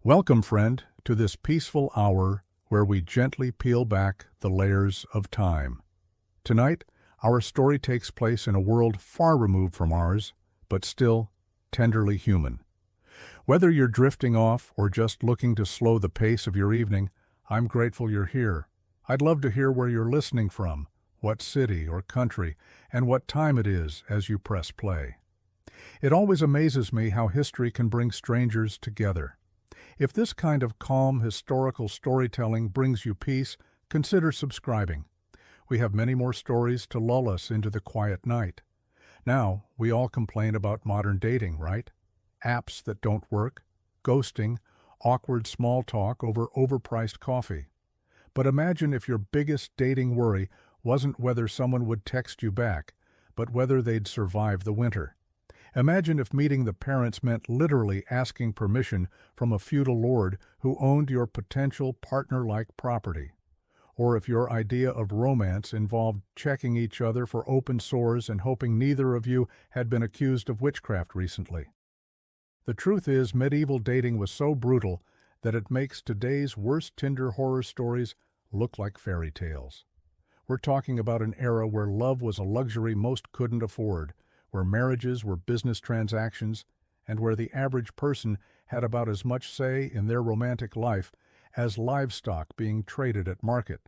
Welcome, friend, to this peaceful hour where we gently peel back the layers of time. Tonight, our story takes place in a world far removed from ours, but still tenderly human. Whether you're drifting off or just looking to slow the pace of your evening, I'm grateful you're here. I'd love to hear where you're listening from, what city or country, and what time it is as you press play. It always amazes me how history can bring strangers together. If this kind of calm, historical storytelling brings you peace, consider subscribing. We have many more stories to lull us into the quiet night. Now, we all complain about modern dating, right? Apps that don't work, ghosting, awkward small talk over overpriced coffee. But imagine if your biggest dating worry wasn't whether someone would text you back, but whether they'd survive the winter. Imagine if meeting the parents meant literally asking permission from a feudal lord who owned your potential partner-like property. Or if your idea of romance involved checking each other for open sores and hoping neither of you had been accused of witchcraft recently. The truth is, medieval dating was so brutal that it makes today's worst Tinder horror stories look like fairy tales. We're talking about an era where love was a luxury most couldn't afford, where marriages were business transactions, and where the average person had about as much say in their romantic life as livestock being traded at market.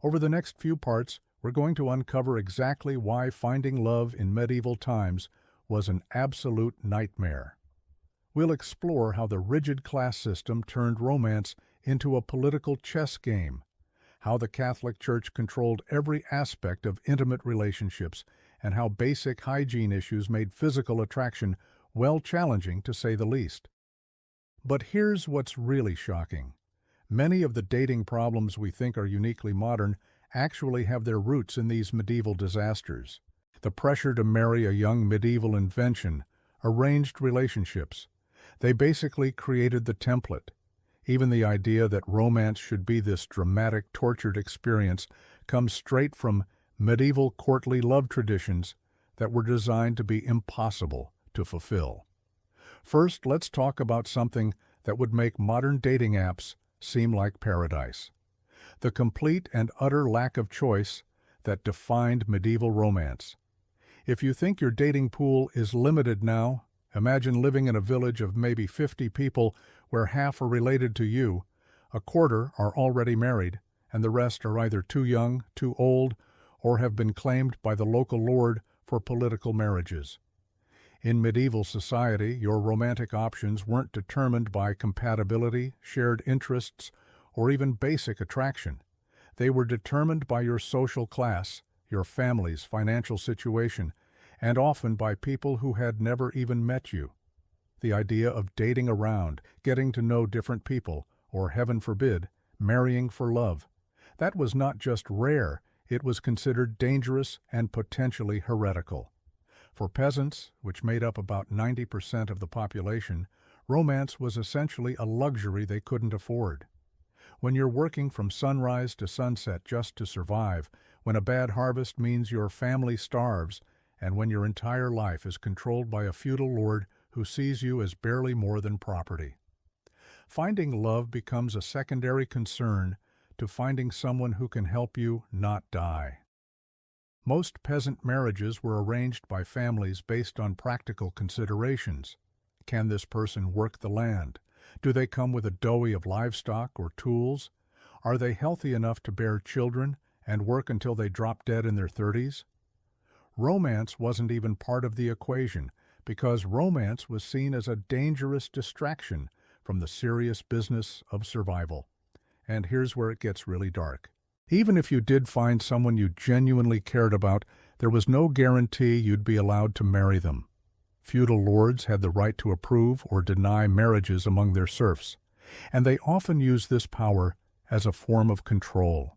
Over the next few parts, we're going to uncover exactly why finding love in medieval times was an absolute nightmare. We'll explore how the rigid class system turned romance into a political chess game, how the Catholic Church controlled every aspect of intimate relationships, and how basic hygiene issues made physical attraction well challenging to say the least. But here's what's really shocking. Many of the dating problems we think are uniquely modern actually have their roots in these medieval disasters. The pressure to marry a young medieval invention, arranged relationships. They basically created the template. Even the idea that romance should be this dramatic, tortured experience comes straight from medieval courtly love traditions that were designed to be impossible to fulfill. First, let's talk about something that would make modern dating apps seem like paradise. The complete and utter lack of choice that defined medieval romance. If you think your dating pool is limited now, imagine living in a village of maybe 50 people where half are related to you, a quarter are already married, and the rest are either too young, too old, or have been claimed by the local lord for political marriages. In medieval society, your romantic options weren't determined by compatibility, shared interests, or even basic attraction. They were determined by your social class, your family's financial situation, and often by people who had never even met you. The idea of dating around, getting to know different people, or heaven forbid, marrying for love, that was not just rare, it was considered dangerous and potentially heretical. For peasants, which made up about 90% of the population, romance was essentially a luxury they couldn't afford. When you're working from sunrise to sunset just to survive, when a bad harvest means your family starves, and when your entire life is controlled by a feudal lord who sees you as barely more than property. Finding love becomes a secondary concern to finding someone who can help you not die. Most peasant marriages were arranged by families based on practical considerations. Can this person work the land? Do they come with a dowie of livestock or tools? Are they healthy enough to bear children and work until they drop dead in their 30s? Romance wasn't even part of the equation because romance was seen as a dangerous distraction from the serious business of survival. And here's where it gets really dark. Even if you did find someone you genuinely cared about, there was no guarantee you'd be allowed to marry them. Feudal lords had the right to approve or deny marriages among their serfs, and they often used this power as a form of control.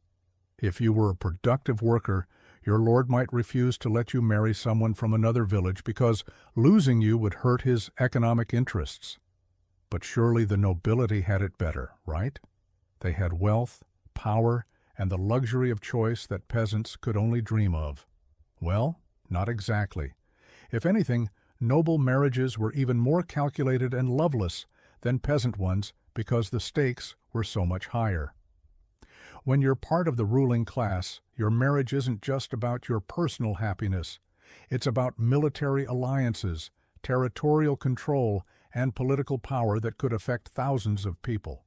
If you were a productive worker, your lord might refuse to let you marry someone from another village because losing you would hurt his economic interests. But surely the nobility had it better, right? They had wealth, power, and the luxury of choice that peasants could only dream of. Well, not exactly. If anything, noble marriages were even more calculated and loveless than peasant ones because the stakes were so much higher. When you're part of the ruling class, your marriage isn't just about your personal happiness. It's about military alliances, territorial control, and political power that could affect thousands of people.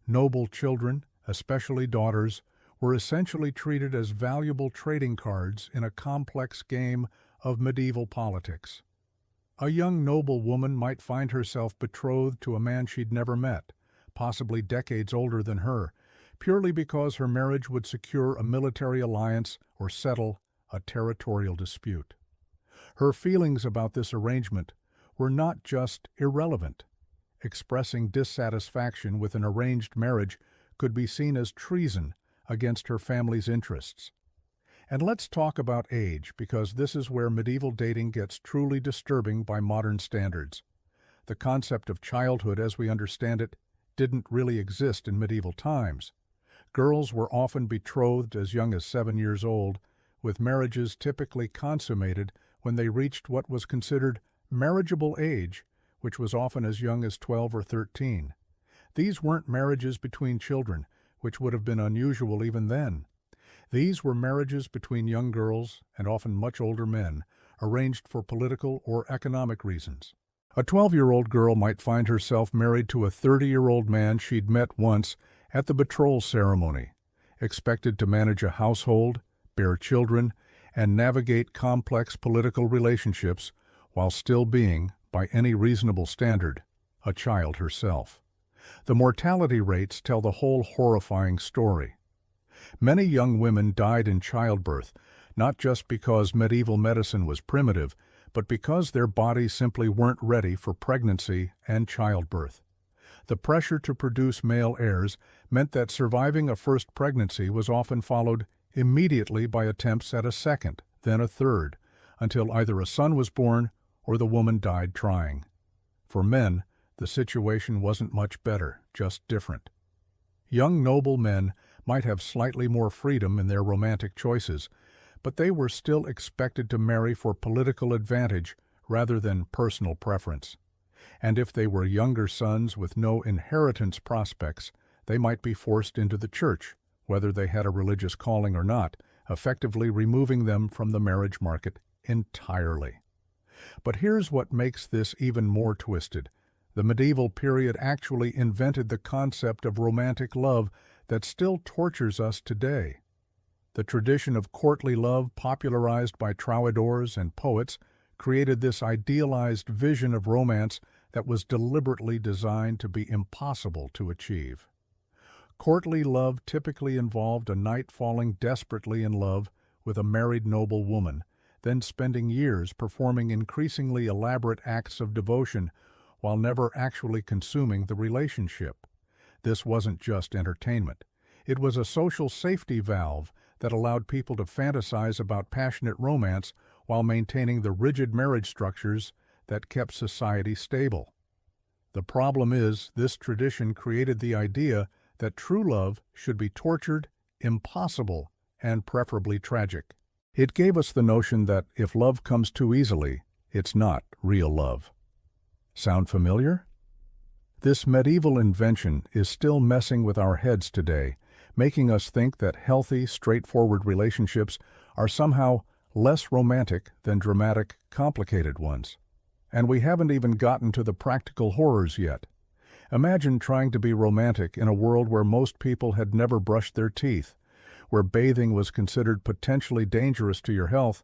Noble children, especially daughters, were essentially treated as valuable trading cards in a complex game of medieval politics. A young noble woman might find herself betrothed to a man she'd never met, possibly decades older than her, purely because her marriage would secure a military alliance or settle a territorial dispute. Her feelings about this arrangement were not just irrelevant. Expressing dissatisfaction with an arranged marriage could be seen as treason against her family's interests. And let's talk about age, because this is where medieval dating gets truly disturbing by modern standards. The concept of childhood as we understand it didn't really exist in medieval times. Girls were often betrothed as young as 7 years old, with marriages typically consummated when they reached what was considered marriageable age, which was often as young as 12 or 13. These weren't marriages between children, which would have been unusual even then. These were marriages between young girls and often much older men, arranged for political or economic reasons. A 12-year-old girl might find herself married to a 30-year-old man she'd met once at the betrothal ceremony, expected to manage a household, bear children, and navigate complex political relationships while still being, by any reasonable standard, a child herself. The mortality rates tell the whole horrifying story. Many young women died in childbirth, not just because medieval medicine was primitive, but because their bodies simply weren't ready for pregnancy and childbirth. The pressure to produce male heirs meant that surviving a first pregnancy was often followed immediately by attempts at a second, then a third, until either a son was born or the woman died trying. For men, the situation wasn't much better, just different. Young noble men might have slightly more freedom in their romantic choices, but they were still expected to marry for political advantage rather than personal preference. And if they were younger sons with no inheritance prospects, they might be forced into the church, whether they had a religious calling or not, effectively removing them from the marriage market entirely. But here's what makes this even more twisted. The medieval period actually invented the concept of romantic love that still tortures us today. The tradition of courtly love, popularized by troubadours and poets, created this idealized vision of romance that was deliberately designed to be impossible to achieve. Courtly love typically involved a knight falling desperately in love with a married noble woman, then spending years performing increasingly elaborate acts of devotion while never actually consuming the relationship. This wasn't just entertainment. It was a social safety valve that allowed people to fantasize about passionate romance while maintaining the rigid marriage structures that kept society stable. The problem is, this tradition created the idea that true love should be tortured, impossible, and preferably tragic. It gave us the notion that if love comes too easily, it's not real love. Sound familiar? This medieval invention is still messing with our heads today, making us think that healthy, straightforward relationships are somehow less romantic than dramatic, complicated ones. And we haven't even gotten to the practical horrors yet. Imagine trying to be romantic in a world where most people had never brushed their teeth, where bathing was considered potentially dangerous to your health,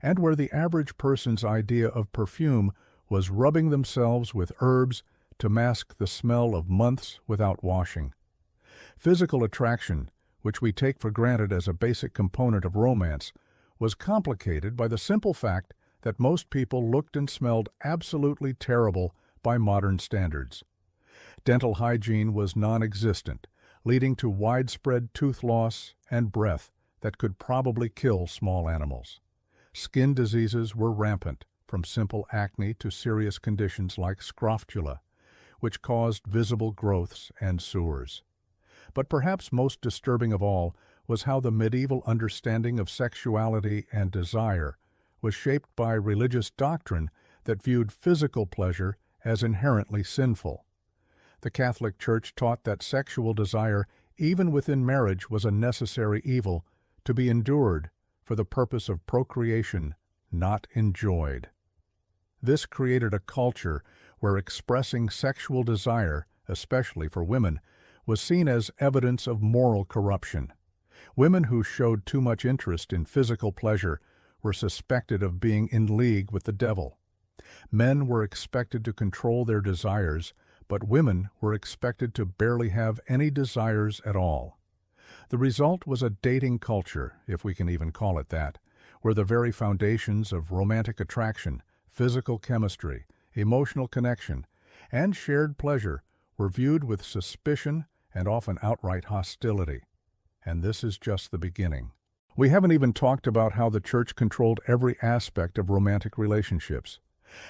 and where the average person's idea of perfume was rubbing themselves with herbs to mask the smell of months without washing. Physical attraction, which we take for granted as a basic component of romance, was complicated by the simple fact that most people looked and smelled absolutely terrible by modern standards. Dental hygiene was non-existent, leading to widespread tooth loss and breath that could probably kill small animals. Skin diseases were rampant, from simple acne to serious conditions like scrofula, which caused visible growths and sores. But perhaps most disturbing of all was how the medieval understanding of sexuality and desire was shaped by religious doctrine that viewed physical pleasure as inherently sinful. The Catholic Church taught that sexual desire, even within marriage, was a necessary evil to be endured for the purpose of procreation, not enjoyed. This created a culture where expressing sexual desire, especially for women, was seen as evidence of moral corruption. Women who showed too much interest in physical pleasure were suspected of being in league with the devil. Men were expected to control their desires, but women were expected to barely have any desires at all. The result was a dating culture, if we can even call it that, where the very foundations of romantic attraction, physical chemistry, emotional connection, and shared pleasure were viewed with suspicion and often outright hostility. And this is just the beginning. We haven't even talked about how the church controlled every aspect of romantic relationships,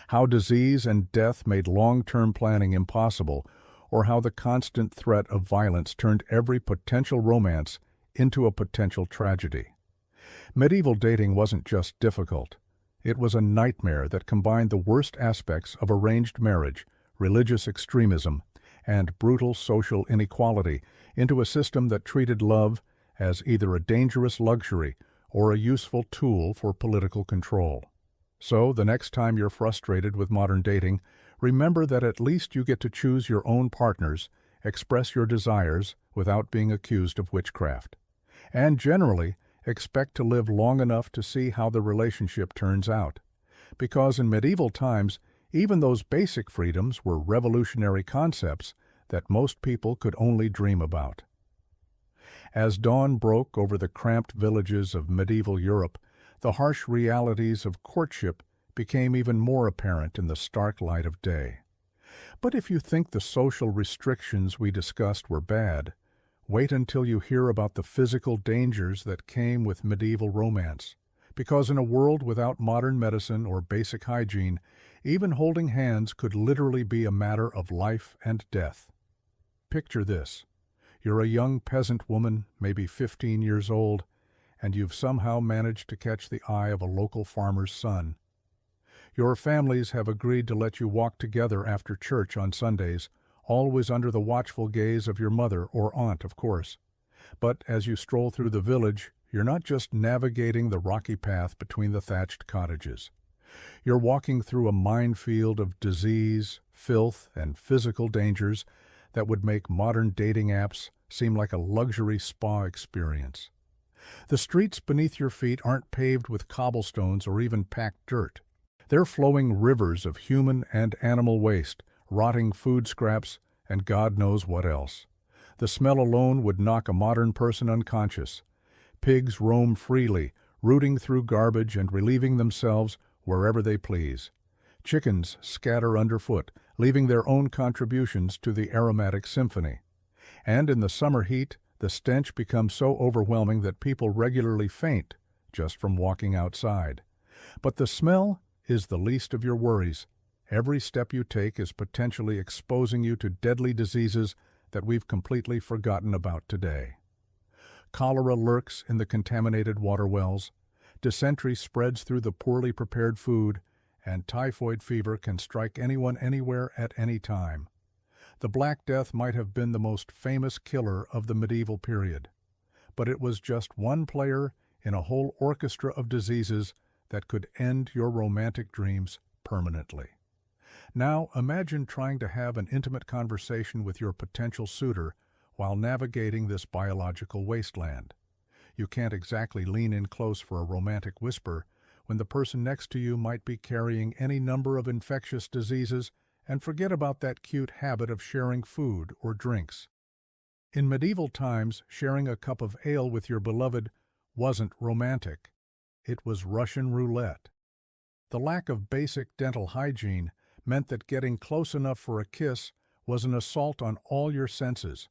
how disease and death made long-term planning impossible, or how the constant threat of violence turned every potential romance into a potential tragedy. Medieval dating wasn't just difficult. It was a nightmare that combined the worst aspects of arranged marriage, religious extremism, and brutal social inequality into a system that treated love as either a dangerous luxury or a useful tool for political control. So, the next time you're frustrated with modern dating, remember that at least you get to choose your own partners, express your desires without being accused of witchcraft. And generally, expect to live long enough to see how the relationship turns out. Because in medieval times, even those basic freedoms were revolutionary concepts that most people could only dream about. As dawn broke over the cramped villages of medieval Europe, the harsh realities of courtship became even more apparent in the stark light of day. But if you think the social restrictions we discussed were bad, wait until you hear about the physical dangers that came with medieval romance. Because in a world without modern medicine or basic hygiene, even holding hands could literally be a matter of life and death. Picture this. You're a young peasant woman, maybe 15 years old, and you've somehow managed to catch the eye of a local farmer's son. Your families have agreed to let you walk together after church on Sundays, always under the watchful gaze of your mother or aunt, of course. But as you stroll through the village, you're not just navigating the rocky path between the thatched cottages. You're walking through a minefield of disease, filth, and physical dangers that would make modern dating apps seem like a luxury spa experience. The streets beneath your feet aren't paved with cobblestones or even packed dirt. They're flowing rivers of human and animal waste, rotting food scraps, and God knows what else. The smell alone would knock a modern person unconscious. Pigs roam freely, rooting through garbage and relieving themselves wherever they please. Chickens scatter underfoot, leaving their own contributions to the aromatic symphony. And in the summer heat, the stench becomes so overwhelming that people regularly faint just from walking outside. But the smell is the least of your worries. Every step you take is potentially exposing you to deadly diseases that we've completely forgotten about today. Cholera lurks in the contaminated water wells, dysentery spreads through the poorly prepared food, and typhoid fever can strike anyone anywhere at any time. The Black Death might have been the most famous killer of the medieval period, but it was just one player in a whole orchestra of diseases that could end your romantic dreams permanently. Now imagine trying to have an intimate conversation with your potential suitor while navigating this biological wasteland. You can't exactly lean in close for a romantic whisper when the person next to you might be carrying any number of infectious diseases, and forget about that cute habit of sharing food or drinks. In medieval times, sharing a cup of ale with your beloved wasn't romantic. It was Russian roulette. The lack of basic dental hygiene meant that getting close enough for a kiss was an assault on all your senses.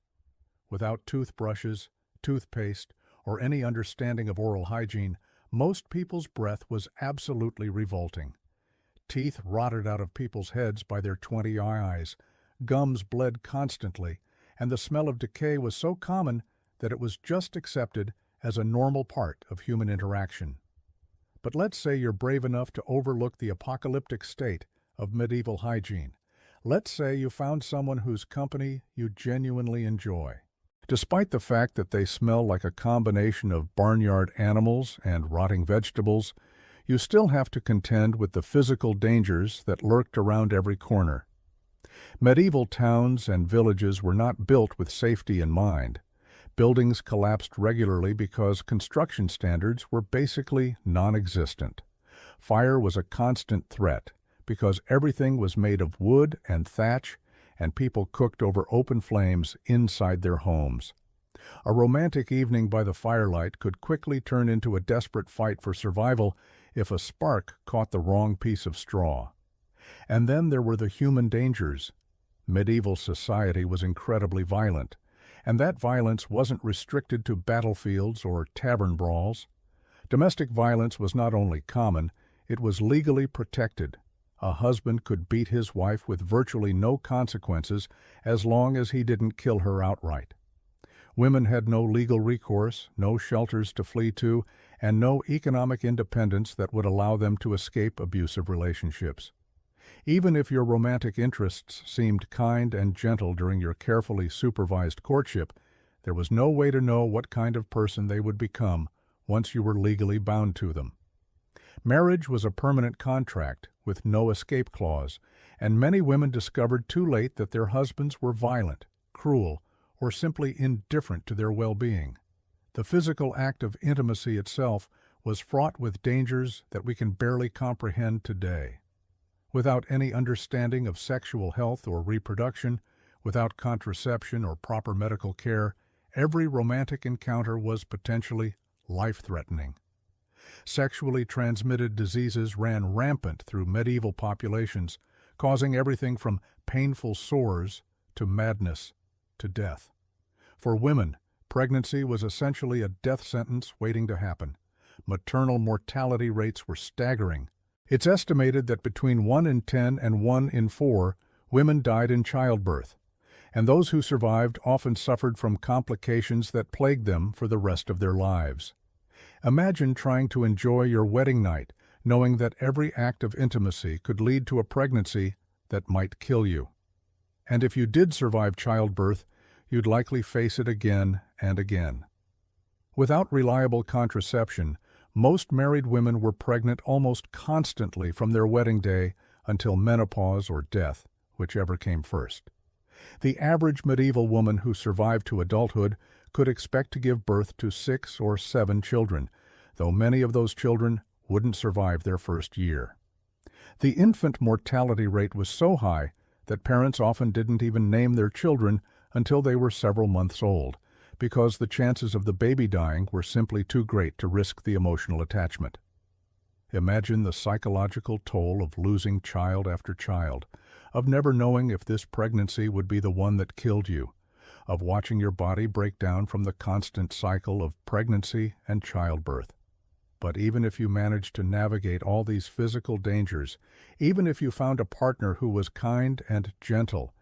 Without toothbrushes, toothpaste, or any understanding of oral hygiene, most people's breath was absolutely revolting. Teeth rotted out of people's heads by their 20 eyes, gums bled constantly, and the smell of decay was so common that it was just accepted as a normal part of human interaction. But let's say you're brave enough to overlook the apocalyptic state of medieval hygiene. Let's say you found someone whose company you genuinely enjoy. Despite the fact that they smell like a combination of barnyard animals and rotting vegetables, you still have to contend with the physical dangers that lurked around every corner. Medieval towns and villages were not built with safety in mind. Buildings collapsed regularly because construction standards were basically non-existent. Fire was a constant threat because everything was made of wood and thatch, and people cooked over open flames inside their homes. A romantic evening by the firelight could quickly turn into a desperate fight for survival if a spark caught the wrong piece of straw. And then there were the human dangers. Medieval society was incredibly violent, and that violence wasn't restricted to battlefields or tavern brawls. Domestic violence was not only common, it was legally protected. A husband could beat his wife with virtually no consequences as long as he didn't kill her outright. Women had no legal recourse, no shelters to flee to, and no economic independence that would allow them to escape abusive relationships. Even if your romantic interests seemed kind and gentle during your carefully supervised courtship, there was no way to know what kind of person they would become once you were legally bound to them. Marriage was a permanent contract with no escape clause, and many women discovered too late that their husbands were violent, cruel, or simply indifferent to their well-being. The physical act of intimacy itself was fraught with dangers that we can barely comprehend today. Without any understanding of sexual health or reproduction, without contraception or proper medical care, every romantic encounter was potentially life-threatening. Sexually transmitted diseases ran rampant through medieval populations, causing everything from painful sores to madness to death. For women, pregnancy was essentially a death sentence waiting to happen. Maternal mortality rates were staggering. It's estimated that between 1 in 10 and 1 in 4 women died in childbirth, and those who survived often suffered from complications that plagued them for the rest of their lives. Imagine trying to enjoy your wedding night, knowing that every act of intimacy could lead to a pregnancy that might kill you. And if you did survive childbirth, you'd likely face it again and again. Without reliable contraception, most married women were pregnant almost constantly from their wedding day until menopause or death, whichever came first. The average medieval woman who survived to adulthood could expect to give birth to 6 or 7 children, though many of those children wouldn't survive their first year. The infant mortality rate was so high that parents often didn't even name their children until they were several months old, because the chances of the baby dying were simply too great to risk the emotional attachment. Imagine the psychological toll of losing child after child, of never knowing if this pregnancy would be the one that killed you, of watching your body break down from the constant cycle of pregnancy and childbirth. But even if you managed to navigate all these physical dangers, even if you found a partner who was kind and gentle,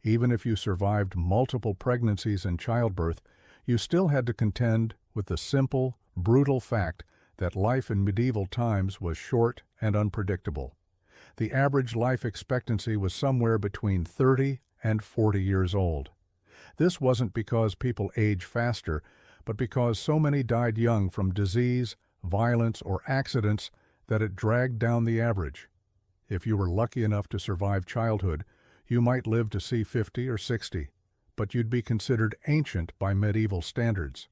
even if you survived multiple pregnancies and childbirth, you still had to contend with the simple, brutal fact that life in medieval times was short and unpredictable. The average life expectancy was somewhere between 30 and 40 years old. This wasn't because people age faster, but because so many died young from disease, violence, or accidents that it dragged down the average. If you were lucky enough to survive childhood, you might live to see 50 or 60, but you'd be considered ancient by medieval standards.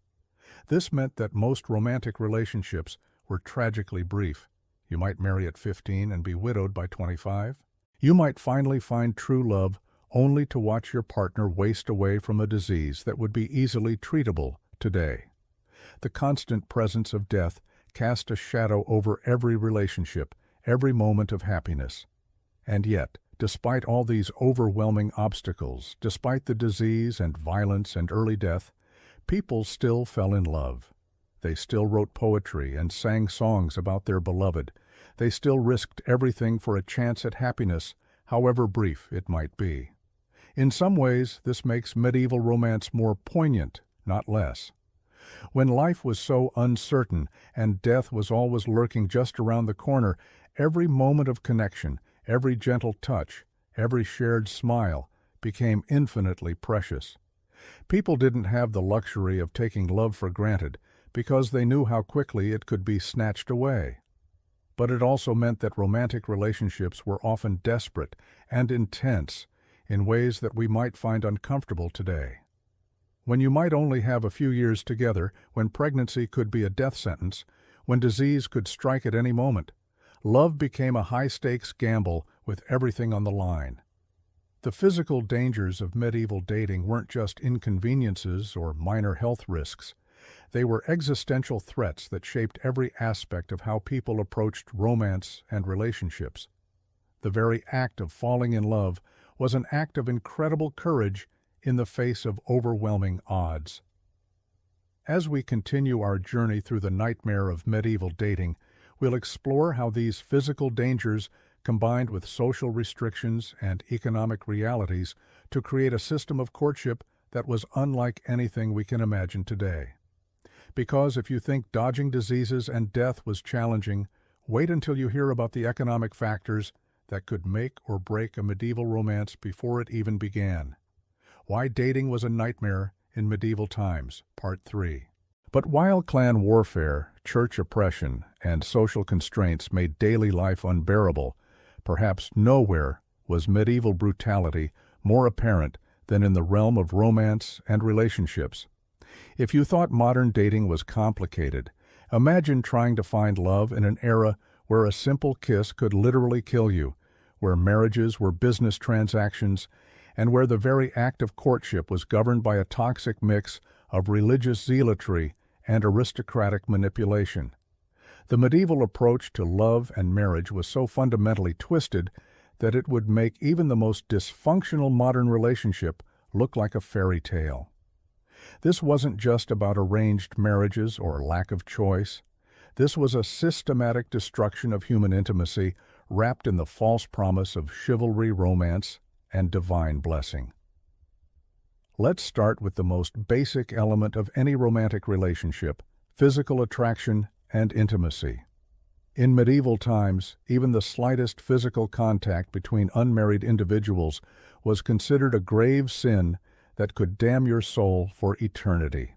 This meant that most romantic relationships were tragically brief. You might marry at 15 and be widowed by 25. You might finally find true love only to watch your partner waste away from a disease that would be easily treatable today. The constant presence of death cast a shadow over every relationship, every moment of happiness. And yet, despite all these overwhelming obstacles, despite the disease and violence and early death, people still fell in love. They still wrote poetry and sang songs about their beloved. They still risked everything for a chance at happiness, however brief it might be. In some ways, this makes medieval romance more poignant, not less. When life was so uncertain and death was always lurking just around the corner, every moment of connection, every gentle touch, Every shared smile became infinitely precious. People didn't have the luxury of taking love for granted because they knew how quickly it could be snatched away. But it also meant that romantic relationships were often desperate and intense in ways that we might find uncomfortable today. When you might only have a few years together, when pregnancy could be a death sentence, when disease could strike at any moment, love became a high-stakes gamble with everything on the line. The physical dangers of medieval dating weren't just inconveniences or minor health risks. They were existential threats that shaped every aspect of how people approached romance and relationships. The very act of falling in love was an act of incredible courage in the face of overwhelming odds. As we continue our journey through the nightmare of medieval dating, we'll explore how these physical dangers combined with social restrictions and economic realities to create a system of courtship that was unlike anything we can imagine today. Because if you think dodging diseases and death was challenging, wait until you hear about the economic factors that could make or break a medieval romance before it even began. Why dating was a nightmare in medieval times, Part 3. But while clan warfare, church oppression, and social constraints made daily life unbearable, perhaps nowhere was medieval brutality more apparent than in the realm of romance and relationships. If you thought modern dating was complicated, imagine trying to find love in an era where a simple kiss could literally kill you, where marriages were business transactions, and where the very act of courtship was governed by a toxic mix of religious zealotry and aristocratic manipulation. The medieval approach to love and marriage was so fundamentally twisted that it would make even the most dysfunctional modern relationship look like a fairy tale. This wasn't just about arranged marriages or lack of choice. This was a systematic destruction of human intimacy wrapped in the false promise of chivalry, romance, and divine blessing. Let's start with the most basic element of any romantic relationship: physical attraction and intimacy. In medieval times, even the slightest physical contact between unmarried individuals was considered a grave sin that could damn your soul for eternity.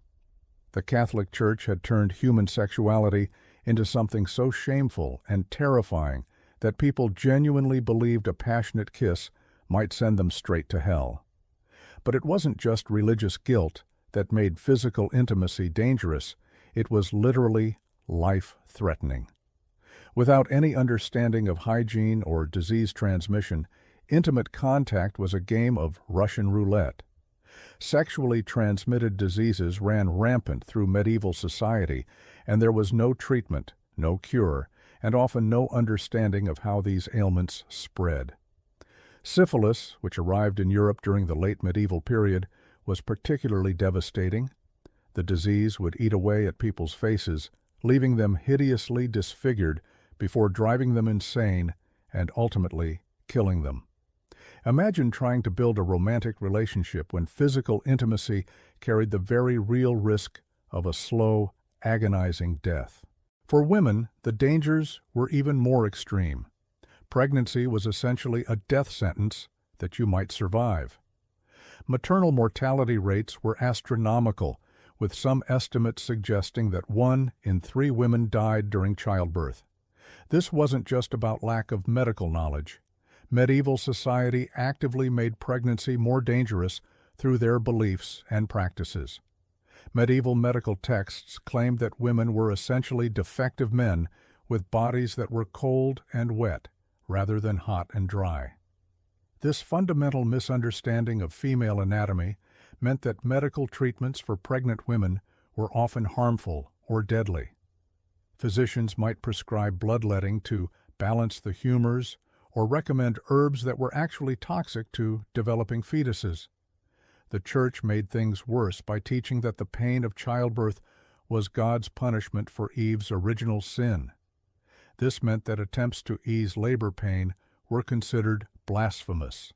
The Catholic Church had turned human sexuality into something so shameful and terrifying that people genuinely believed a passionate kiss might send them straight to hell. But it wasn't just religious guilt that made physical intimacy dangerous, it was literally life-threatening. Without any understanding of hygiene or disease transmission, intimate contact was a game of Russian roulette. Sexually transmitted diseases ran rampant through medieval society, and there was no treatment, no cure, and often no understanding of how these ailments spread. Syphilis, which arrived in Europe during the late medieval period, was particularly devastating. The disease would eat away at people's faces, leaving them hideously disfigured before driving them insane and ultimately killing them. Imagine trying to build a romantic relationship when physical intimacy carried the very real risk of a slow, agonizing death. For women, the dangers were even more extreme. Pregnancy was essentially a death sentence that you might survive. Maternal mortality rates were astronomical, with some estimates suggesting that 1 in 3 women died during childbirth. This wasn't just about lack of medical knowledge. Medieval society actively made pregnancy more dangerous through their beliefs and practices. Medieval medical texts claimed that women were essentially defective men with bodies that were cold and wet, rather than hot and dry. This fundamental misunderstanding of female anatomy meant that medical treatments for pregnant women were often harmful or deadly. Physicians might prescribe bloodletting to balance the humors or recommend herbs that were actually toxic to developing fetuses. The Church made things worse by teaching that the pain of childbirth was God's punishment for Eve's original sin. This meant that attempts to ease labor pain were considered blasphemous.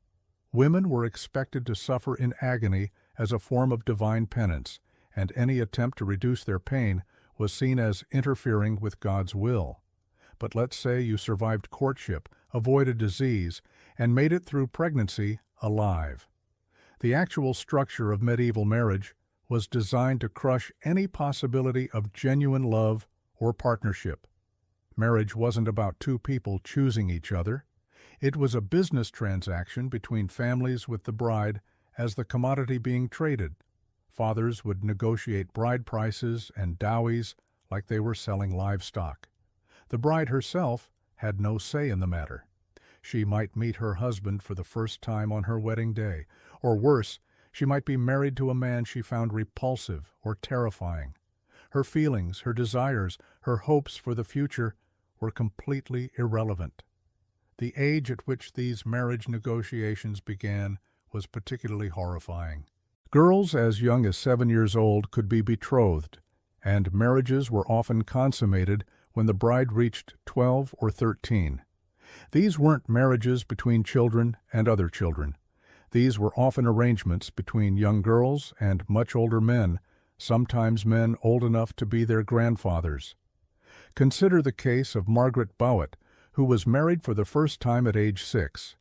Women were expected to suffer in agony as a form of divine penance, and any attempt to reduce their pain was seen as interfering with God's will. But let's say you survived courtship, avoided disease, and made it through pregnancy alive. The actual structure of medieval marriage was designed to crush any possibility of genuine love or partnership. Marriage wasn't about two people choosing each other. It was a business transaction between families with the bride as the commodity being traded. Fathers would negotiate bride prices and dowies like they were selling livestock. The bride herself had no say in the matter. She might meet her husband for the first time on her wedding day, or worse, she might be married to a man she found repulsive or terrifying. Her feelings, her desires, her hopes for the future were completely irrelevant. The age at which these marriage negotiations began was particularly horrifying. Girls as young as 7 years old could be betrothed, and marriages were often consummated when the bride reached 12 or 13. These weren't marriages between children and other children. These were often arrangements between young girls and much older men, sometimes men old enough to be their grandfathers. Consider the case of Margaret Bowett, who was married for the first time at age 6.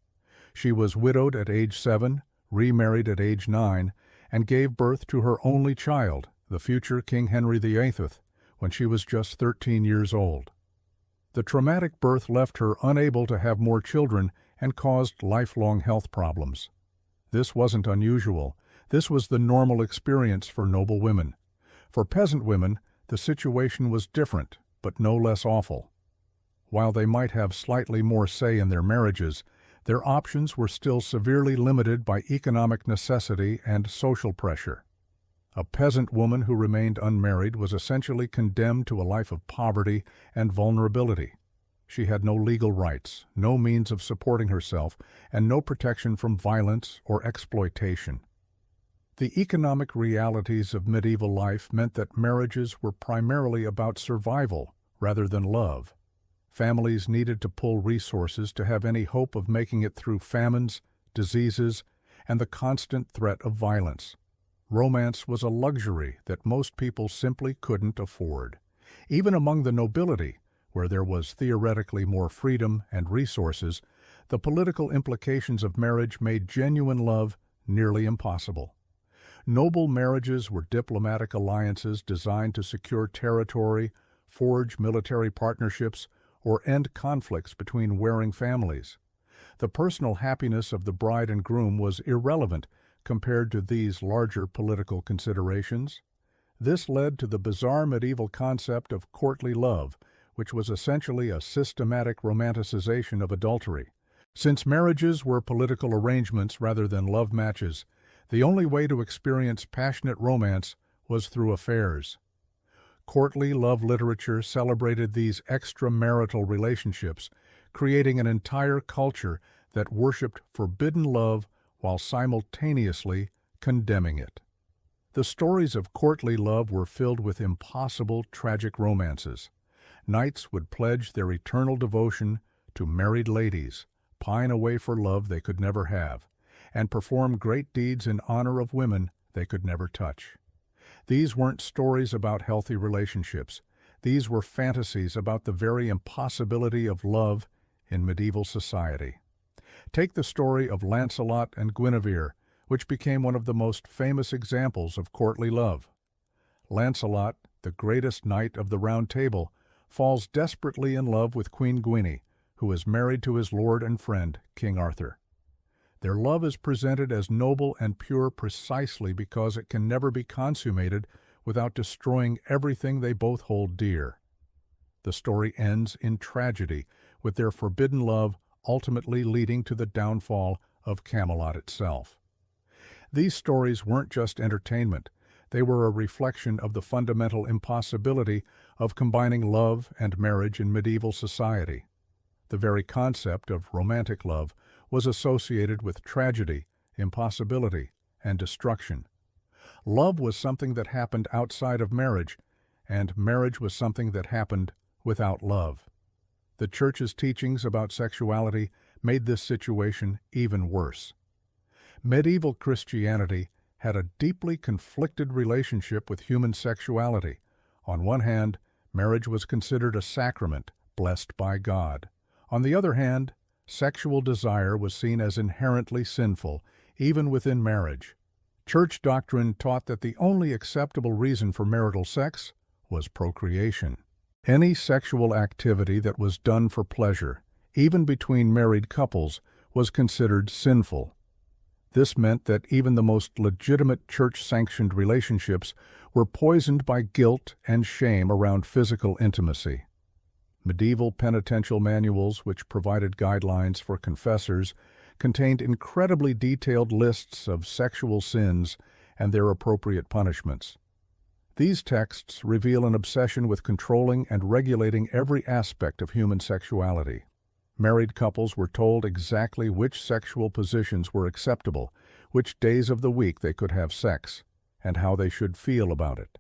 She was widowed at age 7, remarried at age 9, and gave birth to her only child, the future King Henry VIII, when she was just 13 years old. The traumatic birth left her unable to have more children and caused lifelong health problems. This wasn't unusual. This was the normal experience for noble women. For peasant women, the situation was different, but no less awful. While they might have slightly more say in their marriages, their options were still severely limited by economic necessity and social pressure. A peasant woman who remained unmarried was essentially condemned to a life of poverty and vulnerability. She had no legal rights, no means of supporting herself, and no protection from violence or exploitation. The economic realities of medieval life meant that marriages were primarily about survival rather than love. Families needed to pull resources to have any hope of making it through famines, diseases, and the constant threat of violence. Romance was a luxury that most people simply couldn't afford. Even among the nobility, where there was theoretically more freedom and resources, the political implications of marriage made genuine love nearly impossible. Noble marriages were diplomatic alliances designed to secure territory, forge military partnerships, or end conflicts between warring families. The personal happiness of the bride and groom was irrelevant compared to these larger political considerations. This led to the bizarre medieval concept of courtly love, which was essentially a systematic romanticization of adultery. Since marriages were political arrangements rather than love matches, the only way to experience passionate romance was through affairs. Courtly love literature celebrated these extramarital relationships, creating an entire culture that worshipped forbidden love while simultaneously condemning it. The stories of courtly love were filled with impossible, tragic romances. Knights would pledge their eternal devotion to married ladies, pine away for love they could never have, and perform great deeds in honor of women they could never touch. These weren't stories about healthy relationships. These were fantasies about the very impossibility of love in medieval society. Take the story of Lancelot and Guinevere, which became one of the most famous examples of courtly love. Lancelot, the greatest knight of the Round Table, falls desperately in love with Queen Guinevere, who is married to his lord and friend, King Arthur. Their love is presented as noble and pure precisely because it can never be consummated without destroying everything they both hold dear. The story ends in tragedy, with their forbidden love ultimately leading to the downfall of Camelot itself. These stories weren't just entertainment. They were a reflection of the fundamental impossibility of combining love and marriage in medieval society. The very concept of romantic love was associated with tragedy, impossibility, and destruction. Love was something that happened outside of marriage, and marriage was something that happened without love. The Church's teachings about sexuality made this situation even worse. Medieval Christianity had a deeply conflicted relationship with human sexuality. On one hand, marriage was considered a sacrament blessed by God. On the other hand, sexual desire was seen as inherently sinful, even within marriage. Church doctrine taught that the only acceptable reason for marital sex was procreation. Any sexual activity that was done for pleasure, even between married couples, was considered sinful. This meant that even the most legitimate church-sanctioned relationships were poisoned by guilt and shame around physical intimacy. Medieval penitential manuals, which provided guidelines for confessors, contained incredibly detailed lists of sexual sins and their appropriate punishments. These texts reveal an obsession with controlling and regulating every aspect of human sexuality. Married couples were told exactly which sexual positions were acceptable, which days of the week they could have sex, and how they should feel about it.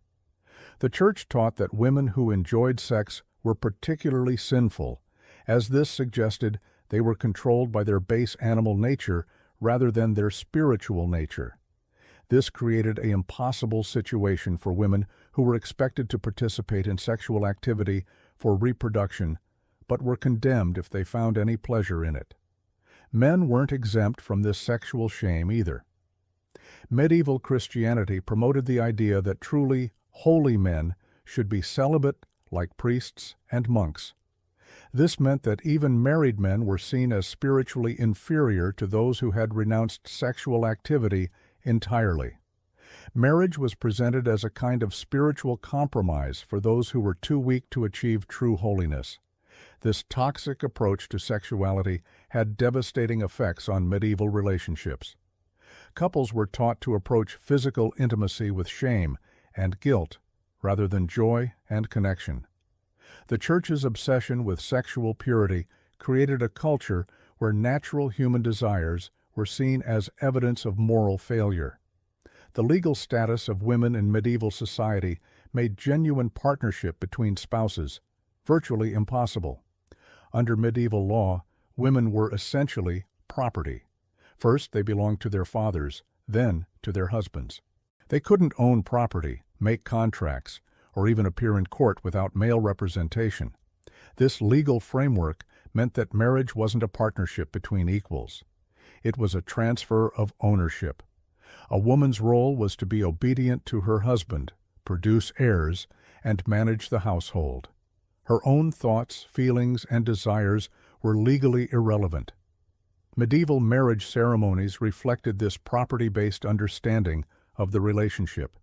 The Church taught that women who enjoyed sex were particularly sinful, as this suggested they were controlled by their base animal nature rather than their spiritual nature. This created an impossible situation for women who were expected to participate in sexual activity for reproduction, but were condemned if they found any pleasure in it. Men weren't exempt from this sexual shame either. Medieval Christianity promoted the idea that truly holy men should be celibate like priests and monks. This meant that even married men were seen as spiritually inferior to those who had renounced sexual activity entirely. Marriage was presented as a kind of spiritual compromise for those who were too weak to achieve true holiness. This toxic approach to sexuality had devastating effects on medieval relationships. Couples were taught to approach physical intimacy with shame and guilt rather than joy and connection. The Church's obsession with sexual purity created a culture where natural human desires were seen as evidence of moral failure. The legal status of women in medieval society made genuine partnership between spouses virtually impossible. Under medieval law, women were essentially property. First, they belonged to their fathers, then to their husbands. They couldn't own property, make contracts, or even appear in court without male representation. This legal framework meant that marriage wasn't a partnership between equals. It was a transfer of ownership. A woman's role was to be obedient to her husband, produce heirs, and manage the household. Her own thoughts, feelings, and desires were legally irrelevant. Medieval marriage ceremonies reflected this property-based understanding of the relationship.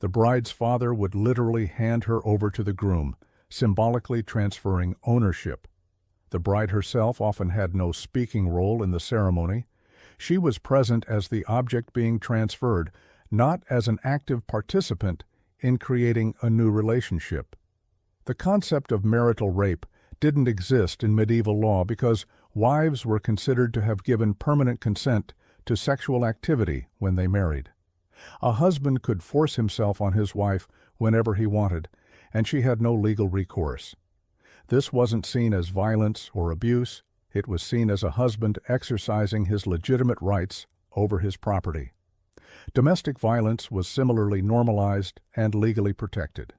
The bride's father would literally hand her over to the groom, symbolically transferring ownership. The bride herself often had no speaking role in the ceremony. She was present as the object being transferred, not as an active participant in creating a new relationship. The concept of marital rape didn't exist in medieval law because wives were considered to have given permanent consent to sexual activity when they married. A husband could force himself on his wife whenever he wanted, and she had no legal recourse. This wasn't seen as violence or abuse. It was seen as a husband exercising his legitimate rights over his property. Domestic violence was similarly normalized and legally protected.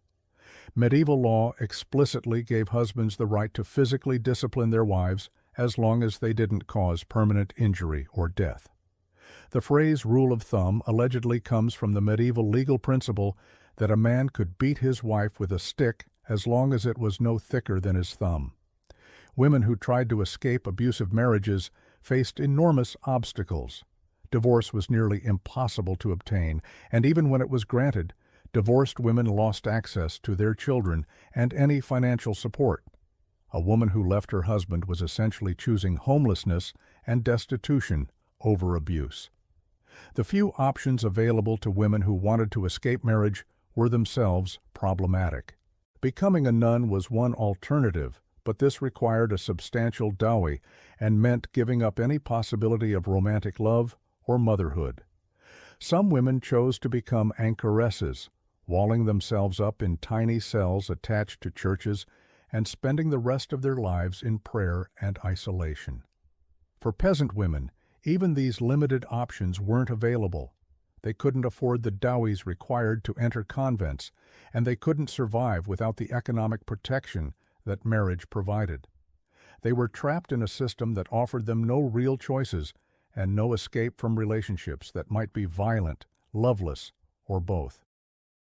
Medieval law explicitly gave husbands the right to physically discipline their wives as long as they didn't cause permanent injury or death. The phrase rule of thumb allegedly comes from the medieval legal principle that a man could beat his wife with a stick as long as it was no thicker than his thumb. Women who tried to escape abusive marriages faced enormous obstacles. Divorce was nearly impossible to obtain, and even when it was granted, divorced women lost access to their children and any financial support. A woman who left her husband was essentially choosing homelessness and destitution over abuse. The few options available to women who wanted to escape marriage were themselves problematic. Becoming a nun was one alternative, but this required a substantial dowry and meant giving up any possibility of romantic love or motherhood. Some women chose to become anchoresses, walling themselves up in tiny cells attached to churches and spending the rest of their lives in prayer and isolation. For peasant women, even these limited options weren't available. They couldn't afford the dowries required to enter convents, and they couldn't survive without the economic protection that marriage provided. They were trapped in a system that offered them no real choices and no escape from relationships that might be violent, loveless, or both.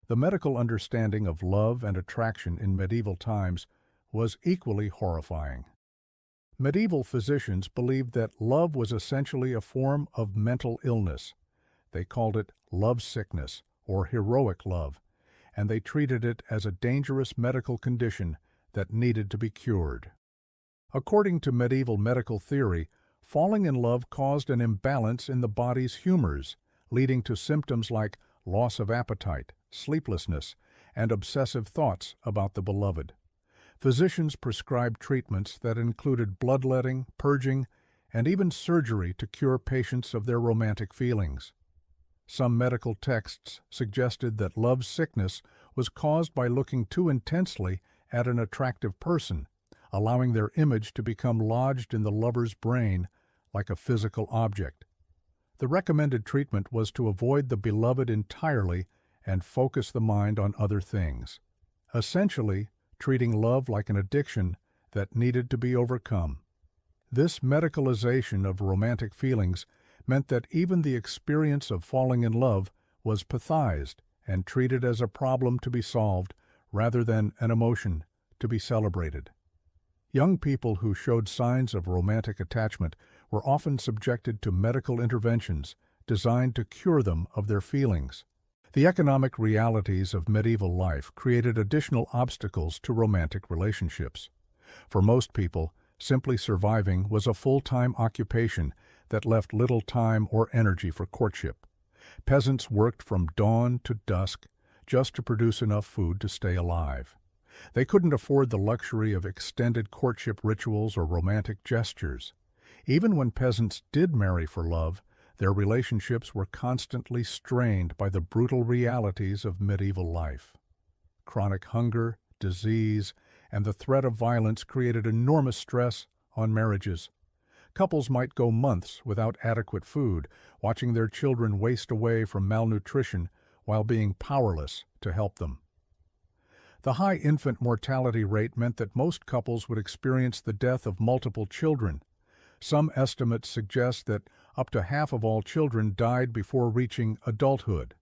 The medical understanding of love and attraction in medieval times was equally horrifying. Medieval physicians believed that love was essentially a form of mental illness. They called it love sickness or heroic love, and they treated it as a dangerous medical condition that needed to be cured. According to medieval medical theory, falling in love caused an imbalance in the body's humors, leading to symptoms like loss of appetite, sleeplessness, and obsessive thoughts about the beloved. Physicians prescribed treatments that included bloodletting, purging, and even surgery to cure patients of their romantic feelings. Some medical texts suggested that love sickness was caused by looking too intensely at an attractive person, allowing their image to become lodged in the lover's brain like a physical object. The recommended treatment was to avoid the beloved entirely and focus the mind on other things, essentially treating love like an addiction that needed to be overcome. This medicalization of romantic feelings meant that even the experience of falling in love was pathized and treated as a problem to be solved rather than an emotion to be celebrated. Young people who showed signs of romantic attachment were often subjected to medical interventions designed to cure them of their feelings. The economic realities of medieval life created additional obstacles to romantic relationships. For most people, simply surviving was a full-time occupation that left little time or energy for courtship. Peasants worked from dawn to dusk just to produce enough food to stay alive. They couldn't afford the luxury of extended courtship rituals or romantic gestures. Even when peasants did marry for love, their relationships were constantly strained by the brutal realities of medieval life. Chronic hunger, disease, and the threat of violence created enormous stress on marriages. Couples might go months without adequate food, watching their children waste away from malnutrition while being powerless to help them. The high infant mortality rate meant that most couples would experience the death of multiple children. Some estimates suggest that up to half of all children died before reaching adulthood.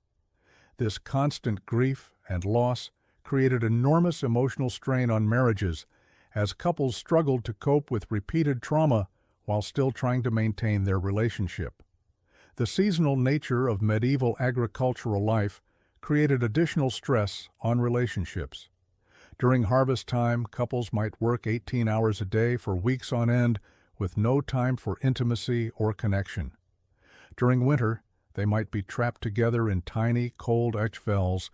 This constant grief and loss created enormous emotional strain on marriages as couples struggled to cope with repeated trauma while still trying to maintain their relationship. The seasonal nature of medieval agricultural life created additional stress on relationships. During harvest time, couples might work 18 hours a day for weeks on end with no time for intimacy or connection. During winter, they might be trapped together in tiny, cold etchvels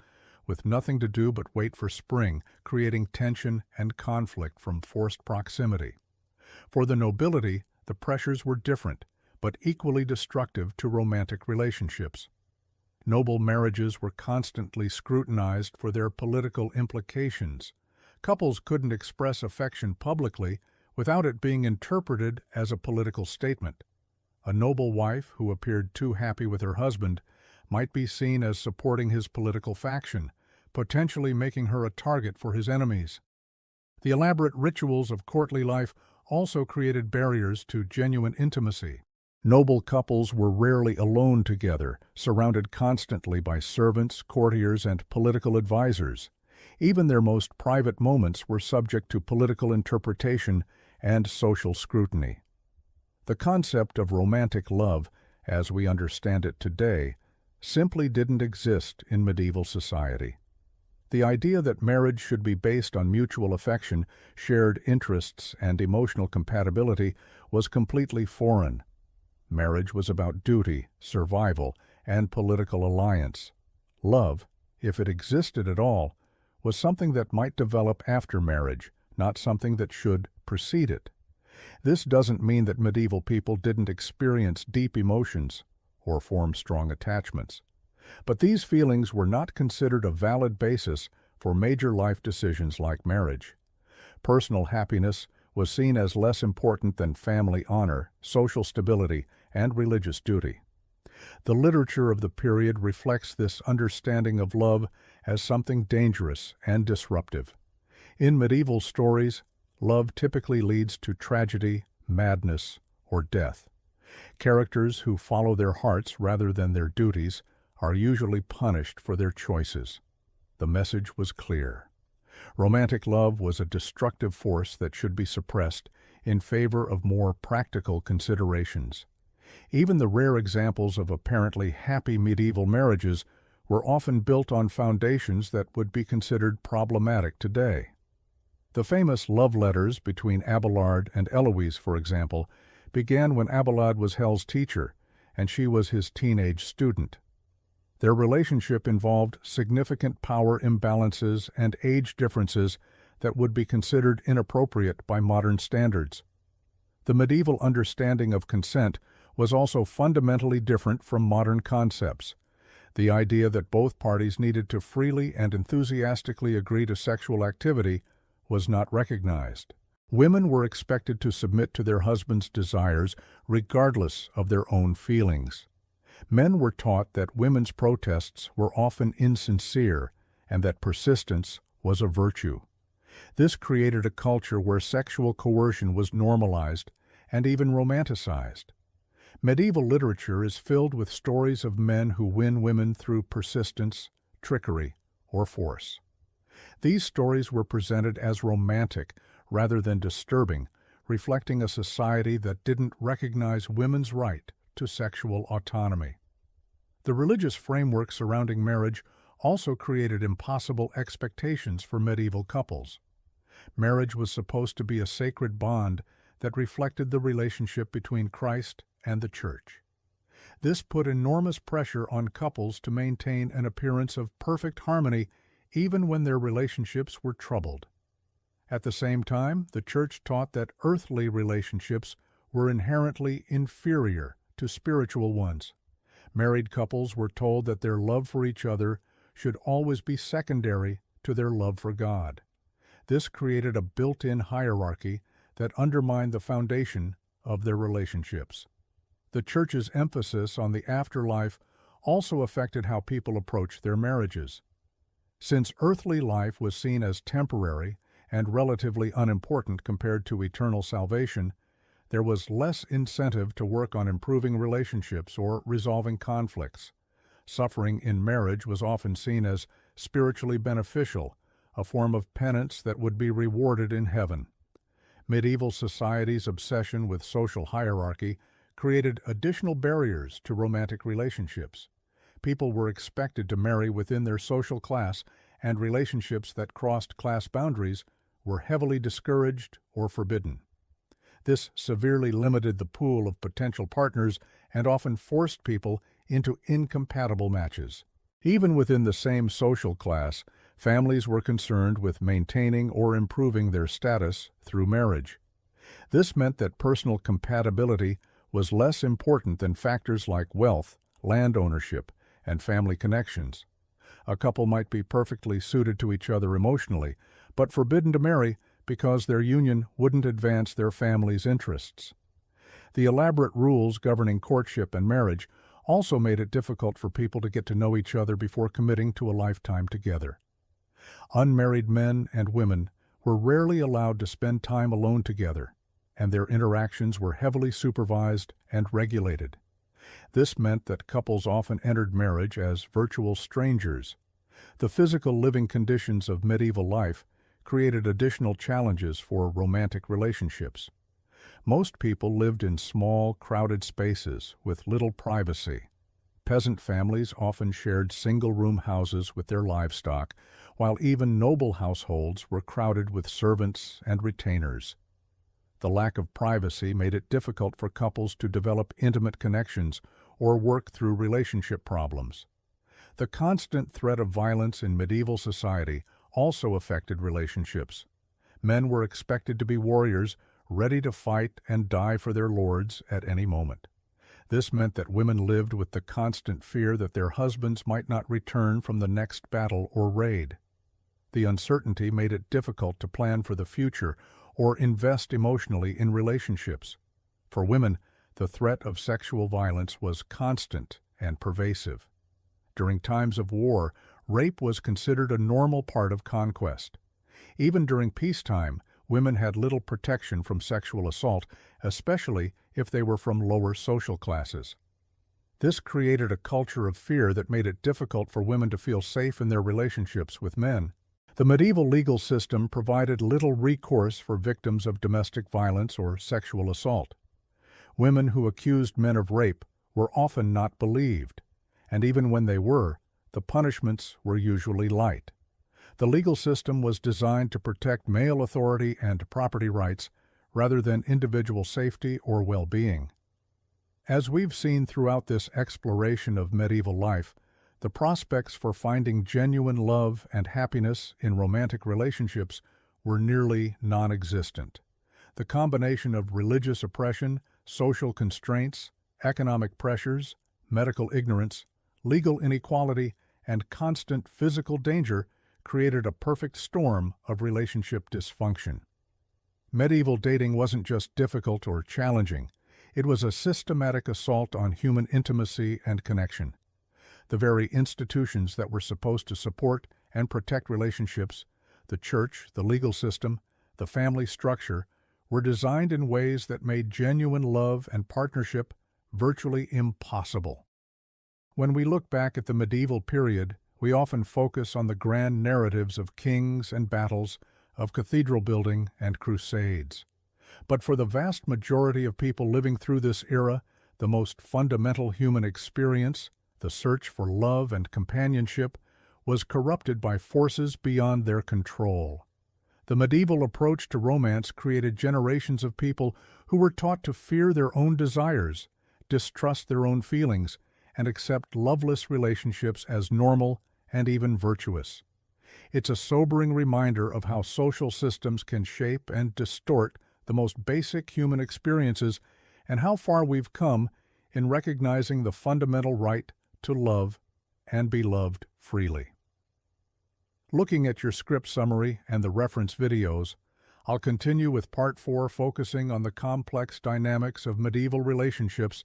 with nothing to do but wait for spring, creating tension and conflict from forced proximity. For the nobility, the pressures were different, but equally destructive to romantic relationships. Noble marriages were constantly scrutinized for their political implications. Couples couldn't express affection publicly without it being interpreted as a political statement. A noble wife who appeared too happy with her husband might be seen as supporting his political faction, potentially making her a target for his enemies. The elaborate rituals of courtly life also created barriers to genuine intimacy. Noble couples were rarely alone together, surrounded constantly by servants, courtiers, and political advisors. Even their most private moments were subject to political interpretation and social scrutiny. The concept of romantic love, as we understand it today, simply didn't exist in medieval society. The idea that marriage should be based on mutual affection, shared interests, and emotional compatibility was completely foreign. Marriage was about duty, survival, and political alliance. Love, if it existed at all, was something that might develop after marriage, not something that should precede it. This doesn't mean that medieval people didn't experience deep emotions or form strong attachments. But these feelings were not considered a valid basis for major life decisions like marriage. Personal happiness was seen as less important than family honor, social stability, and religious duty. The literature of the period reflects this understanding of love as something dangerous and disruptive. In medieval stories, love typically leads to tragedy, madness, or death. Characters who follow their hearts rather than their duties are usually punished for their choices. The message was clear. Romantic love was a destructive force that should be suppressed in favor of more practical considerations. Even the rare examples of apparently happy medieval marriages were often built on foundations that would be considered problematic today. The famous love letters between Abelard and Eloise, for example, began when Abelard was Hel's teacher and she was his teenage student. Their relationship involved significant power imbalances and age differences that would be considered inappropriate by modern standards. The medieval understanding of consent was also fundamentally different from modern concepts. The idea that both parties needed to freely and enthusiastically agree to sexual activity was not recognized. Women were expected to submit to their husbands' desires regardless of their own feelings. Men were taught that women's protests were often insincere and that persistence was a virtue. This created a culture where sexual coercion was normalized and even romanticized. Medieval literature is filled with stories of men who win women through persistence, trickery, or force. These stories were presented as romantic rather than disturbing, reflecting a society that didn't recognize women's right to sexual autonomy. The religious framework surrounding marriage also created impossible expectations for medieval couples. Marriage was supposed to be a sacred bond that reflected the relationship between Christ and the Church. This put enormous pressure on couples to maintain an appearance of perfect harmony even when their relationships were troubled. At the same time, the Church taught that earthly relationships were inherently inferior to spiritual ones. Married couples were told that their love for each other should always be secondary to their love for God. This created a built-in hierarchy that undermined the foundation of their relationships. The Church's emphasis on the afterlife also affected how people approached their marriages. Since earthly life was seen as temporary and relatively unimportant compared to eternal salvation, there was less incentive to work on improving relationships or resolving conflicts. Suffering in marriage was often seen as spiritually beneficial, a form of penance that would be rewarded in heaven. Medieval society's obsession with social hierarchy created additional barriers to romantic relationships. People were expected to marry within their social class, and relationships that crossed class boundaries were heavily discouraged or forbidden. This severely limited the pool of potential partners and often forced people into incompatible matches. Even within the same social class, families were concerned with maintaining or improving their status through marriage. This meant that personal compatibility was less important than factors like wealth, land ownership, and family connections. A couple might be perfectly suited to each other emotionally, but forbidden to marry because their union wouldn't advance their family's interests. The elaborate rules governing courtship and marriage also made it difficult for people to get to know each other before committing to a lifetime together. Unmarried men and women were rarely allowed to spend time alone together, and their interactions were heavily supervised and regulated. This meant that couples often entered marriage as virtual strangers. The physical living conditions of medieval life created additional challenges for romantic relationships. Most people lived in small, crowded spaces with little privacy. Peasant families often shared single-room houses with their livestock, while even noble households were crowded with servants and retainers. The lack of privacy made it difficult for couples to develop intimate connections or work through relationship problems. The constant threat of violence in medieval society also affected relationships. Men were expected to be warriors, ready to fight and die for their lords at any moment. This meant that women lived with the constant fear that their husbands might not return from the next battle or raid. The uncertainty made it difficult to plan for the future or invest emotionally in relationships. For women, the threat of sexual violence was constant and pervasive. During times of war, rape was considered a normal part of conquest. Even during peacetime, women had little protection from sexual assault, especially if they were from lower social classes. This created a culture of fear that made it difficult for women to feel safe in their relationships with men. The medieval legal system provided little recourse for victims of domestic violence or sexual assault. Women who accused men of rape were often not believed, and even when they were, the punishments were usually light. The legal system was designed to protect male authority and property rights rather than individual safety or well-being. As we've seen throughout this exploration of medieval life, the prospects for finding genuine love and happiness in romantic relationships were nearly non-existent. The combination of religious oppression, social constraints, economic pressures, medical ignorance, legal inequality, and constant physical danger created a perfect storm of relationship dysfunction. Medieval dating wasn't just difficult or challenging, it was a systematic assault on human intimacy and connection. The very institutions that were supposed to support and protect relationships, the church, the legal system, the family structure, were designed in ways that made genuine love and partnership virtually impossible. When we look back at the medieval period, we often focus on the grand narratives of kings and battles, of cathedral building and crusades. But for the vast majority of people living through this era, the most fundamental human experience, the search for love and companionship, was corrupted by forces beyond their control. The medieval approach to romance created generations of people who were taught to fear their own desires, distrust their own feelings, and accept loveless relationships as normal and even virtuous. It's a sobering reminder of how social systems can shape and distort the most basic human experiences and how far we've come in recognizing the fundamental right to love and be loved freely. Looking at your script summary and the reference videos, I'll continue with Part 4 focusing on the complex dynamics of medieval relationships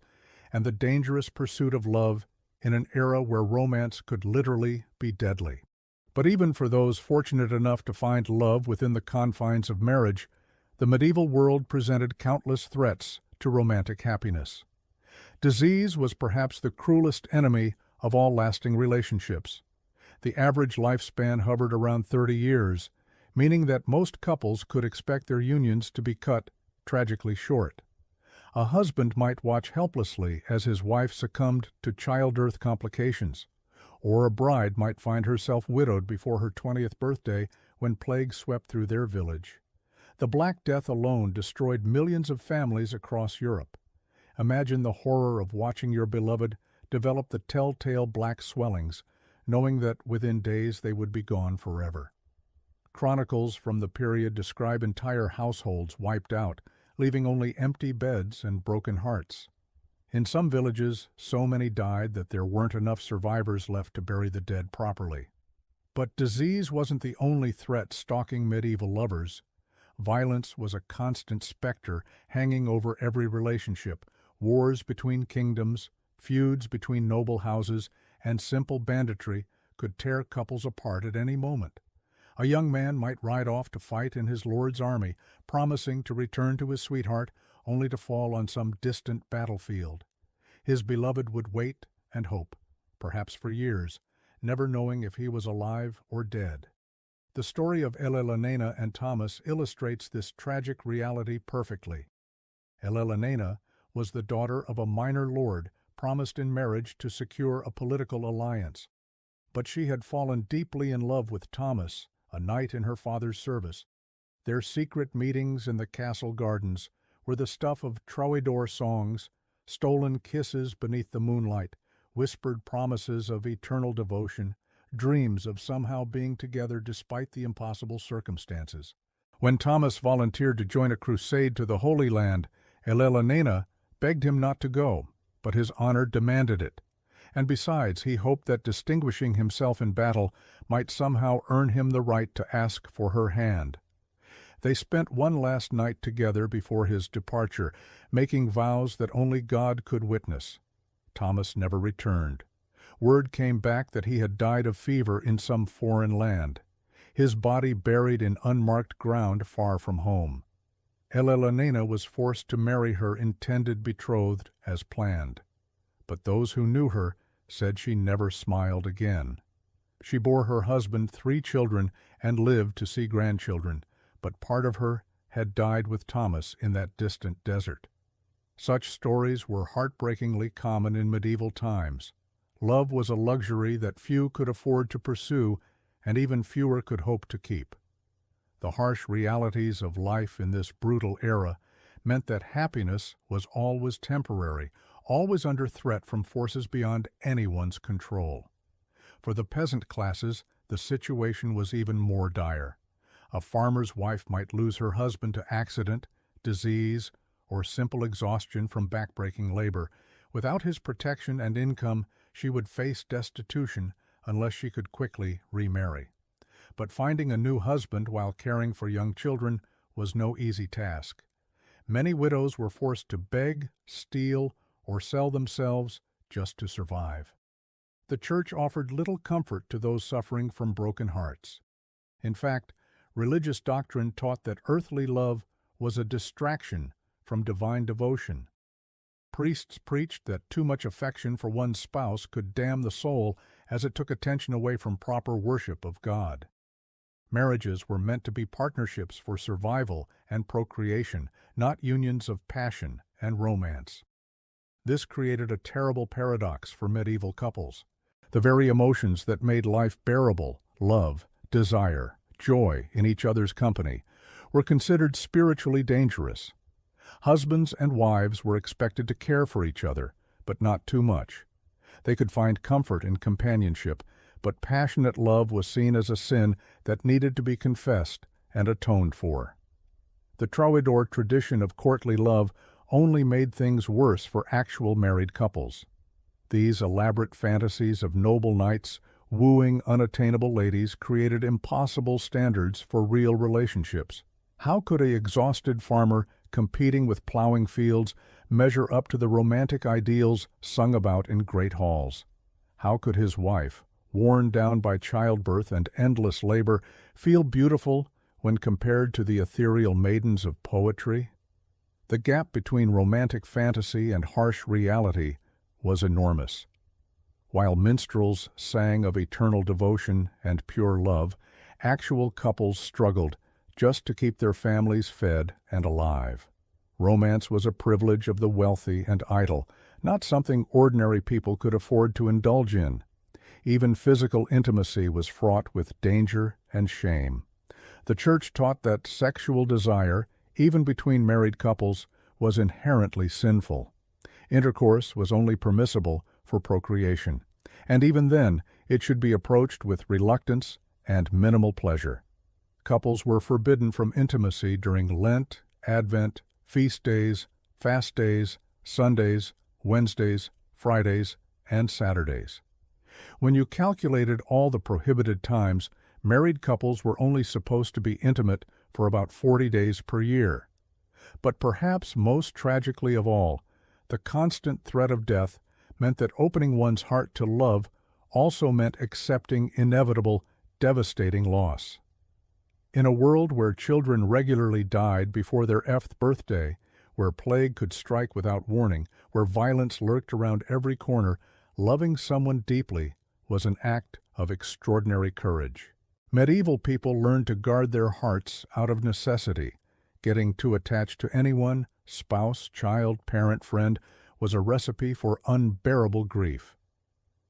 and the dangerous pursuit of love in an era where romance could literally be deadly. But even for those fortunate enough to find love within the confines of marriage, the medieval world presented countless threats to romantic happiness. Disease was perhaps the cruelest enemy of all lasting relationships. The average lifespan hovered around 30 years, meaning that most couples could expect their unions to be cut tragically short. A husband might watch helplessly as his wife succumbed to childbirth complications, or a bride might find herself widowed before her 20th birthday when plague swept through their village. The Black Death alone destroyed millions of families across Europe. Imagine the horror of watching your beloved develop the telltale black swellings, knowing that within days they would be gone forever. Chronicles from the period describe entire households wiped out, leaving only empty beds and broken hearts. In some villages, so many died that there weren't enough survivors left to bury the dead properly. But disease wasn't the only threat stalking medieval lovers. Violence was a constant specter hanging over every relationship. Wars between kingdoms, feuds between noble houses, and simple banditry could tear couples apart at any moment. A young man might ride off to fight in his lord's army, promising to return to his sweetheart, only to fall on some distant battlefield. His beloved would wait and hope, perhaps for years, never knowing if he was alive or dead. The story of Elena and Thomas illustrates this tragic reality perfectly. Elena was the daughter of a minor lord promised in marriage to secure a political alliance. But she had fallen deeply in love with Thomas, a knight in her father's service. Their secret meetings in the castle gardens were the stuff of troubadour songs, stolen kisses beneath the moonlight, whispered promises of eternal devotion, dreams of somehow being together despite the impossible circumstances. When Thomas volunteered to join a crusade to the Holy Land, Elena begged him not to go, but his honor demanded it. And besides, he hoped that distinguishing himself in battle might somehow earn him the right to ask for her hand. They spent one last night together before his departure, making vows that only God could witness. Thomas never returned. Word came back that he had died of fever in some foreign land. his body buried in unmarked ground far from home. Elena was forced to marry her intended betrothed as planned, but those who knew her said she never smiled again. She bore her husband 3 children and lived to see grandchildren, but part of her had died with Thomas in that distant desert. Such stories were heartbreakingly common in medieval times. Love was a luxury that few could afford to pursue, and even fewer could hope to keep. The harsh realities of life in this brutal era meant that happiness was always temporary, always under threat from forces beyond anyone's control. For the peasant classes, the situation was even more dire. A farmer's wife might lose her husband to accident, disease, or simple exhaustion from backbreaking labor. Without his protection and income, she would face destitution unless she could quickly remarry. But finding a new husband while caring for young children was no easy task. Many widows were forced to beg, steal, or sell themselves just to survive. The church offered little comfort to those suffering from broken hearts. In fact, religious doctrine taught that earthly love was a distraction from divine devotion. Priests preached that too much affection for one's spouse could damn the soul as it took attention away from proper worship of God. Marriages were meant to be partnerships for survival and procreation, not unions of passion and romance. This created a terrible paradox for medieval couples. The very emotions that made life bearable, love, desire, joy in each other's company, were considered spiritually dangerous. Husbands and wives were expected to care for each other, but not too much. They could find comfort in companionship, but passionate love was seen as a sin that needed to be confessed and atoned for. The troubadour tradition of courtly love only made things worse for actual married couples. These elaborate fantasies of noble knights wooing unattainable ladies created impossible standards for real relationships. How could an exhausted farmer competing with plowing fields measure up to the romantic ideals sung about in great halls? How could his wife, worn down by childbirth and endless labor, feel beautiful when compared to the ethereal maidens of poetry? The gap between romantic fantasy and harsh reality was enormous. While minstrels sang of eternal devotion and pure love, actual couples struggled just to keep their families fed and alive. Romance was a privilege of the wealthy and idle, not something ordinary people could afford to indulge in. Even physical intimacy was fraught with danger and shame. The church taught that sexual desire, even between married couples, was inherently sinful. Intercourse was only permissible for procreation, and even then it should be approached with reluctance and minimal pleasure. Couples were forbidden from intimacy during Lent, Advent, feast days, fast days, Sundays, Wednesdays, Fridays, and Saturdays. When you calculated all the prohibited times, married couples were only supposed to be intimate for about 40 days per year. But perhaps most tragically of all, the constant threat of death meant that opening one's heart to love also meant accepting inevitable, devastating loss. In a world where children regularly died before their 8th birthday, where plague could strike without warning, where violence lurked around every corner, loving someone deeply was an act of extraordinary courage. Medieval people learned to guard their hearts out of necessity. Getting too attached to anyone, spouse, child, parent, friend, was a recipe for unbearable grief.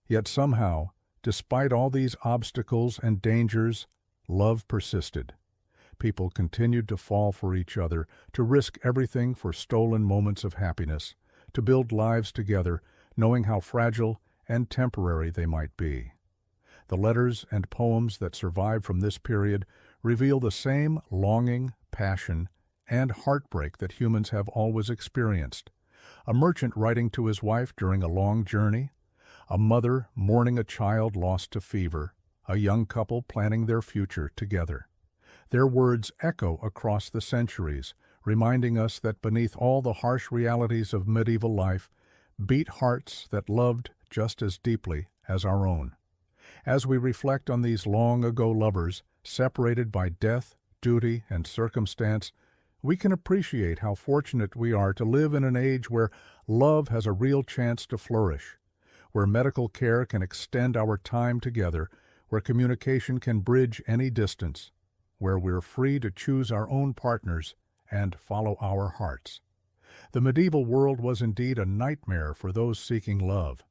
Yet somehow, despite all these obstacles and dangers, love persisted. People continued to fall for each other, to risk everything for stolen moments of happiness, to build lives together, knowing how fragile and temporary they might be. The letters and poems that survive from this period reveal the same longing, passion, and heartbreak that humans have always experienced. A merchant writing to his wife during a long journey, a mother mourning a child lost to fever, a young couple planning their future together. Their words echo across the centuries, reminding us that beneath all the harsh realities of medieval life beat hearts that loved just as deeply as our own. As we reflect on these long-ago lovers, separated by death, duty, and circumstance, we can appreciate how fortunate we are to live in an age where love has a real chance to flourish, where medical care can extend our time together, where communication can bridge any distance, where we're free to choose our own partners and follow our hearts. The medieval world was indeed a nightmare for those seeking love,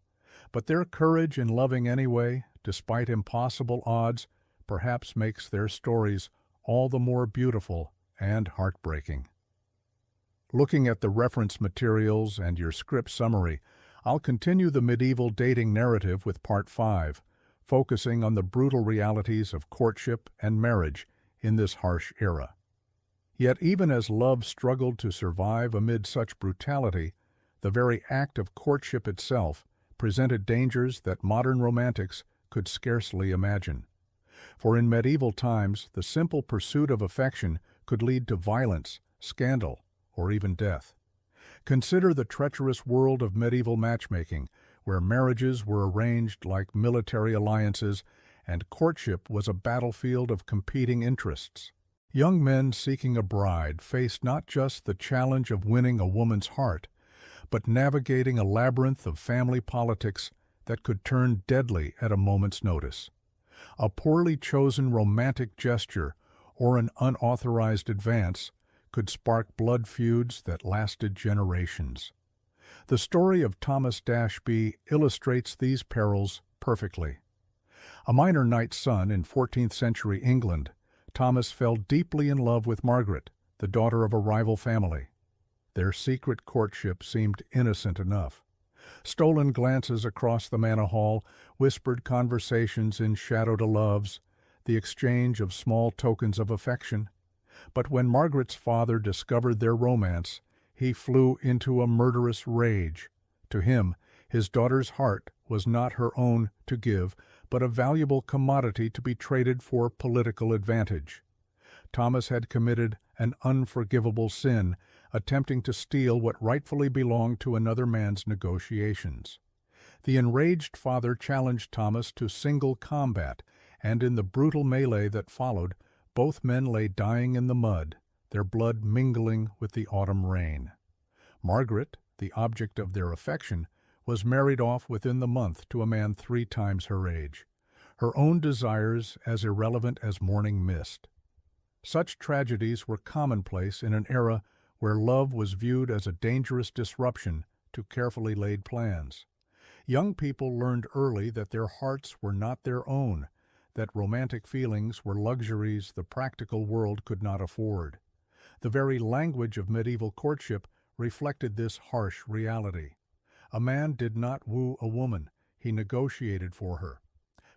but their courage in loving anyway, despite impossible odds, perhaps makes their stories all the more beautiful and heartbreaking. Looking at the reference materials and your script summary, I'll continue the medieval dating narrative with Part 5, focusing on the brutal realities of courtship and marriage in this harsh era. Yet even as love struggled to survive amid such brutality, the very act of courtship itself presented dangers that modern romantics could scarcely imagine. For in medieval times, the simple pursuit of affection could lead to violence, scandal, or even death. Consider the treacherous world of medieval matchmaking, where marriages were arranged like military alliances and courtship was a battlefield of competing interests. Young men seeking a bride faced not just the challenge of winning a woman's heart, but navigating a labyrinth of family politics that could turn deadly at a moment's notice. A poorly chosen romantic gesture or an unauthorized advance could spark blood feuds that lasted generations. The story of Thomas B illustrates these perils perfectly. A minor knight's son in 14th century England, Thomas fell deeply in love with Margaret, the daughter of a rival family. Their secret courtship seemed innocent enough. Stolen glances across the manor hall, whispered conversations in shadowed loves, the exchange of small tokens of affection. But when Margaret's father discovered their romance, he flew into a murderous rage. To him, his daughter's heart was not her own to give, but a valuable commodity to be traded for political advantage. Thomas had committed an unforgivable sin, attempting to steal what rightfully belonged to another man's negotiations. The enraged father challenged Thomas to single combat, and in the brutal melee that followed, both men lay dying in the mud, their blood mingling with the autumn rain. Margaret, the object of their affection, was married off within the month to a man 3 times her age, her own desires as irrelevant as morning mist. Such tragedies were commonplace in an era where love was viewed as a dangerous disruption to carefully laid plans. Young people learned early that their hearts were not their own, that romantic feelings were luxuries the practical world could not afford. The very language of medieval courtship reflected this harsh reality. A man did not woo a woman, he negotiated for her.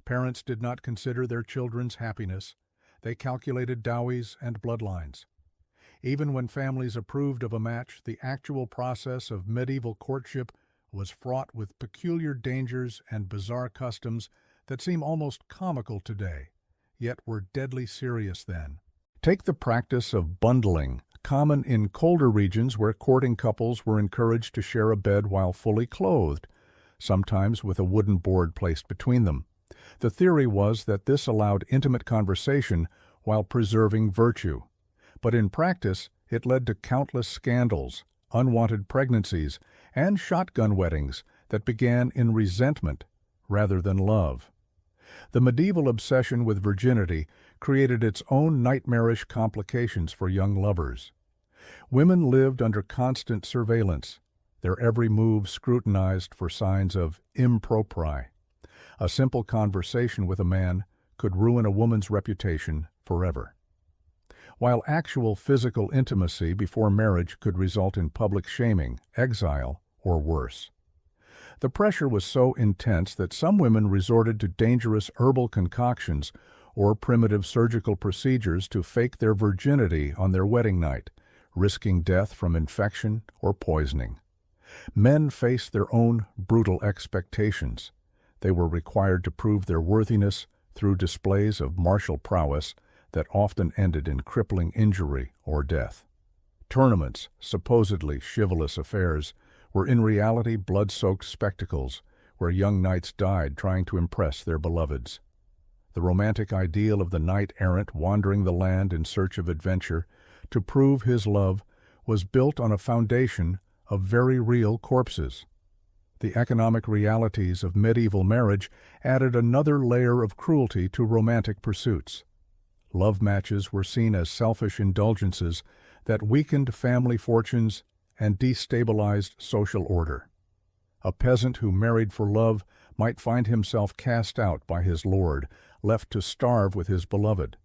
Parents did not consider their children's happiness, they calculated dowries and bloodlines. Even when families approved of a match, the actual process of medieval courtship was fraught with peculiar dangers and bizarre customs that seem almost comical today, yet were deadly serious then. Take the practice of bundling, common in colder regions where courting couples were encouraged to share a bed while fully clothed, sometimes with a wooden board placed between them. The theory was that this allowed intimate conversation while preserving virtue. But in practice, it led to countless scandals, unwanted pregnancies, and shotgun weddings that began in resentment rather than love. The medieval obsession with virginity created its own nightmarish complications for young lovers. Women lived under constant surveillance, their every move scrutinized for signs of impropriety. A simple conversation with a man could ruin a woman's reputation forever. While actual physical intimacy before marriage could result in public shaming, exile, or worse. The pressure was so intense that some women resorted to dangerous herbal concoctions or primitive surgical procedures to fake their virginity on their wedding night, risking death from infection or poisoning. Men faced their own brutal expectations. They were required to prove their worthiness through displays of martial prowess that often ended in crippling injury or death. Tournaments, supposedly chivalrous affairs, were in reality blood-soaked spectacles where young knights died trying to impress their beloveds. The romantic ideal of the knight-errant wandering the land in search of adventure to prove his love was built on a foundation of very real corpses. The economic realities of medieval marriage added another layer of cruelty to romantic pursuits. Love matches were seen as selfish indulgences that weakened family fortunes and destabilized social order. A peasant who married for love might find himself cast out by his lord, left to starve with his beloved.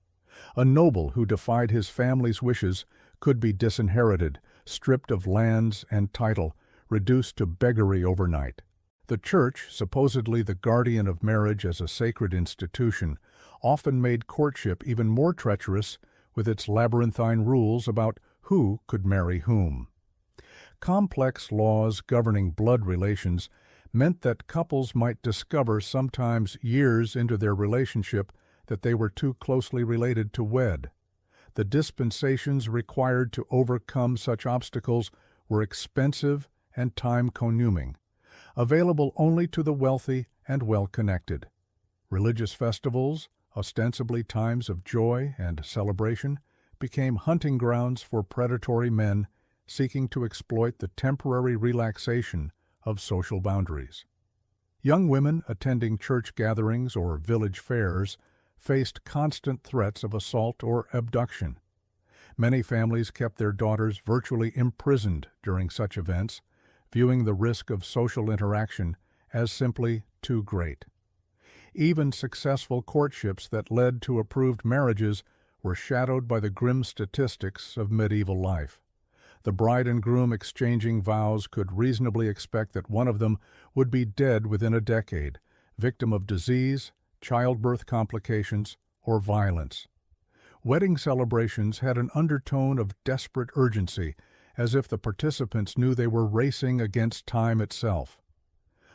A noble who defied his family's wishes could be disinherited, stripped of lands and title, reduced to beggary overnight. The Church, supposedly the guardian of marriage as a sacred institution, often made courtship even more treacherous with its labyrinthine rules about who could marry whom. Complex laws governing blood relations meant that couples might discover sometimes years into their relationship that they were too closely related to wed. The dispensations required to overcome such obstacles were expensive and time-consuming, available only to the wealthy and well-connected. Religious festivals, ostensibly times of joy and celebration, became hunting grounds for predatory men seeking to exploit the temporary relaxation of social boundaries. Young women attending church gatherings or village fairs faced constant threats of assault or abduction. Many families kept their daughters virtually imprisoned during such events, viewing the risk of social interaction as simply too great. Even successful courtships that led to approved marriages were shadowed by the grim statistics of medieval life. The bride and groom exchanging vows could reasonably expect that one of them would be dead within a decade, victim of disease, childbirth complications, or violence. Wedding celebrations had an undertone of desperate urgency, as if the participants knew they were racing against time itself.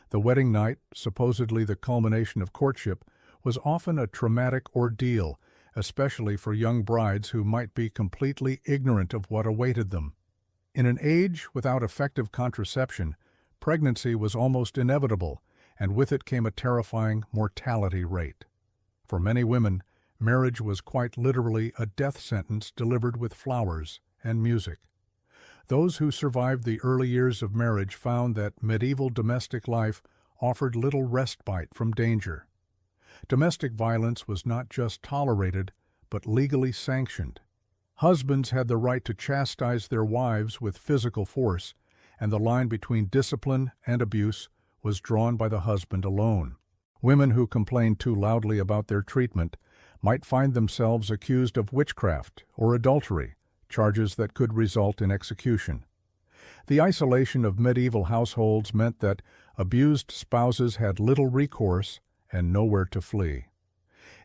The wedding night, supposedly the culmination of courtship, was often a traumatic ordeal, especially for young brides who might be completely ignorant of what awaited them. In an age without effective contraception, pregnancy was almost inevitable, and with it came a terrifying mortality rate. For many women, marriage was quite literally a death sentence delivered with flowers and music. Those who survived the early years of marriage found that medieval domestic life offered little respite from danger. Domestic violence was not just tolerated, but legally sanctioned. Husbands had the right to chastise their wives with physical force, and the line between discipline and abuse was drawn by the husband alone. Women who complained too loudly about their treatment might find themselves accused of witchcraft or adultery, charges that could result in execution. The isolation of medieval households meant that abused spouses had little recourse and nowhere to flee.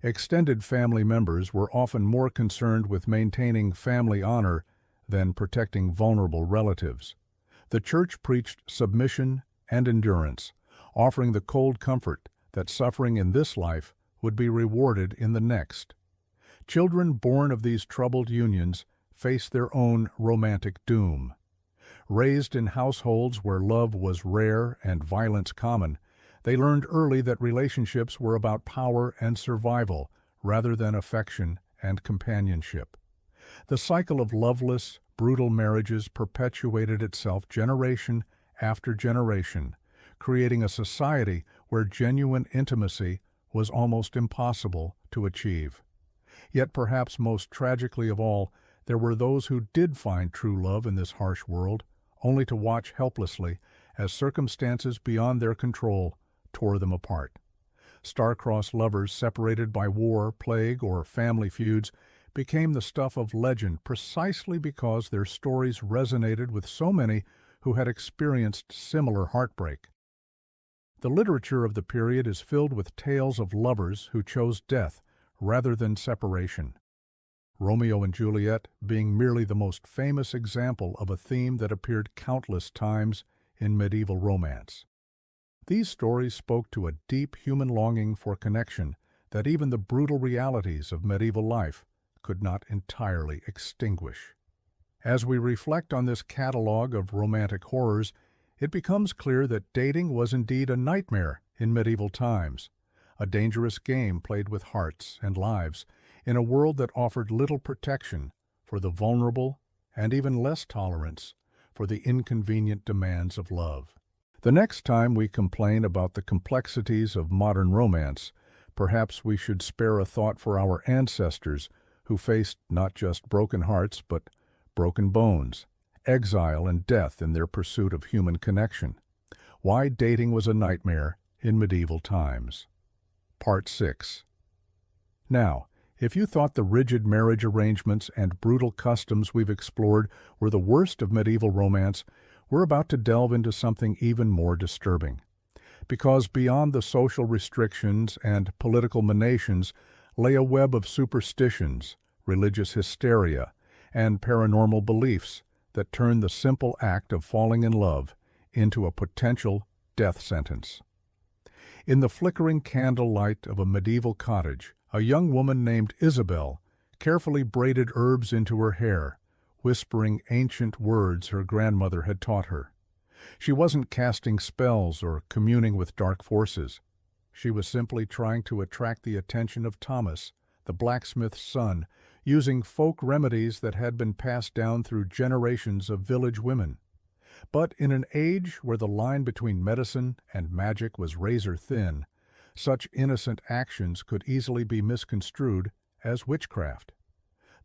Extended family members were often more concerned with maintaining family honor than protecting vulnerable relatives. The Church preached submission and endurance, offering the cold comfort that suffering in this life would be rewarded in the next. Children born of these troubled unions faced their own romantic doom. Raised in households where love was rare and violence common, they learned early that relationships were about power and survival rather than affection and companionship. The cycle of loveless, brutal marriages perpetuated itself generation after generation, creating a society where genuine intimacy was almost impossible to achieve. Yet perhaps most tragically of all, there were those who did find true love in this harsh world, only to watch helplessly as circumstances beyond their control tore them apart. Star-crossed lovers separated by war, plague, or family feuds became the stuff of legend precisely because their stories resonated with so many who had experienced similar heartbreak. The literature of the period is filled with tales of lovers who chose death rather than separation. Romeo and Juliet being merely the most famous example of a theme that appeared countless times in medieval romance. These stories spoke to a deep human longing for connection that even the brutal realities of medieval life could not entirely extinguish. As we reflect on this catalog of romantic horrors, it becomes clear that dating was indeed a nightmare in medieval times, a dangerous game played with hearts and lives in a world that offered little protection for the vulnerable and even less tolerance for the inconvenient demands of love. The next time we complain about the complexities of modern romance, perhaps we should spare a thought for our ancestors who faced not just broken hearts but broken bones, exile and death in their pursuit of human connection. Why dating was a nightmare in medieval times. Part 6. Now, if you thought the rigid marriage arrangements and brutal customs we've explored were the worst of medieval romance, we're about to delve into something even more disturbing. Because beyond the social restrictions and political menations lay a web of superstitions, religious hysteria, and paranormal beliefs that turned the simple act of falling in love into a potential death sentence. In the flickering candlelight of a medieval cottage, a young woman named Isabel carefully braided herbs into her hair, whispering ancient words her grandmother had taught her. She wasn't casting spells or communing with dark forces. She was simply trying to attract the attention of Thomas, the blacksmith's son, using folk remedies that had been passed down through generations of village women. But in an age where the line between medicine and magic was razor thin, such innocent actions could easily be misconstrued as witchcraft.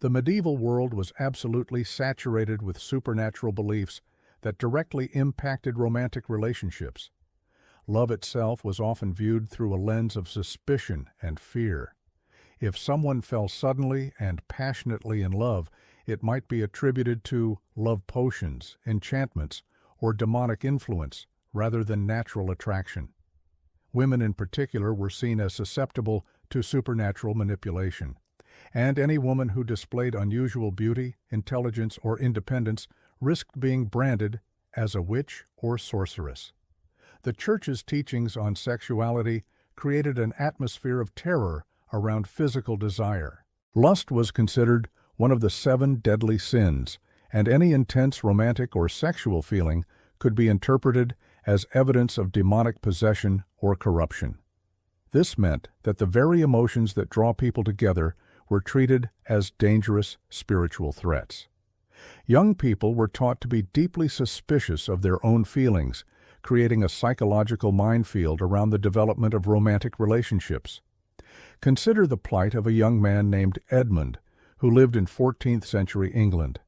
The medieval world was absolutely saturated with supernatural beliefs that directly impacted romantic relationships. Love itself was often viewed through a lens of suspicion and fear. If someone fell suddenly and passionately in love, it might be attributed to love potions, enchantments, or demonic influence rather than natural attraction. Women in particular were seen as susceptible to supernatural manipulation, and any woman who displayed unusual beauty, intelligence, or independence risked being branded as a witch or sorceress. The Church's teachings on sexuality created an atmosphere of terror around physical desire. Lust was considered one of the 7 deadly sins, and any intense romantic or sexual feeling could be interpreted as evidence of demonic possession or corruption. This meant that the very emotions that draw people together were treated as dangerous spiritual threats. Young people were taught to be deeply suspicious of their own feelings, creating a psychological minefield around the development of romantic relationships. Consider the plight of a young man named Edmund, who lived in 14th century England.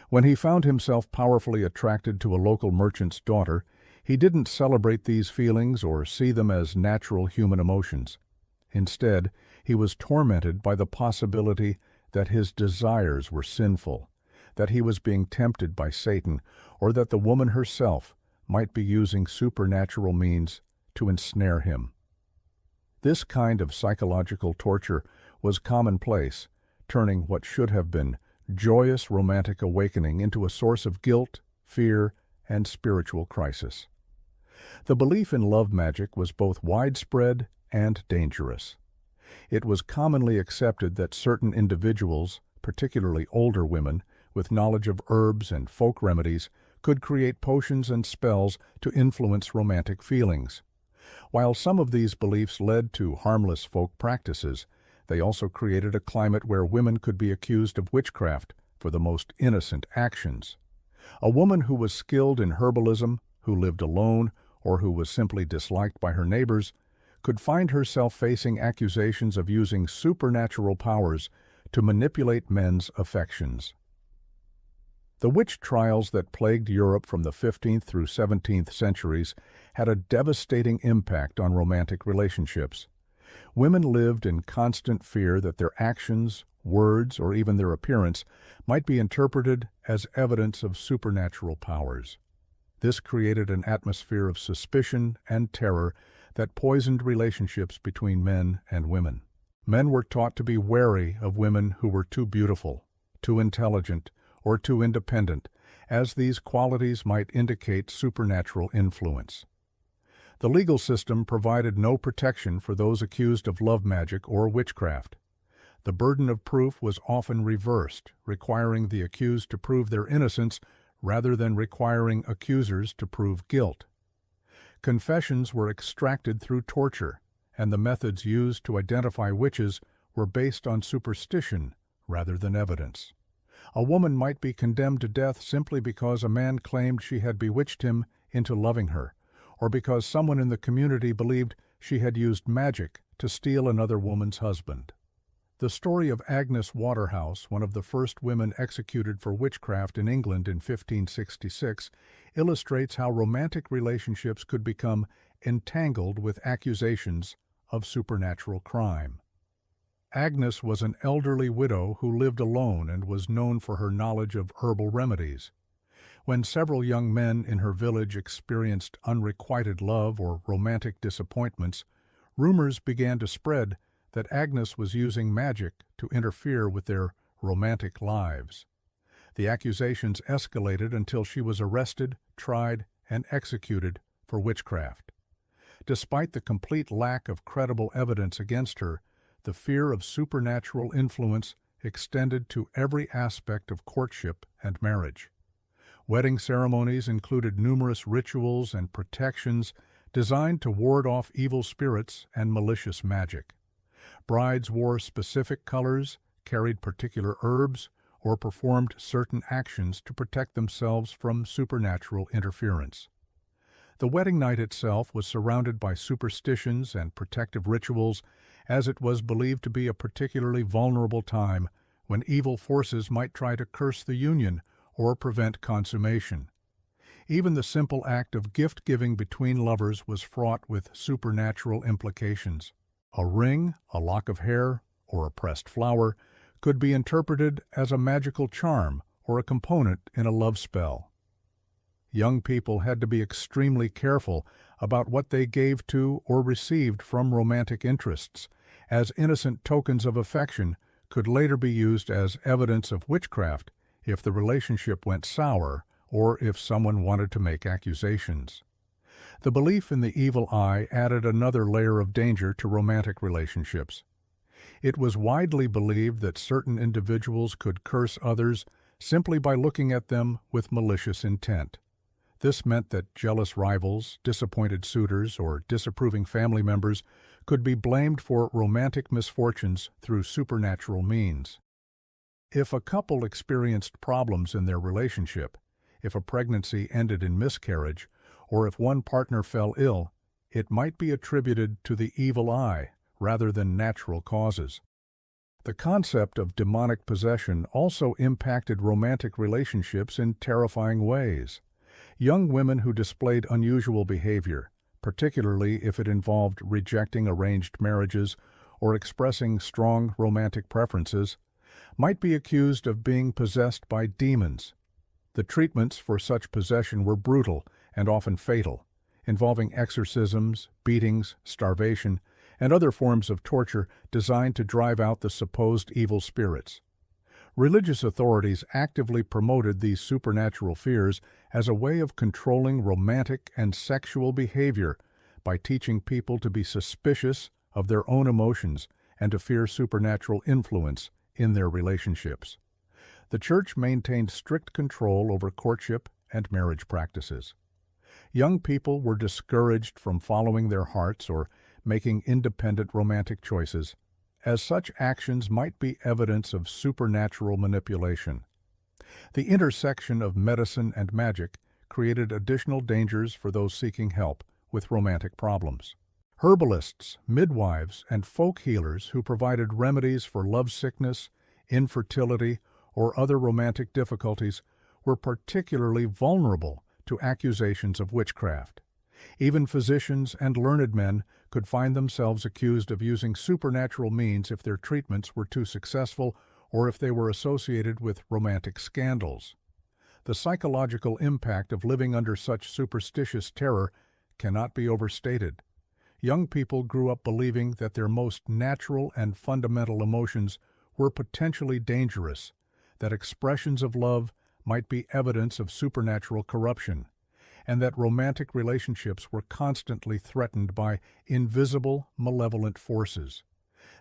When he found himself powerfully attracted to a local merchant's daughter, he didn't celebrate these feelings or see them as natural human emotions. Instead, he was tormented by the possibility that his desires were sinful, that he was being tempted by Satan, or that the woman herself might be using supernatural means to ensnare him. This kind of psychological torture was commonplace, turning what should have been joyous romantic awakening into a source of guilt, fear, and spiritual crisis. The belief in love magic was both widespread and dangerous. It was commonly accepted that certain individuals, particularly older women, with knowledge of herbs and folk remedies, could create potions and spells to influence romantic feelings. While some of these beliefs led to harmless folk practices, they also created a climate where women could be accused of witchcraft for the most innocent actions. A woman who was skilled in herbalism, who lived alone, or who was simply disliked by her neighbors, could find herself facing accusations of using supernatural powers to manipulate men's affections. The witch trials that plagued Europe from the 15th through 17th centuries had a devastating impact on romantic relationships. Women lived in constant fear that their actions, words, or even their appearance might be interpreted as evidence of supernatural powers. This created an atmosphere of suspicion and terror that poisoned relationships between men and women. Men were taught to be wary of women who were too beautiful, too intelligent, or too independent, as these qualities might indicate supernatural influence. The legal system provided no protection for those accused of love magic or witchcraft. The burden of proof was often reversed, requiring the accused to prove their innocence rather than requiring accusers to prove guilt. Confessions were extracted through torture, and the methods used to identify witches were based on superstition rather than evidence. A woman might be condemned to death simply because a man claimed she had bewitched him into loving her, or because someone in the community believed she had used magic to steal another woman's husband. The story of Agnes Waterhouse, one of the first women executed for witchcraft in England in 1566, illustrates how romantic relationships could become entangled with accusations of supernatural crime. Agnes was an elderly widow who lived alone and was known for her knowledge of herbal remedies. When several young men in her village experienced unrequited love or romantic disappointments, rumors began to spread that Agnes was using magic to interfere with their romantic lives. The accusations escalated until she was arrested, tried, and executed for witchcraft. Despite the complete lack of credible evidence against her, the fear of supernatural influence extended to every aspect of courtship and marriage. Wedding ceremonies included numerous rituals and protections designed to ward off evil spirits and malicious magic. Brides wore specific colors, carried particular herbs, or performed certain actions to protect themselves from supernatural interference. The wedding night itself was surrounded by superstitions and protective rituals, as it was believed to be a particularly vulnerable time when evil forces might try to curse the union or prevent consummation. Even the simple act of gift-giving between lovers was fraught with supernatural implications. A ring, a lock of hair, or a pressed flower could be interpreted as a magical charm or a component in a love spell. Young people had to be extremely careful about what they gave to or received from romantic interests, as innocent tokens of affection could later be used as evidence of witchcraft if the relationship went sour or if someone wanted to make accusations. The belief in the evil eye added another layer of danger to romantic relationships. It was widely believed that certain individuals could curse others simply by looking at them with malicious intent. This meant that jealous rivals, disappointed suitors, or disapproving family members could be blamed for romantic misfortunes through supernatural means. If a couple experienced problems in their relationship, if a pregnancy ended in miscarriage, or if one partner fell ill, it might be attributed to the evil eye rather than natural causes. The concept of demonic possession also impacted romantic relationships in terrifying ways. Young women who displayed unusual behavior, particularly if it involved rejecting arranged marriages or expressing strong romantic preferences, might be accused of being possessed by demons. The treatments for such possession were brutal and often fatal, involving exorcisms, beatings, starvation, and other forms of torture designed to drive out the supposed evil spirits. Religious authorities actively promoted these supernatural fears as a way of controlling romantic and sexual behavior by teaching people to be suspicious of their own emotions and to fear supernatural influence in their relationships. The Church maintained strict control over courtship and marriage practices. Young people were discouraged from following their hearts or making independent romantic choices, as such actions might be evidence of supernatural manipulation. The intersection of medicine and magic created additional dangers for those seeking help with romantic problems. Herbalists, midwives, and folk healers who provided remedies for lovesickness, infertility, or other romantic difficulties were particularly vulnerable to accusations of witchcraft. Even physicians and learned men could find themselves accused of using supernatural means if their treatments were too successful or if they were associated with romantic scandals. The psychological impact of living under such superstitious terror cannot be overstated. Young people grew up believing that their most natural and fundamental emotions were potentially dangerous, that expressions of love might be evidence of supernatural corruption, and that romantic relationships were constantly threatened by invisible, malevolent forces.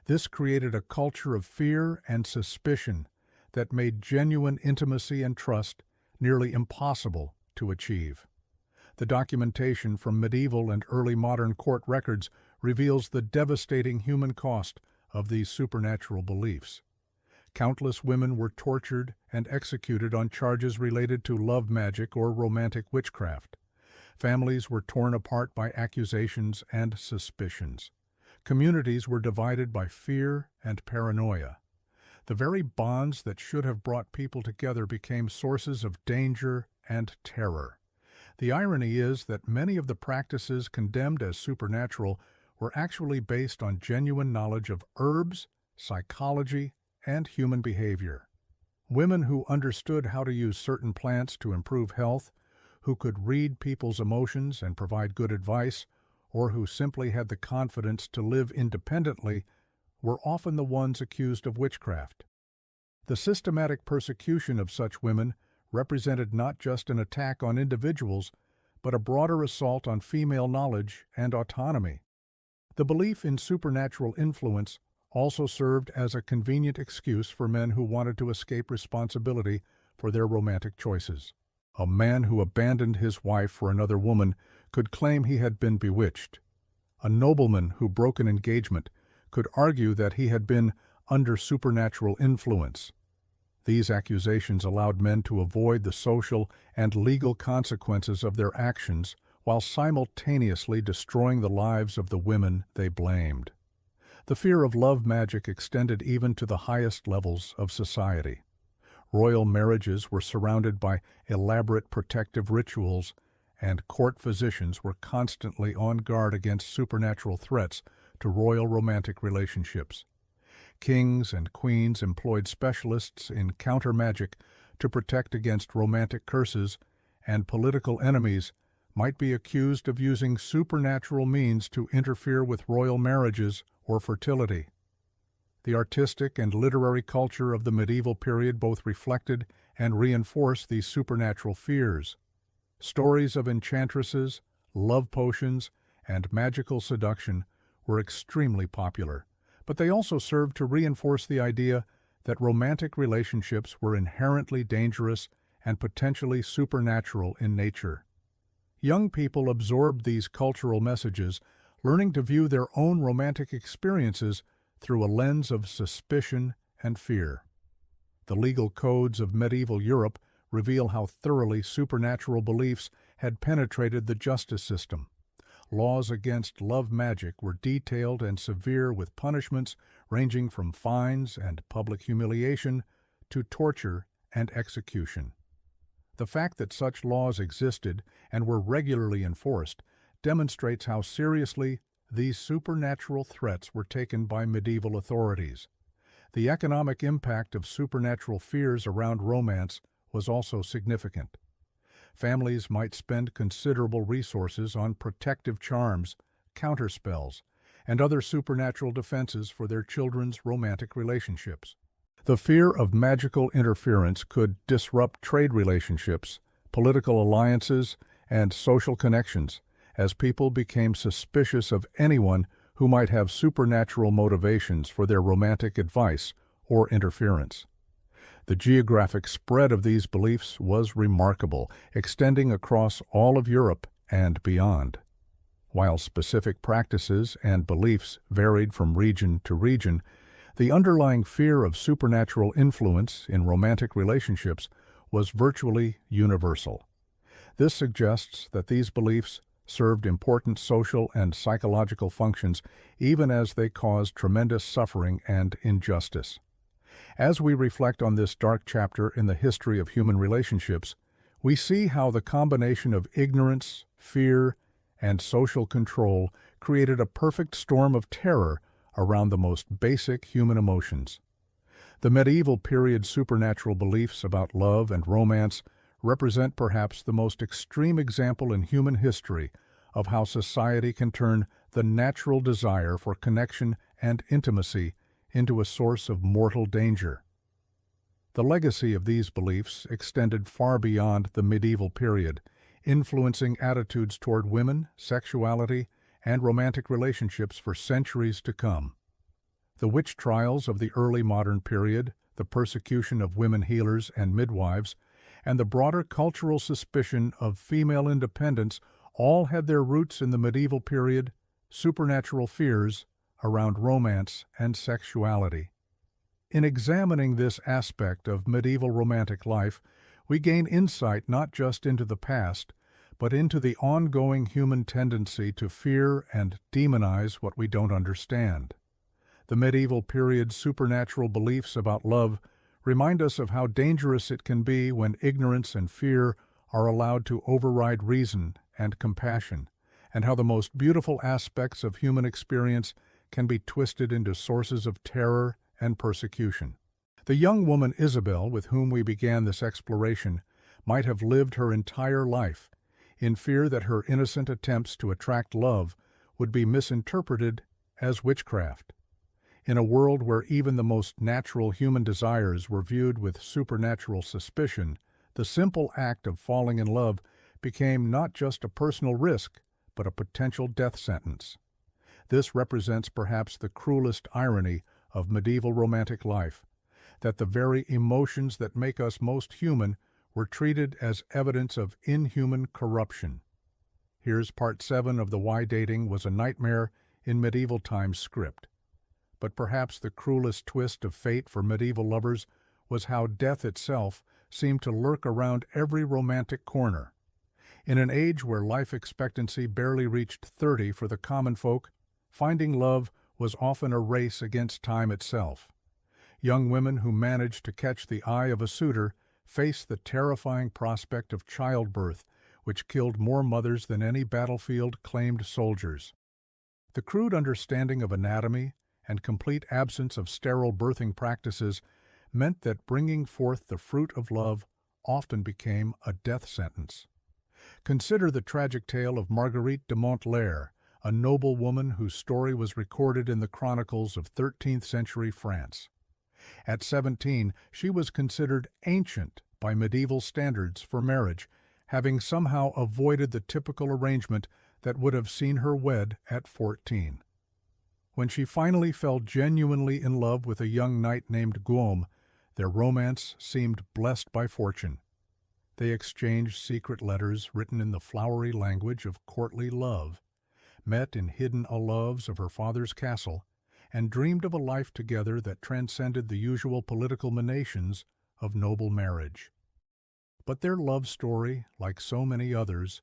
This created a culture of fear and suspicion that made genuine intimacy and trust nearly impossible to achieve. The documentation from medieval and early modern court records reveals the devastating human cost of these supernatural beliefs. Countless women were tortured and executed on charges related to love magic or romantic witchcraft. Families were torn apart by accusations and suspicions. Communities were divided by fear and paranoia. The very bonds that should have brought people together became sources of danger and terror. The irony is that many of the practices condemned as supernatural were actually based on genuine knowledge of herbs, psychology, and human behavior. Women who understood how to use certain plants to improve health, who could read people's emotions and provide good advice, or who simply had the confidence to live independently, were often the ones accused of witchcraft. The systematic persecution of such women represented not just an attack on individuals, but a broader assault on female knowledge and autonomy. The belief in supernatural influence also served as a convenient excuse for men who wanted to escape responsibility for their romantic choices. A man who abandoned his wife for another woman could claim he had been bewitched. A nobleman who broke an engagement could argue that he had been under supernatural influence. These accusations allowed men to avoid the social and legal consequences of their actions while simultaneously destroying the lives of the women they blamed. The fear of love magic extended even to the highest levels of society. Royal marriages were surrounded by elaborate protective rituals, and court physicians were constantly on guard against supernatural threats to royal romantic relationships. Kings and queens employed specialists in counter-magic to protect against romantic curses, and political enemies might be accused of using supernatural means to interfere with royal marriages or fertility. The artistic and literary culture of the medieval period both reflected and reinforced these supernatural fears. Stories of enchantresses, love potions, and magical seduction were extremely popular, but they also served to reinforce the idea that romantic relationships were inherently dangerous and potentially supernatural in nature. Young people absorbed these cultural messages, learning to view their own romantic experiences through a lens of suspicion and fear. The legal codes of medieval Europe reveal how thoroughly supernatural beliefs had penetrated the justice system. Laws against love magic were detailed and severe, with punishments ranging from fines and public humiliation to torture and execution. The fact that such laws existed and were regularly enforced demonstrates how seriously these supernatural threats were taken by medieval authorities. The economic impact of supernatural fears around romance was also significant. Families might spend considerable resources on protective charms, counterspells, and other supernatural defenses for their children's romantic relationships. The fear of magical interference could disrupt trade relationships, political alliances, and social connections, as people became suspicious of anyone who might have supernatural motivations for their romantic advice or interference. The geographic spread of these beliefs was remarkable, extending across all of Europe and beyond. While specific practices and beliefs varied from region to region, the underlying fear of supernatural influence in romantic relationships was virtually universal. This suggests that these beliefs served important social and psychological functions even as they caused tremendous suffering and injustice. As we reflect on this dark chapter in the history of human relationships, we see how the combination of ignorance, fear, and social control created a perfect storm of terror around the most basic human emotions. The medieval period supernatural beliefs about love and romance represent perhaps the most extreme example in human history of how society can turn the natural desire for connection and intimacy into a source of mortal danger. The legacy of these beliefs extended far beyond the medieval period, influencing attitudes toward women, sexuality, and romantic relationships for centuries to come. The witch trials of the early modern period, the persecution of women healers and midwives, and the broader cultural suspicion of female independence all had their roots in the medieval period supernatural fears around romance and sexuality. In examining this aspect of medieval romantic life, we gain insight not just into the past, but into the ongoing human tendency to fear and demonize what we don't understand. The medieval period's supernatural beliefs about love remind us of how dangerous it can be when ignorance and fear are allowed to override reason and compassion, and how the most beautiful aspects of human experience can be twisted into sources of terror and persecution. The young woman Isabel, with whom we began this exploration, might have lived her entire life in fear that her innocent attempts to attract love would be misinterpreted as witchcraft. In a world where even the most natural human desires were viewed with supernatural suspicion, the simple act of falling in love became not just a personal risk, but a potential death sentence. This represents perhaps the cruelest irony of medieval romantic life, that the very emotions that make us most human were treated as evidence of inhuman corruption. Here's part 7 of the Why Dating Was a Nightmare in Medieval Times script. But perhaps the cruelest twist of fate for medieval lovers was how death itself seemed to lurk around every romantic corner. In an age where life expectancy barely reached 30 for the common folk, finding love was often a race against time itself. Young women who managed to catch the eye of a suitor faced the terrifying prospect of childbirth, which killed more mothers than any battlefield claimed soldiers. The crude understanding of anatomy and complete absence of sterile birthing practices meant that bringing forth the fruit of love often became a death sentence. Consider the tragic tale of Marguerite de Montlair, a noble woman whose story was recorded in the chronicles of 13th century France. At 17, she was considered ancient by medieval standards for marriage, having somehow avoided the typical arrangement that would have seen her wed at 14. When she finally fell genuinely in love with a young knight named Guillaume, their romance seemed blessed by fortune. They exchanged secret letters written in the flowery language of courtly love, met in hidden aloves of her father's castle, and dreamed of a life together that transcended the usual political menations of noble marriage. But their love story, like so many others,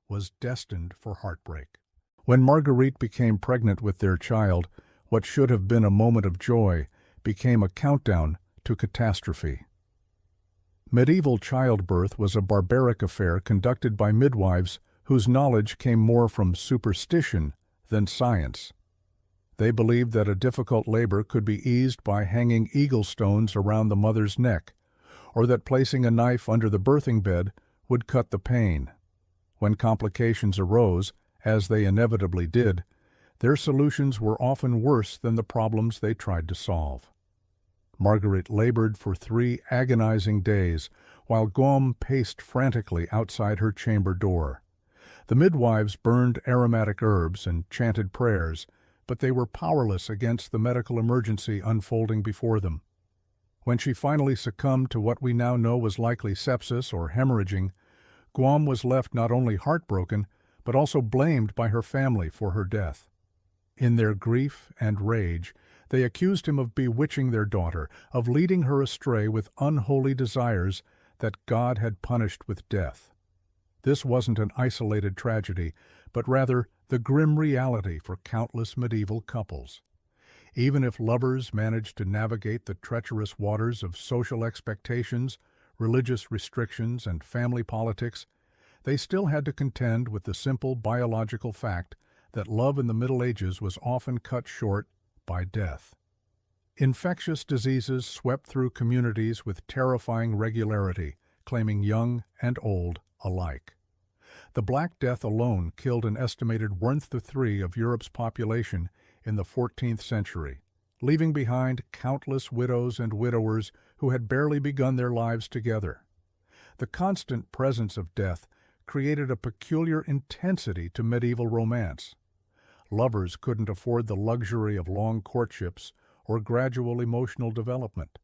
was destined for heartbreak. When Marguerite became pregnant with their child, what should have been a moment of joy became a countdown to catastrophe. Medieval childbirth was a barbaric affair conducted by midwives whose knowledge came more from superstition than science. They believed that a difficult labor could be eased by hanging eagle stones around the mother's neck, or that placing a knife under the birthing bed would cut the pain. When complications arose, as they inevitably did, their solutions were often worse than the problems they tried to solve. Marguerite labored for 3 agonizing days, while Guillaume paced frantically outside her chamber door. The midwives burned aromatic herbs and chanted prayers, but they were powerless against the medical emergency unfolding before them. When she finally succumbed to what we now know was likely sepsis or hemorrhaging, Guillaume was left not only heartbroken, but also blamed by her family for her death. In their grief and rage, they accused him of bewitching their daughter, of leading her astray with unholy desires that God had punished with death. This wasn't an isolated tragedy, but rather the grim reality for countless medieval couples. Even if lovers managed to navigate the treacherous waters of social expectations, religious restrictions, and family politics, they still had to contend with the simple biological fact that love in the Middle Ages was often cut short by death. Infectious diseases swept through communities with terrifying regularity, claiming young and old alike. The Black Death alone killed an estimated 1/3 of Europe's population in the 14th century, leaving behind countless widows and widowers who had barely begun their lives together. The constant presence of death created a peculiar intensity to medieval romance. Lovers couldn't afford the luxury of long courtships or gradual emotional development.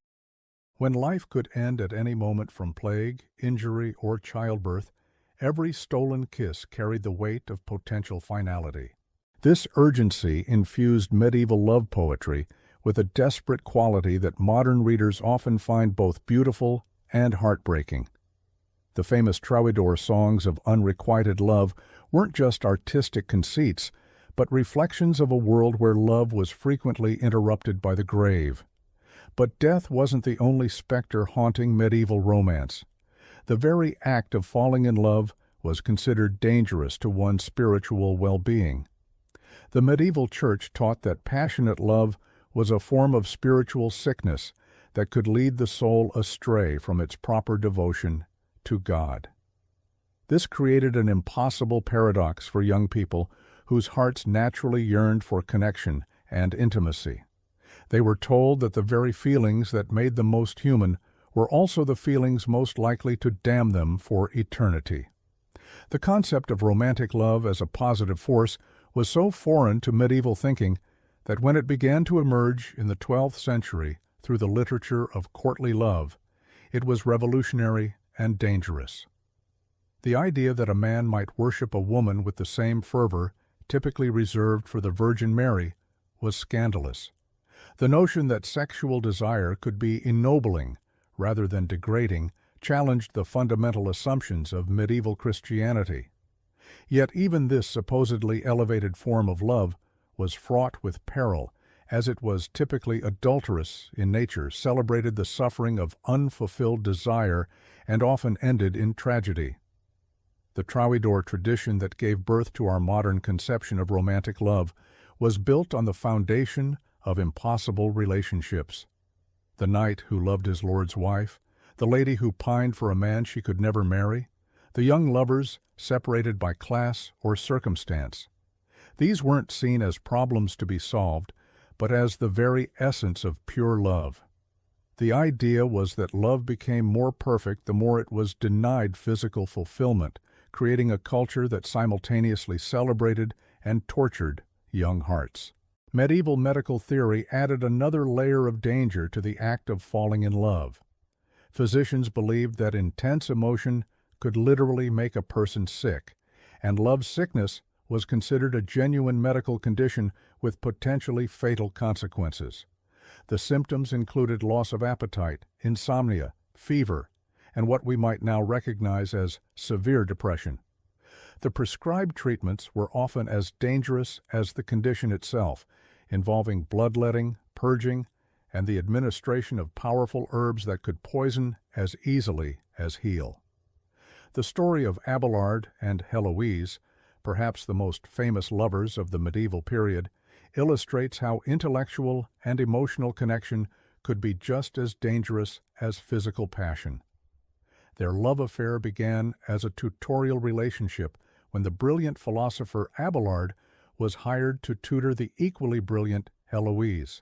When life could end at any moment from plague, injury, or childbirth, every stolen kiss carried the weight of potential finality. This urgency infused medieval love poetry with a desperate quality that modern readers often find both beautiful and heartbreaking. The famous troubadour songs of unrequited love weren't just artistic conceits, but reflections of a world where love was frequently interrupted by the grave. But death wasn't the only specter haunting medieval romance. The very act of falling in love was considered dangerous to one's spiritual well-being. The medieval church taught that passionate love was a form of spiritual sickness that could lead the soul astray from its proper devotion to God. This created an impossible paradox for young people whose hearts naturally yearned for connection and intimacy. They were told that the very feelings that made them most human were also the feelings most likely to damn them for eternity. The concept of romantic love as a positive force was so foreign to medieval thinking that when it began to emerge in the 12th century through the literature of courtly love, it was revolutionary and dangerous. The idea that a man might worship a woman with the same fervor typically reserved for the Virgin Mary was scandalous. The notion that sexual desire could be ennobling rather than degrading challenged the fundamental assumptions of medieval Christianity. Yet even this supposedly elevated form of love was fraught with peril, as it was typically adulterous in nature, celebrated the suffering of unfulfilled desire, and often ended in tragedy. The troubadour tradition that gave birth to our modern conception of romantic love was built on the foundation of impossible relationships. The knight who loved his lord's wife, the lady who pined for a man she could never marry, the young lovers separated by class or circumstance. These weren't seen as problems to be solved, but as the very essence of pure love. The idea was that love became more perfect the more it was denied physical fulfillment, creating a culture that simultaneously celebrated and tortured young hearts. Medieval medical theory added another layer of danger to the act of falling in love. Physicians believed that intense emotion could literally make a person sick, and love sickness was considered a genuine medical condition with potentially fatal consequences. The symptoms included loss of appetite, insomnia, fever, and what we might now recognize as severe depression. The prescribed treatments were often as dangerous as the condition itself, involving bloodletting, purging, and the administration of powerful herbs that could poison as easily as heal. The story of Abelard and Heloise, perhaps the most famous lovers of the medieval period, illustrates how intellectual and emotional connection could be just as dangerous as physical passion. Their love affair began as a tutorial relationship when the brilliant philosopher Abelard was hired to tutor the equally brilliant Heloise.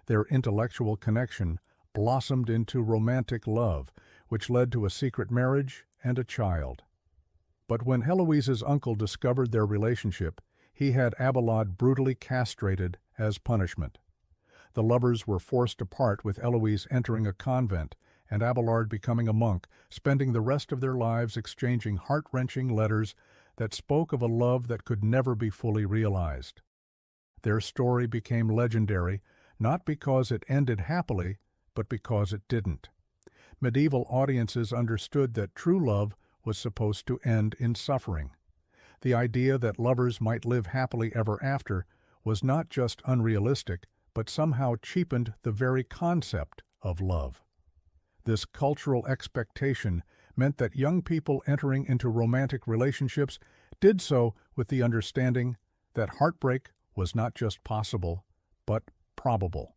Their intellectual connection blossomed into romantic love, which led to a secret marriage and a child. But when Heloise's uncle discovered their relationship, he had Abelard brutally castrated as punishment. The lovers were forced apart, with Heloise entering a convent and Abelard becoming a monk, spending the rest of their lives exchanging heart-wrenching letters that spoke of a love that could never be fully realized. Their story became legendary, not because it ended happily, but because it didn't. Medieval audiences understood that true love was supposed to end in suffering. The idea that lovers might live happily ever after was not just unrealistic, but somehow cheapened the very concept of love. This cultural expectation meant that young people entering into romantic relationships did so with the understanding that heartbreak was not just possible, but probable.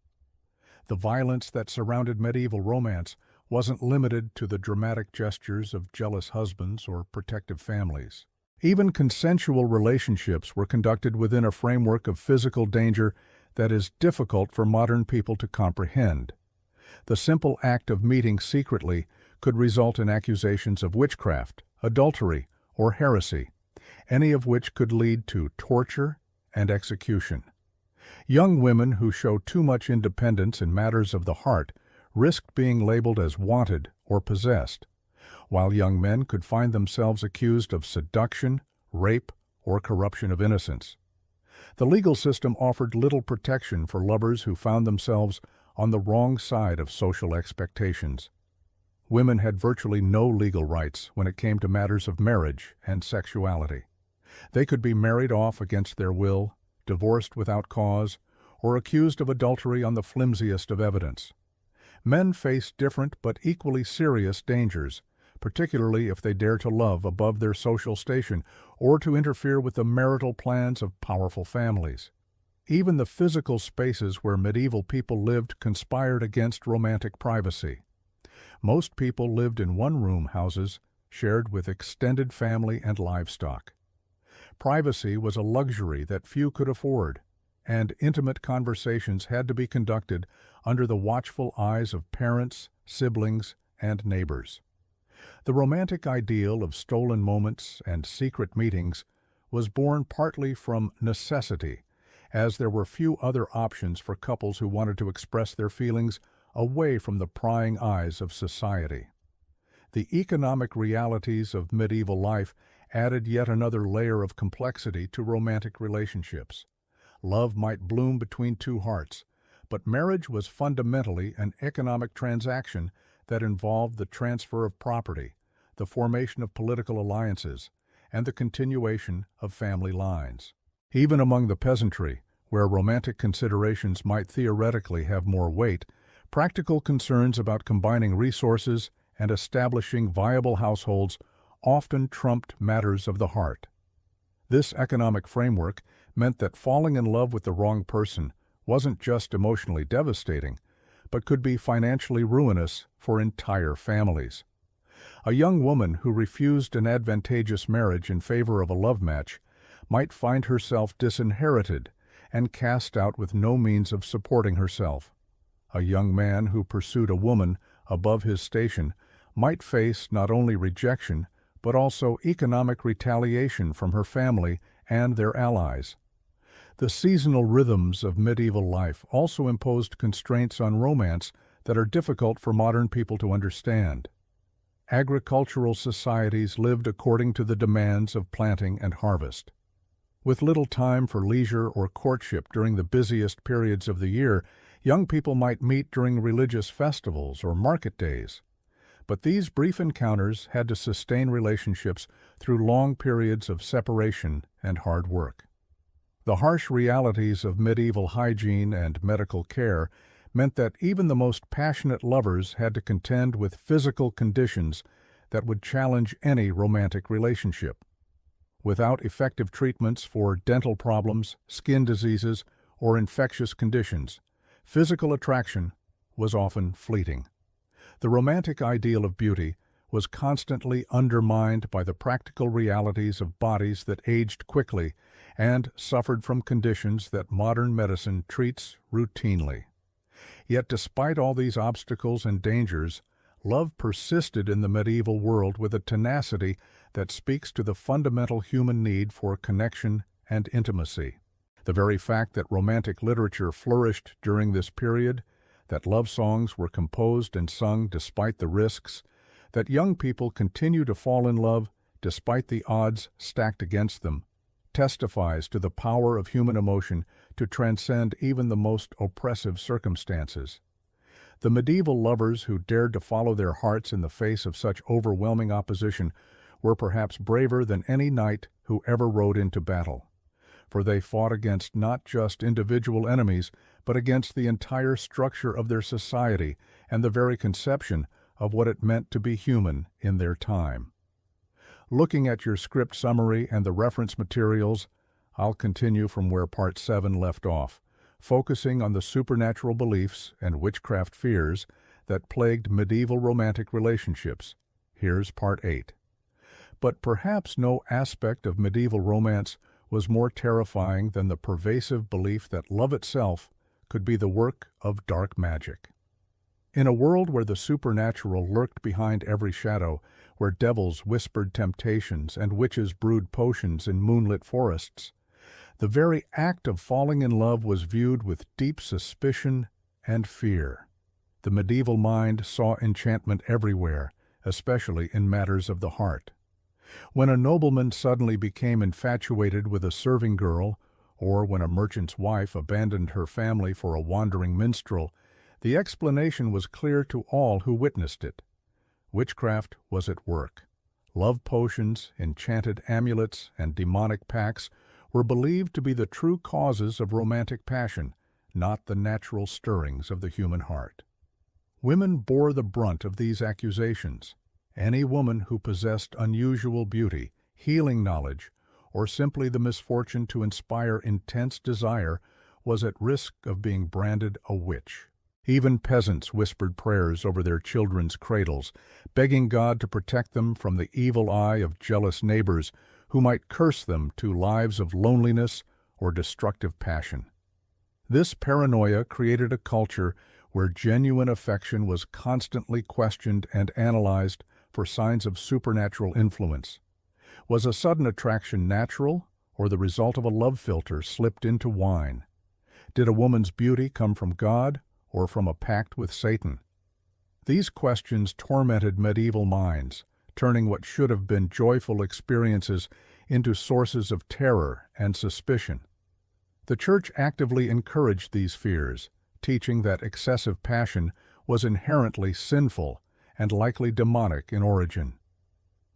The violence that surrounded medieval romance wasn't limited to the dramatic gestures of jealous husbands or protective families. Even consensual relationships were conducted within a framework of physical danger that is difficult for modern people to comprehend. The simple act of meeting secretly could result in accusations of witchcraft, adultery, or heresy, any of which could lead to torture and execution. Young women who show too much independence in matters of the heart risked being labeled as wanted or possessed, while young men could find themselves accused of seduction, rape, or corruption of innocence. The legal system offered little protection for lovers who found themselves on the wrong side of social expectations. Women had virtually no legal rights when it came to matters of marriage and sexuality. They could be married off against their will, divorced without cause, or accused of adultery on the flimsiest of evidence. Men faced different but equally serious dangers, particularly if they dared to love above their social station or to interfere with the marital plans of powerful families. Even the physical spaces where medieval people lived conspired against romantic privacy. Most people lived in one-room houses shared with extended family and livestock. Privacy was a luxury that few could afford, and intimate conversations had to be conducted under the watchful eyes of parents, siblings, and neighbors. The romantic ideal of stolen moments and secret meetings was born partly from necessity, as there were few other options for couples who wanted to express their feelings away from the prying eyes of society. The economic realities of medieval life added yet another layer of complexity to romantic relationships. Love might bloom between two hearts, but marriage was fundamentally an economic transaction that involved the transfer of property, the formation of political alliances, and the continuation of family lines. Even among the peasantry, where romantic considerations might theoretically have more weight, practical concerns about combining resources and establishing viable households often trumped matters of the heart. This economic framework meant that falling in love with the wrong person wasn't just emotionally devastating, but could be financially ruinous for entire families. A young woman who refused an advantageous marriage in favor of a love match might find herself disinherited and cast out with no means of supporting herself. A young man who pursued a woman above his station might face not only rejection, but also economic retaliation from her family and their allies. The seasonal rhythms of medieval life also imposed constraints on romance that are difficult for modern people to understand. Agricultural societies lived according to the demands of planting and harvest. With little time for leisure or courtship during the busiest periods of the year, young people might meet during religious festivals or market days. But these brief encounters had to sustain relationships through long periods of separation and hard work. The harsh realities of medieval hygiene and medical care meant that even the most passionate lovers had to contend with physical conditions that would challenge any romantic relationship. Without effective treatments for dental problems, skin diseases, or infectious conditions, physical attraction was often fleeting. The romantic ideal of beauty was constantly undermined by the practical realities of bodies that aged quickly and suffered from conditions that modern medicine treats routinely. Yet despite all these obstacles and dangers, love persisted in the medieval world with a tenacity that speaks to the fundamental human need for connection and intimacy. The very fact that romantic literature flourished during this period, that love songs were composed and sung despite the risks, that young people continue to fall in love despite the odds stacked against them, testifies to the power of human emotion to transcend even the most oppressive circumstances. The medieval lovers who dared to follow their hearts in the face of such overwhelming opposition were perhaps braver than any knight who ever rode into battle, for they fought against not just individual enemies, but against the entire structure of their society and the very conception of what it meant to be human in their time. Looking at your script summary and the reference materials, I'll continue from where Part 7 left off, focusing on the supernatural beliefs and witchcraft fears that plagued medieval romantic relationships. Here's Part 8. But perhaps no aspect of medieval romance was more terrifying than the pervasive belief that love itself could be the work of dark magic. In a world where the supernatural lurked behind every shadow, where devils whispered temptations and witches brewed potions in moonlit forests, the very act of falling in love was viewed with deep suspicion and fear. The medieval mind saw enchantment everywhere, especially in matters of the heart. When a nobleman suddenly became infatuated with a serving girl, or when a merchant's wife abandoned her family for a wandering minstrel, the explanation was clear to all who witnessed it. Witchcraft was at work. Love potions, enchanted amulets, and demonic pacts were believed to be the true causes of romantic passion, not the natural stirrings of the human heart. Women bore the brunt of these accusations. Any woman who possessed unusual beauty, healing knowledge, or simply the misfortune to inspire intense desire was at risk of being branded a witch. Even peasants whispered prayers over their children's cradles, begging God to protect them from the evil eye of jealous neighbors who might curse them to lives of loneliness or destructive passion. This paranoia created a culture where genuine affection was constantly questioned and analyzed for signs of supernatural influence. Was a sudden attraction natural, or the result of a love filter slipped into wine? Did a woman's beauty come from God, or from a pact with Satan? These questions tormented medieval minds, turning what should have been joyful experiences into sources of terror and suspicion. The Church actively encouraged these fears, teaching that excessive passion was inherently sinful and likely demonic in origin.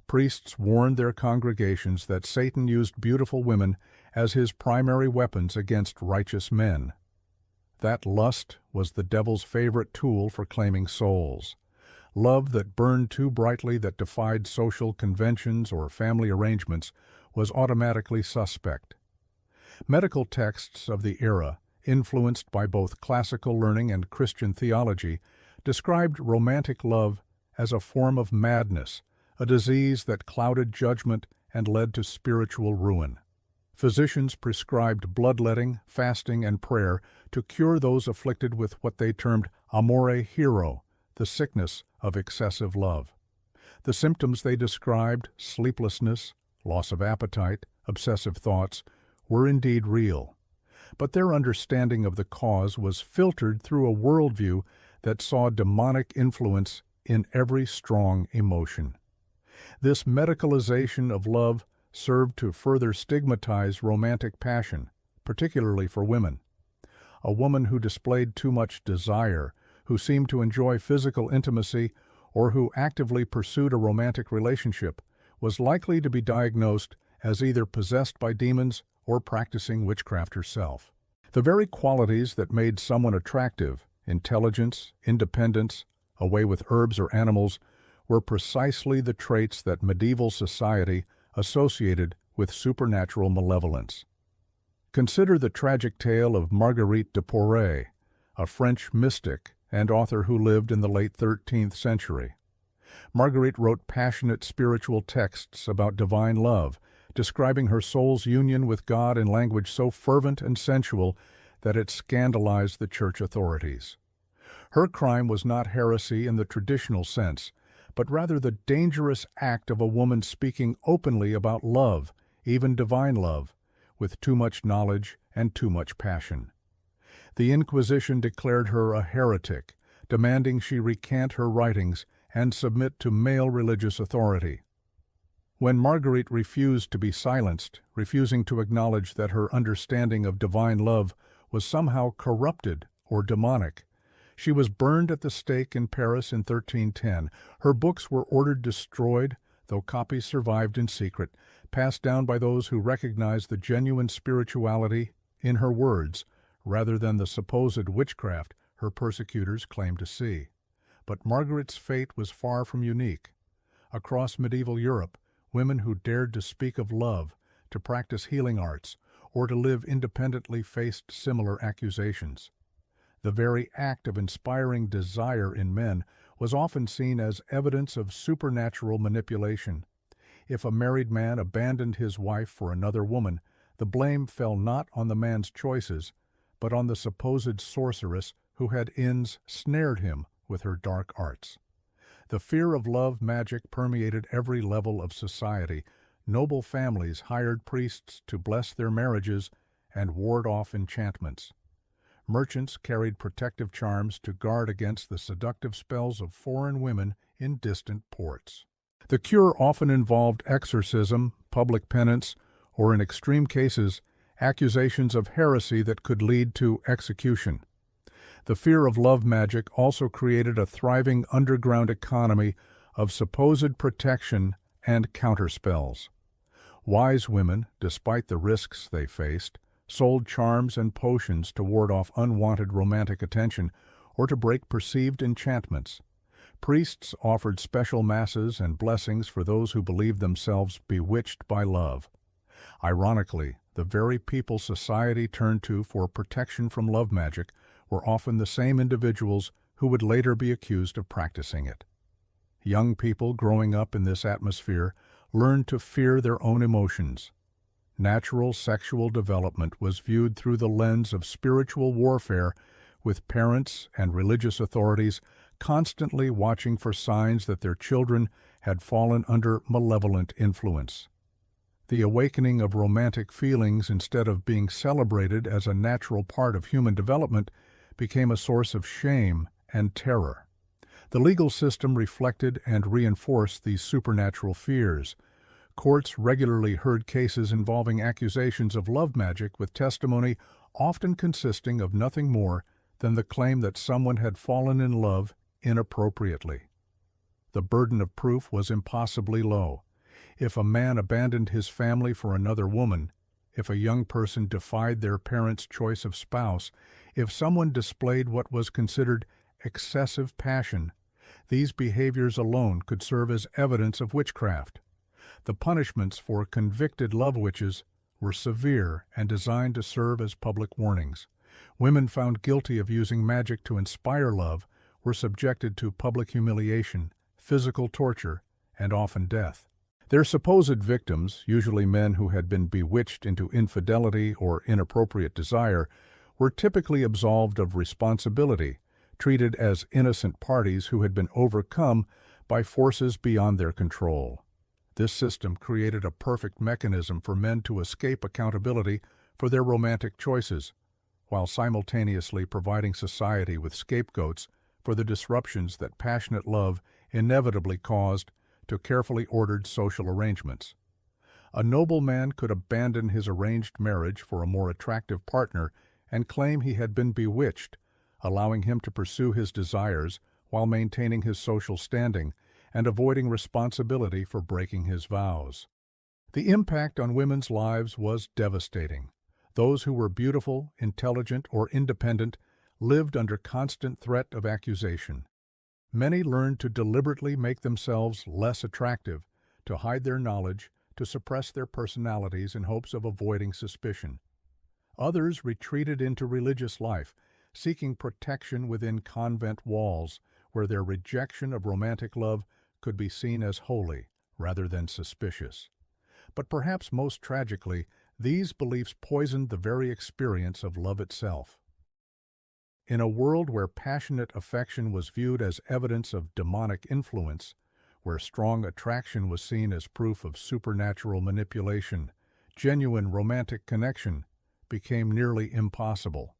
Priests warned their congregations that Satan used beautiful women as his primary weapons against righteous men. That lust was the devil's favorite tool for claiming souls. Love that burned too brightly, that defied social conventions or family arrangements, was automatically suspect. Medical texts of the era, influenced by both classical learning and Christian theology, described romantic love as a form of madness, a disease that clouded judgment and led to spiritual ruin. Physicians prescribed bloodletting, fasting, and prayer to cure those afflicted with what they termed amore hero, the sickness of excessive love. The symptoms they described, sleeplessness, loss of appetite, obsessive thoughts, were indeed real. But their understanding of the cause was filtered through a worldview that saw demonic influence in every strong emotion. This medicalization of love served to further stigmatize romantic passion, particularly for women. A woman who displayed too much desire, who seemed to enjoy physical intimacy, or who actively pursued a romantic relationship, was likely to be diagnosed as either possessed by demons or practicing witchcraft herself. The very qualities that made someone attractive, intelligence, independence, a way with herbs or animals, were precisely the traits that medieval society associated with supernatural malevolence. Consider the tragic tale of Marguerite de Poré, a French mystic and author who lived in the late 13th century. Marguerite wrote passionate spiritual texts about divine love, describing her soul's union with God in language so fervent and sensual that it scandalized the church authorities. Her crime was not heresy in the traditional sense, but rather the dangerous act of a woman speaking openly about love, even divine love, with too much knowledge and too much passion. The Inquisition declared her a heretic, demanding she recant her writings and submit to male religious authority. When Marguerite refused to be silenced, refusing to acknowledge that her understanding of divine love was somehow corrupted or demonic, she was burned at the stake in Paris in 1310. Her books were ordered destroyed, though copies survived in secret, passed down by those who recognized the genuine spirituality in her words, rather than the supposed witchcraft her persecutors claimed to see. But Margaret's fate was far from unique. Across medieval Europe, women who dared to speak of love, to practice healing arts, or to live independently faced similar accusations. The very act of inspiring desire in men was often seen as evidence of supernatural manipulation. If a married man abandoned his wife for another woman, the blame fell not on the man's choices, but on the supposed sorceress who had snared him with her dark arts. The fear of love magic permeated every level of society. Noble families hired priests to bless their marriages and ward off enchantments. Merchants carried protective charms to guard against the seductive spells of foreign women in distant ports. The cure often involved exorcism, public penance, or in extreme cases, accusations of heresy that could lead to execution. The fear of love magic also created a thriving underground economy of supposed protection and counterspells. Wise women, despite the risks they faced, sold charms and potions to ward off unwanted romantic attention or to break perceived enchantments. Priests offered special masses and blessings for those who believed themselves bewitched by love. Ironically, the very people society turned to for protection from love magic were often the same individuals who would later be accused of practicing it. Young people growing up in this atmosphere learned to fear their own emotions. Natural sexual development was viewed through the lens of spiritual warfare, with parents and religious authorities constantly watching for signs that their children had fallen under malevolent influence. The awakening of romantic feelings, instead of being celebrated as a natural part of human development, became a source of shame and terror. The legal system reflected and reinforced these supernatural fears. Courts regularly heard cases involving accusations of love magic, with testimony often consisting of nothing more than the claim that someone had fallen in love inappropriately. The burden of proof was impossibly low. If a man abandoned his family for another woman, if a young person defied their parents' choice of spouse, if someone displayed what was considered excessive passion, these behaviors alone could serve as evidence of witchcraft. The punishments for convicted love witches were severe and designed to serve as public warnings. Women found guilty of using magic to inspire love were subjected to public humiliation, physical torture, and often death. Their supposed victims, usually men who had been bewitched into infidelity or inappropriate desire, were typically absolved of responsibility, treated as innocent parties who had been overcome by forces beyond their control. This system created a perfect mechanism for men to escape accountability for their romantic choices, while simultaneously providing society with scapegoats for the disruptions that passionate love inevitably caused to carefully ordered social arrangements. A noble man could abandon his arranged marriage for a more attractive partner and claim he had been bewitched, allowing him to pursue his desires while maintaining his social standing and avoiding responsibility for breaking his vows. The impact on women's lives was devastating. Those who were beautiful, intelligent, or independent lived under constant threat of accusation. Many learned to deliberately make themselves less attractive, to hide their knowledge, to suppress their personalities in hopes of avoiding suspicion. Others retreated into religious life, seeking protection within convent walls, where their rejection of romantic love could be seen as holy rather than suspicious. But perhaps most tragically, these beliefs poisoned the very experience of love itself. In a world where passionate affection was viewed as evidence of demonic influence, where strong attraction was seen as proof of supernatural manipulation, genuine romantic connection became nearly impossible.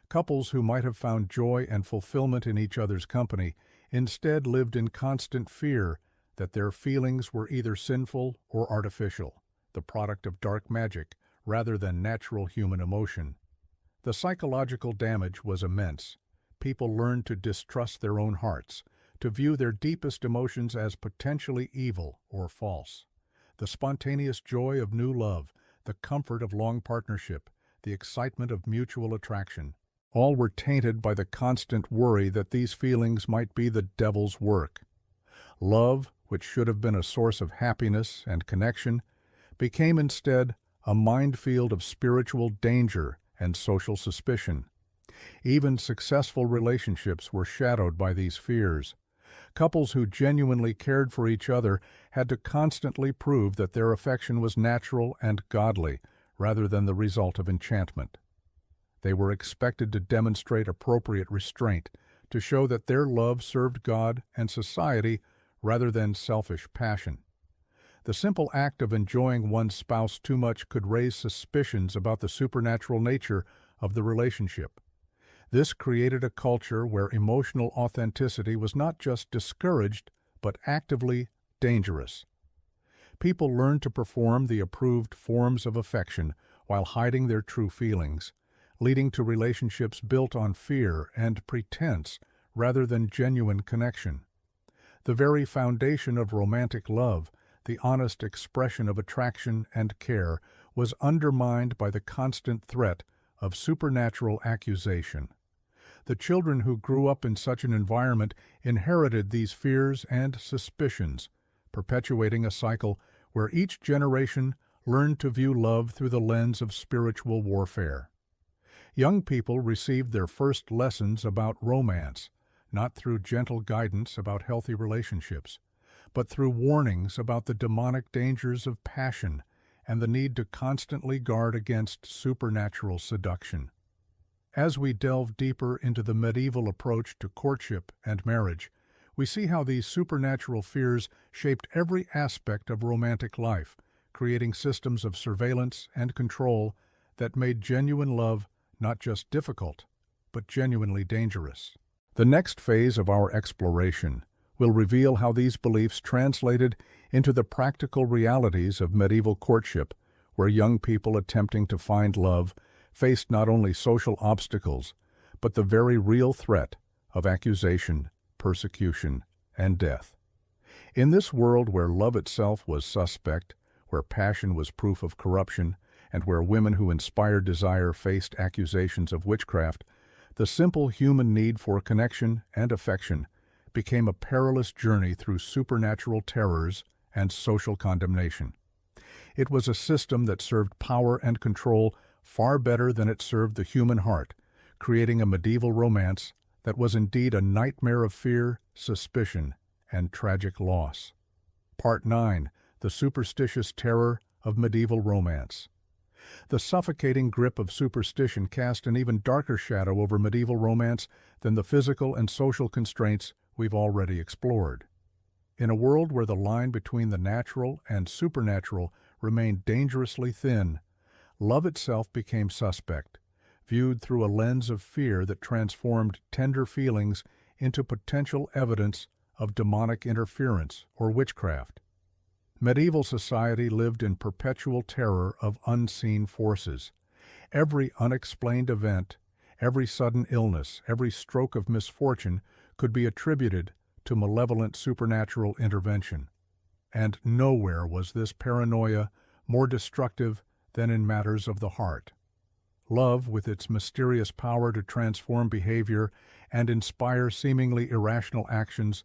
Couples who might have found joy and fulfillment in each other's company instead lived in constant fear that their feelings were either sinful or artificial, the product of dark magic rather than natural human emotion. The psychological damage was immense. People learned to distrust their own hearts, to view their deepest emotions as potentially evil or false. The spontaneous joy of new love, the comfort of long partnership, the excitement of mutual attraction, all were tainted by the constant worry that these feelings might be the devil's work. Love, which should have been a source of happiness and connection, became instead a minefield of spiritual danger and social suspicion. Even successful relationships were shadowed by these fears. Couples who genuinely cared for each other had to constantly prove that their affection was natural and godly, rather than the result of enchantment. They were expected to demonstrate appropriate restraint, to show that their love served God and society rather than selfish passion. The simple act of enjoying one's spouse too much could raise suspicions about the supernatural nature of the relationship. This created a culture where emotional authenticity was not just discouraged, but actively dangerous. People learned to perform the approved forms of affection while hiding their true feelings, leading to relationships built on fear and pretense rather than genuine connection. The very foundation of romantic love, the honest expression of attraction and care, was undermined by the constant threat of supernatural accusation. The children who grew up in such an environment inherited these fears and suspicions, perpetuating a cycle where each generation learned to view love through the lens of spiritual warfare. Young people received their first lessons about romance, not through gentle guidance about healthy relationships, but through warnings about the demonic dangers of passion and the need to constantly guard against supernatural seduction. As we delve deeper into the medieval approach to courtship and marriage, we see how these supernatural fears shaped every aspect of romantic life, creating systems of surveillance and control that made genuine love not just difficult, but genuinely dangerous. The next phase of our exploration will reveal how these beliefs translated into the practical realities of medieval courtship, where young people attempting to find love faced not only social obstacles, but the very real threat of accusation, persecution, and death. In this world where love itself was suspect, where passion was proof of corruption, and where women who inspired desire faced accusations of witchcraft, the simple human need for connection and affection became a perilous journey through supernatural terrors and social condemnation. It was a system that served power and control far better than it served the human heart, creating a medieval romance that was indeed a nightmare of fear, suspicion, and tragic loss. Part 9. The Superstitious Terror of Medieval Romance. The suffocating grip of superstition cast an even darker shadow over medieval romance than the physical and social constraints we've already explored. In a world where the line between the natural and supernatural remained dangerously thin, love itself became suspect, viewed through a lens of fear that transformed tender feelings into potential evidence of demonic interference or witchcraft. Medieval society lived in perpetual terror of unseen forces. Every unexplained event, every sudden illness, every stroke of misfortune could be attributed to malevolent supernatural intervention. And nowhere was this paranoia more destructive than in matters of the heart. Love, with its mysterious power to transform behavior and inspire seemingly irrational actions,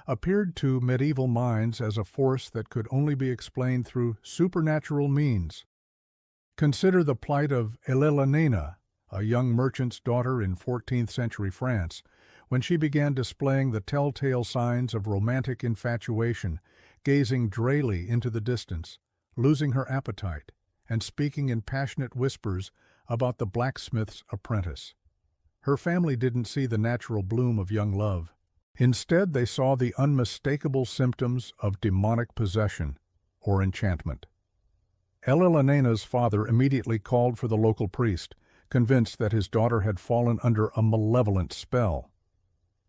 appeared to medieval minds as a force that could only be explained through supernatural means. Consider the plight of Helena, a young merchant's daughter in 14th century France, when she began displaying the telltale signs of romantic infatuation, gazing drayly into the distance, losing her appetite, and speaking in passionate whispers about the blacksmith's apprentice. Her family didn't see the natural bloom of young love. Instead, they saw the unmistakable symptoms of demonic possession or enchantment. Helena's father immediately called for the local priest, convinced that his daughter had fallen under a malevolent spell.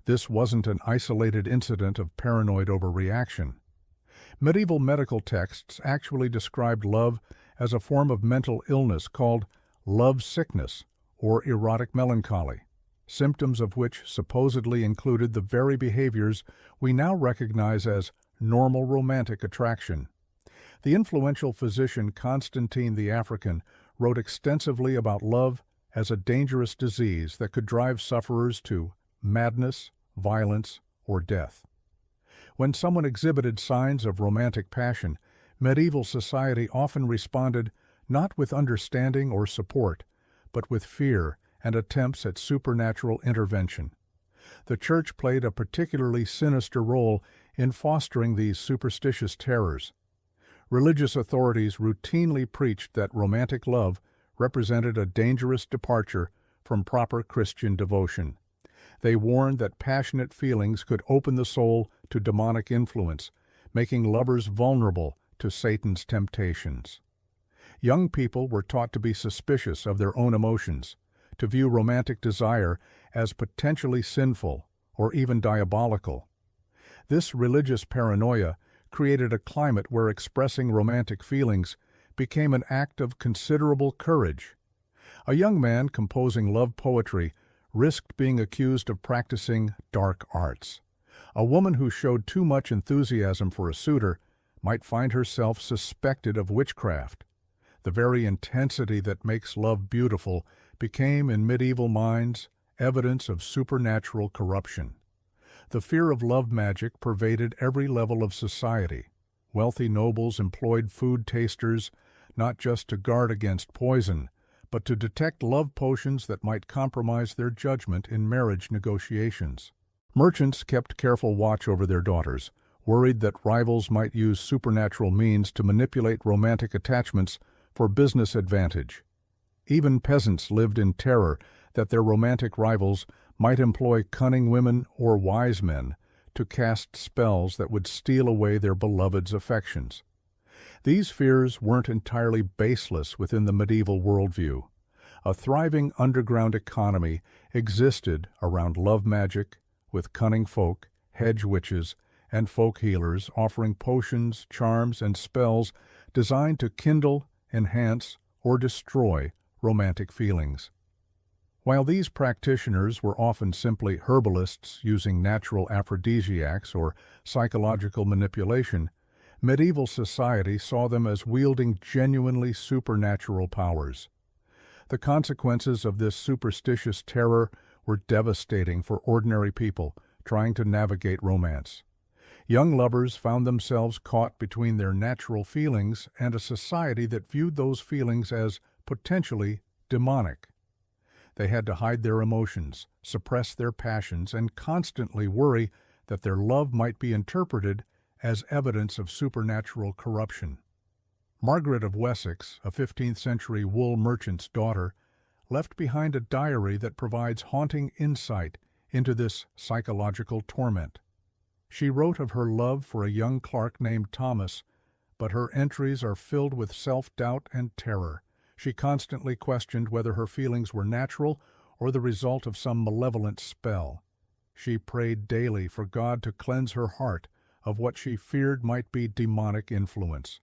This wasn't an isolated incident of paranoid overreaction. Medieval medical texts actually described love as a form of mental illness called love sickness or erotic melancholy, symptoms of which supposedly included the very behaviors we now recognize as normal romantic attraction. The influential physician Constantine the African wrote extensively about love as a dangerous disease that could drive sufferers to madness, violence, or death. When someone exhibited signs of romantic passion, medieval society often responded not with understanding or support, but with fear and attempts at supernatural intervention. The Church played a particularly sinister role in fostering these superstitious terrors. Religious authorities routinely preached that romantic love represented a dangerous departure from proper Christian devotion. They warned that passionate feelings could open the soul to demonic influence, making lovers vulnerable to Satan's temptations. Young people were taught to be suspicious of their own emotions, to view romantic desire as potentially sinful or even diabolical. This religious paranoia created a climate where expressing romantic feelings became an act of considerable courage. A young man composing love poetry risked being accused of practicing dark arts. A woman who showed too much enthusiasm for a suitor might find herself suspected of witchcraft. The very intensity that makes love beautiful became, in medieval minds, evidence of supernatural corruption. The fear of love magic pervaded every level of society. Wealthy nobles employed food tasters not just to guard against poison, but to detect love potions that might compromise their judgment in marriage negotiations. Merchants kept careful watch over their daughters, worried that rivals might use supernatural means to manipulate romantic attachments for business advantage. Even peasants lived in terror that their romantic rivals might employ cunning women or wise men to cast spells that would steal away their beloved's affections. These fears weren't entirely baseless within the medieval worldview. A thriving underground economy existed around love magic, with cunning folk, hedge witches, and folk healers offering potions, charms, and spells designed to kindle, enhance, or destroy romantic feelings. While these practitioners were often simply herbalists using natural aphrodisiacs or psychological manipulation, medieval society saw them as wielding genuinely supernatural powers. The consequences of this superstitious terror were devastating for ordinary people trying to navigate romance. Young lovers found themselves caught between their natural feelings and a society that viewed those feelings as potentially demonic. They had to hide their emotions, suppress their passions, and constantly worry that their love might be interpreted as evidence of supernatural corruption. Margaret of Wessex, a 15th-century wool merchant's daughter, left behind a diary that provides haunting insight into this psychological torment. She wrote of her love for a young clerk named Thomas, but her entries are filled with self-doubt and terror. She constantly questioned whether her feelings were natural or the result of some malevolent spell. She prayed daily for God to cleanse her heart of what she feared might be demonic influence.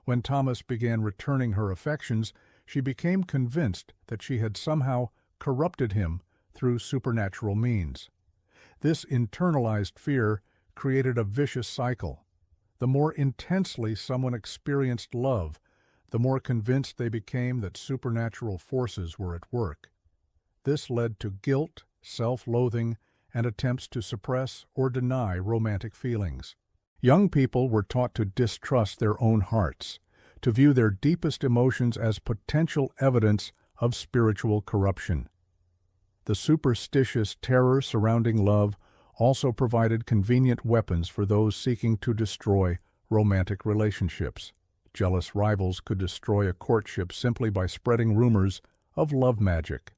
When Thomas began returning her affections, she became convinced that she had somehow corrupted him through supernatural means. This internalized fear created a vicious cycle. The more intensely someone experienced love, the more convinced they became that supernatural forces were at work. This led to guilt, self-loathing, and attempts to suppress or deny romantic feelings. Young people were taught to distrust their own hearts, to view their deepest emotions as potential evidence of spiritual corruption. The superstitious terror surrounding love also provided convenient weapons for those seeking to destroy romantic relationships. Jealous rivals could destroy a courtship simply by spreading rumors of love magic.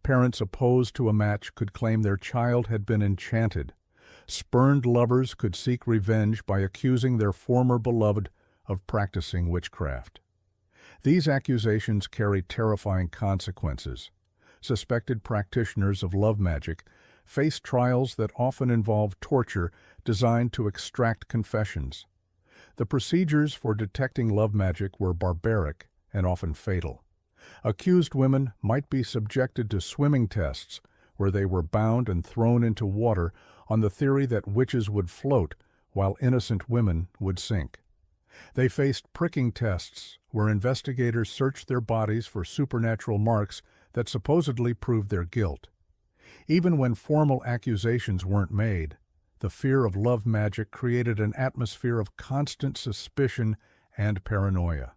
Parents opposed to a match could claim their child had been enchanted. Spurned lovers could seek revenge by accusing their former beloved of practicing witchcraft. These accusations carry terrifying consequences. Suspected practitioners of love magic face trials that often involve torture designed to extract confessions. The procedures for detecting love magic were barbaric and often fatal. Accused women might be subjected to swimming tests where they were bound and thrown into water on the theory that witches would float while innocent women would sink. They faced pricking tests where investigators searched their bodies for supernatural marks that supposedly proved their guilt. Even when formal accusations weren't made, the fear of love magic created an atmosphere of constant suspicion and paranoia.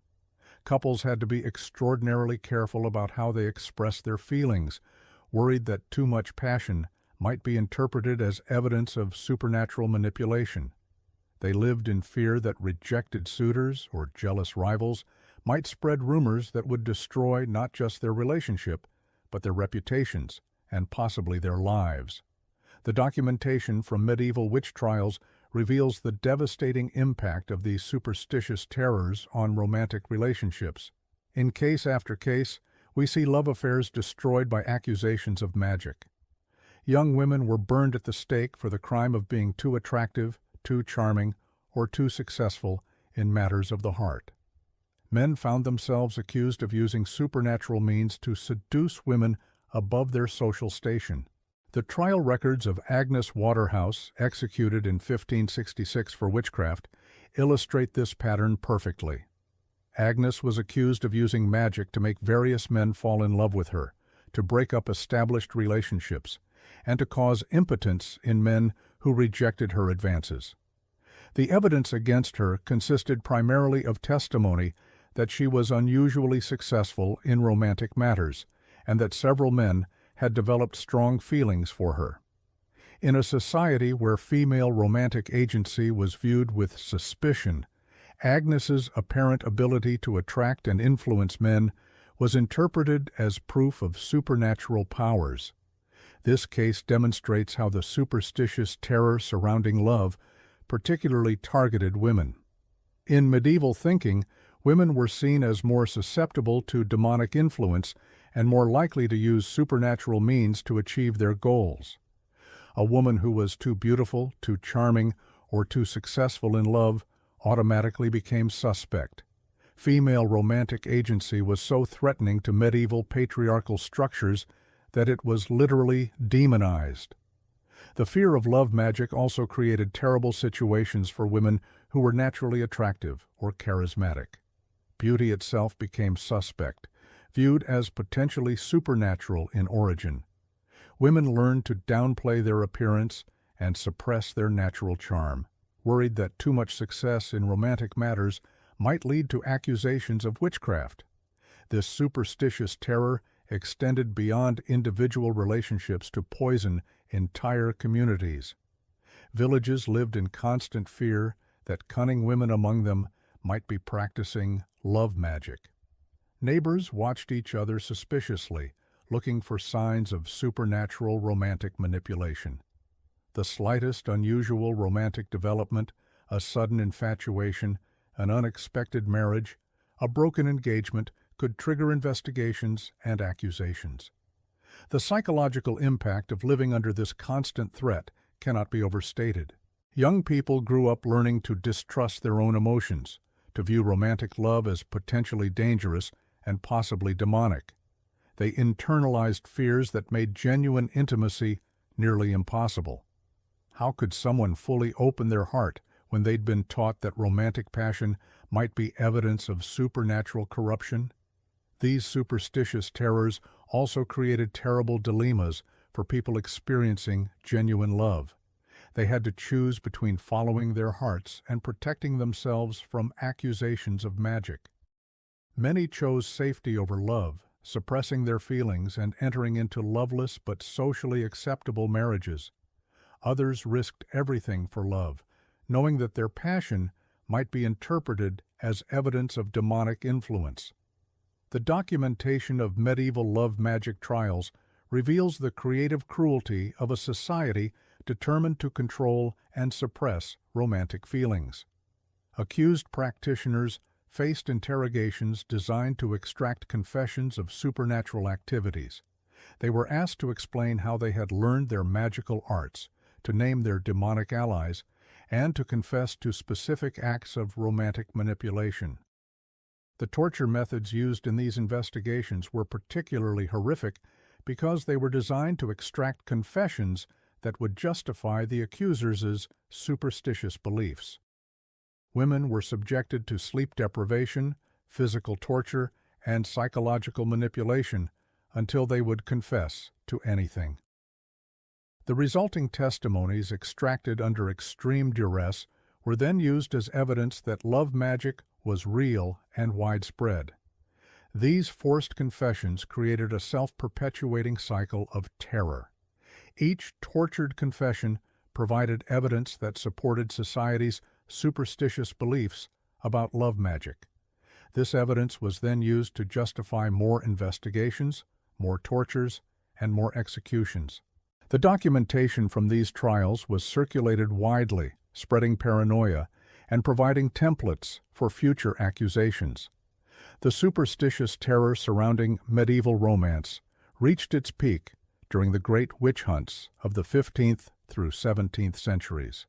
Couples had to be extraordinarily careful about how they expressed their feelings, worried that too much passion might be interpreted as evidence of supernatural manipulation. They lived in fear that rejected suitors or jealous rivals might spread rumors that would destroy not just their relationship, but their reputations and possibly their lives. The documentation from medieval witch trials reveals the devastating impact of these superstitious terrors on romantic relationships. In case after case, we see love affairs destroyed by accusations of magic. Young women were burned at the stake for the crime of being too attractive, too charming, or too successful in matters of the heart. Men found themselves accused of using supernatural means to seduce women above their social station. The trial records of Agnes Waterhouse, executed in 1566 for witchcraft, illustrate this pattern perfectly. Agnes was accused of using magic to make various men fall in love with her, to break up established relationships, and to cause impotence in men who rejected her advances. The evidence against her consisted primarily of testimony that she was unusually successful in romantic matters, and that several men had developed strong feelings for her. In a society where female romantic agency was viewed with suspicion, Agnes's apparent ability to attract and influence men was interpreted as proof of supernatural powers. This case demonstrates how the superstitious terror surrounding love particularly targeted women. In medieval thinking, women were seen as more susceptible to demonic influence and more likely to use supernatural means to achieve their goals. A woman who was too beautiful, too charming, or too successful in love automatically became suspect. Female romantic agency was so threatening to medieval patriarchal structures that it was literally demonized. The fear of love magic also created terrible situations for women who were naturally attractive or charismatic. Beauty itself became suspect, viewed as potentially supernatural in origin. Women learned to downplay their appearance and suppress their natural charm, worried that too much success in romantic matters might lead to accusations of witchcraft. This superstitious terror extended beyond individual relationships to poison entire communities. Villages lived in constant fear that cunning women among them might be practicing love magic. Neighbors watched each other suspiciously, looking for signs of supernatural romantic manipulation. The slightest unusual romantic development, a sudden infatuation, an unexpected marriage, a broken engagement could trigger investigations and accusations. The psychological impact of living under this constant threat cannot be overstated. Young people grew up learning to distrust their own emotions, to view romantic love as potentially dangerous and possibly demonic. They internalized fears that made genuine intimacy nearly impossible. How could someone fully open their heart when they'd been taught that romantic passion might be evidence of supernatural corruption? These superstitious terrors also created terrible dilemmas for people experiencing genuine love. They had to choose between following their hearts and protecting themselves from accusations of magic. Many chose safety over love, suppressing their feelings and entering into loveless but socially acceptable marriages. Others risked everything for love, knowing that their passion might be interpreted as evidence of demonic influence. The documentation of medieval love magic trials reveals the creative cruelty of a society determined to control and suppress romantic feelings. Accused practitioners faced interrogations designed to extract confessions of supernatural activities. They were asked to explain how they had learned their magical arts, to name their demonic allies, and to confess to specific acts of romantic manipulation. The torture methods used in these investigations were particularly horrific because they were designed to extract confessions that would justify the accusers' superstitious beliefs. Women were subjected to sleep deprivation, physical torture, and psychological manipulation until they would confess to anything. The resulting testimonies extracted under extreme duress were then used as evidence that love magic was real and widespread. These forced confessions created a self-perpetuating cycle of terror. Each tortured confession provided evidence that supported society's superstitious beliefs about love magic. This evidence was then used to justify more investigations, more tortures, and more executions. The documentation from these trials was circulated widely, spreading paranoia and providing templates for future accusations. The superstitious terror surrounding medieval romance reached its peak during the great witch hunts of the 15th through 17th centuries.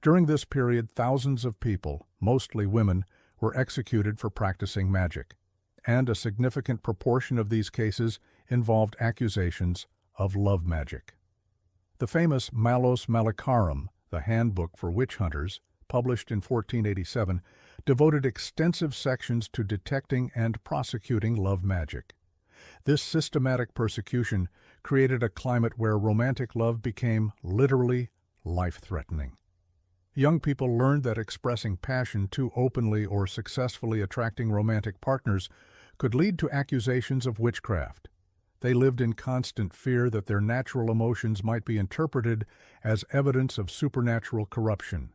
During this period, thousands of people, mostly women, were executed for practicing magic, and a significant proportion of these cases involved accusations of love magic. The famous Malleus Maleficarum, the handbook for witch hunters, published in 1487, devoted extensive sections to detecting and prosecuting love magic. This systematic persecution created a climate where romantic love became literally life-threatening. Young people learned that expressing passion too openly or successfully attracting romantic partners could lead to accusations of witchcraft. They lived in constant fear that their natural emotions might be interpreted as evidence of supernatural corruption.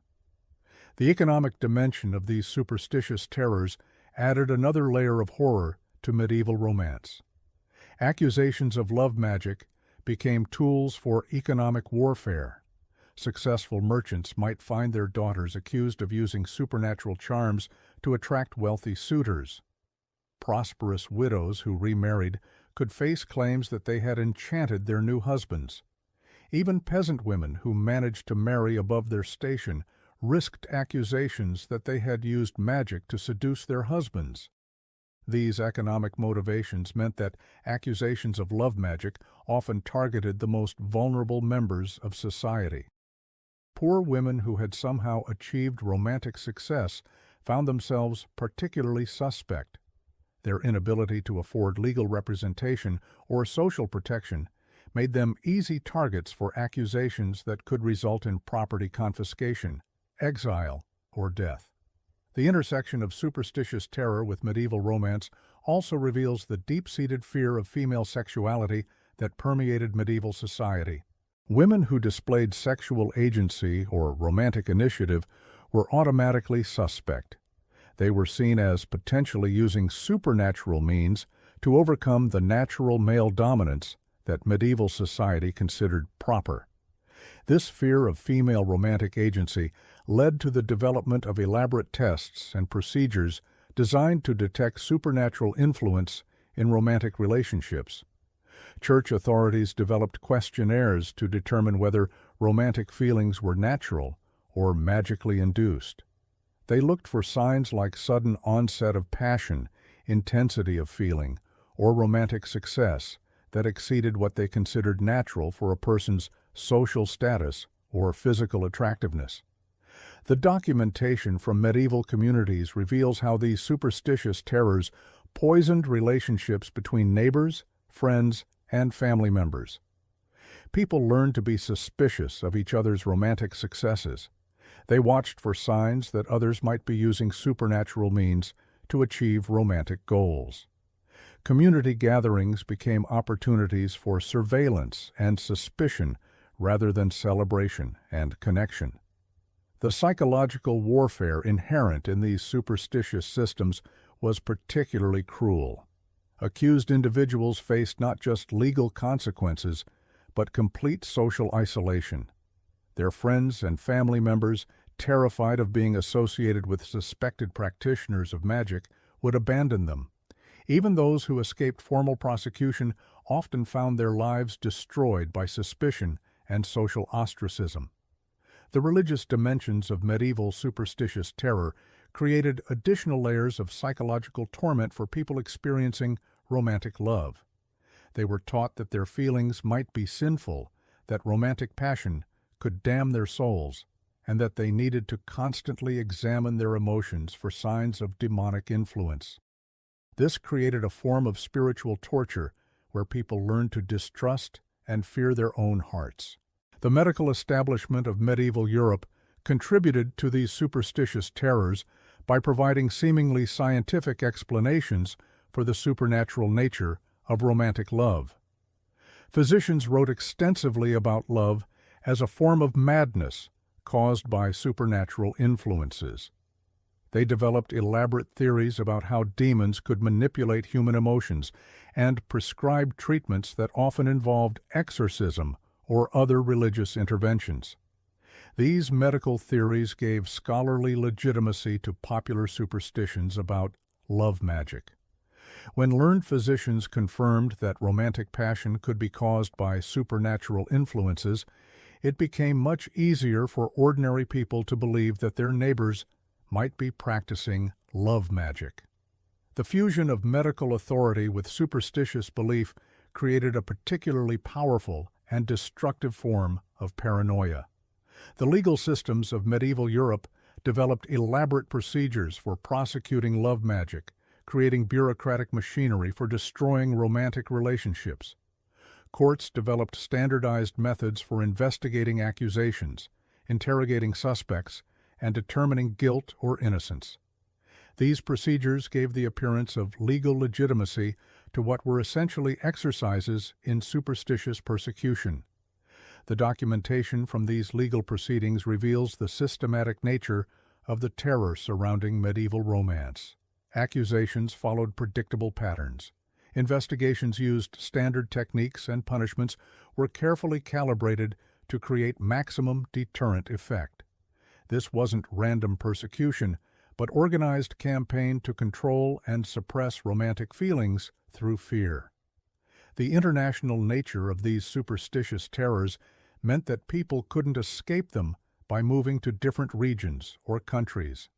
The economic dimension of these superstitious terrors added another layer of horror to medieval romance. Accusations of love magic became tools for economic warfare. Successful merchants might find their daughters accused of using supernatural charms to attract wealthy suitors. Prosperous widows who remarried could face claims that they had enchanted their new husbands. Even peasant women who managed to marry above their station risked accusations that they had used magic to seduce their husbands. These economic motivations meant that accusations of love magic often targeted the most vulnerable members of society. Poor women who had somehow achieved romantic success found themselves particularly suspect. Their inability to afford legal representation or social protection made them easy targets for accusations that could result in property confiscation, exile, or death. The intersection of superstitious terror with medieval romance also reveals the deep-seated fear of female sexuality that permeated medieval society. Women who displayed sexual agency or romantic initiative were automatically suspect. They were seen as potentially using supernatural means to overcome the natural male dominance that medieval society considered proper. This fear of female romantic agency led to the development of elaborate tests and procedures designed to detect supernatural influence in romantic relationships. Church authorities developed questionnaires to determine whether romantic feelings were natural or magically induced. They looked for signs like sudden onset of passion, intensity of feeling, or romantic success that exceeded what they considered natural for a person's social status or physical attractiveness. The documentation from medieval communities reveals how these superstitious terrors poisoned relationships between neighbors, friends, and family members. People learned to be suspicious of each other's romantic successes. They watched for signs that others might be using supernatural means to achieve romantic goals. Community gatherings became opportunities for surveillance and suspicion rather than celebration and connection. The psychological warfare inherent in these superstitious systems was particularly cruel. Accused individuals faced not just legal consequences, but complete social isolation. Their friends and family members, terrified of being associated with suspected practitioners of magic, would abandon them. Even those who escaped formal prosecution often found their lives destroyed by suspicion and social ostracism. The religious dimensions of medieval superstitious terror created additional layers of psychological torment for people experiencing romantic love. They were taught that their feelings might be sinful, that romantic passion could damn their souls, and that they needed to constantly examine their emotions for signs of demonic influence. This created a form of spiritual torture where people learned to distrust and fear their own hearts. The medical establishment of medieval Europe contributed to these superstitious terrors by providing seemingly scientific explanations for the supernatural nature of romantic love. Physicians wrote extensively about love as a form of madness caused by supernatural influences. They developed elaborate theories about how demons could manipulate human emotions and prescribed treatments that often involved exorcism or other religious interventions. These medical theories gave scholarly legitimacy to popular superstitions about love magic. When learned physicians confirmed that romantic passion could be caused by supernatural influences, it became much easier for ordinary people to believe that their neighbors might be practicing love magic. The fusion of medical authority with superstitious belief created a particularly powerful and destructive form of paranoia. The legal systems of medieval Europe developed elaborate procedures for prosecuting love magic, creating bureaucratic machinery for destroying romantic relationships. Courts developed standardized methods for investigating accusations, interrogating suspects, and determining guilt or innocence. These procedures gave the appearance of legal legitimacy to what were essentially exercises in superstitious persecution. The documentation from these legal proceedings reveals the systematic nature of the terror surrounding medieval romance. Accusations followed predictable patterns. Investigations used standard techniques, and punishments were carefully calibrated to create maximum deterrent effect. This wasn't random persecution, but organized campaign to control and suppress romantic feelings through fear. The international nature of these superstitious terrors meant that people couldn't escape them by moving to different regions or countries.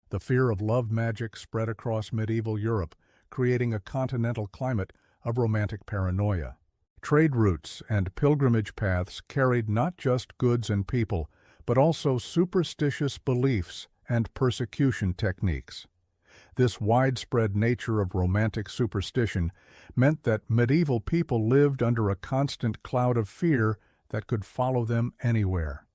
The fear of love magic spread across medieval Europe, creating a continental climate of romantic paranoia. Trade routes and pilgrimage paths carried not just goods and people, but also superstitious beliefs and persecution techniques. This widespread nature of romantic superstition meant that medieval people lived under a constant cloud of fear that could follow them anywhere.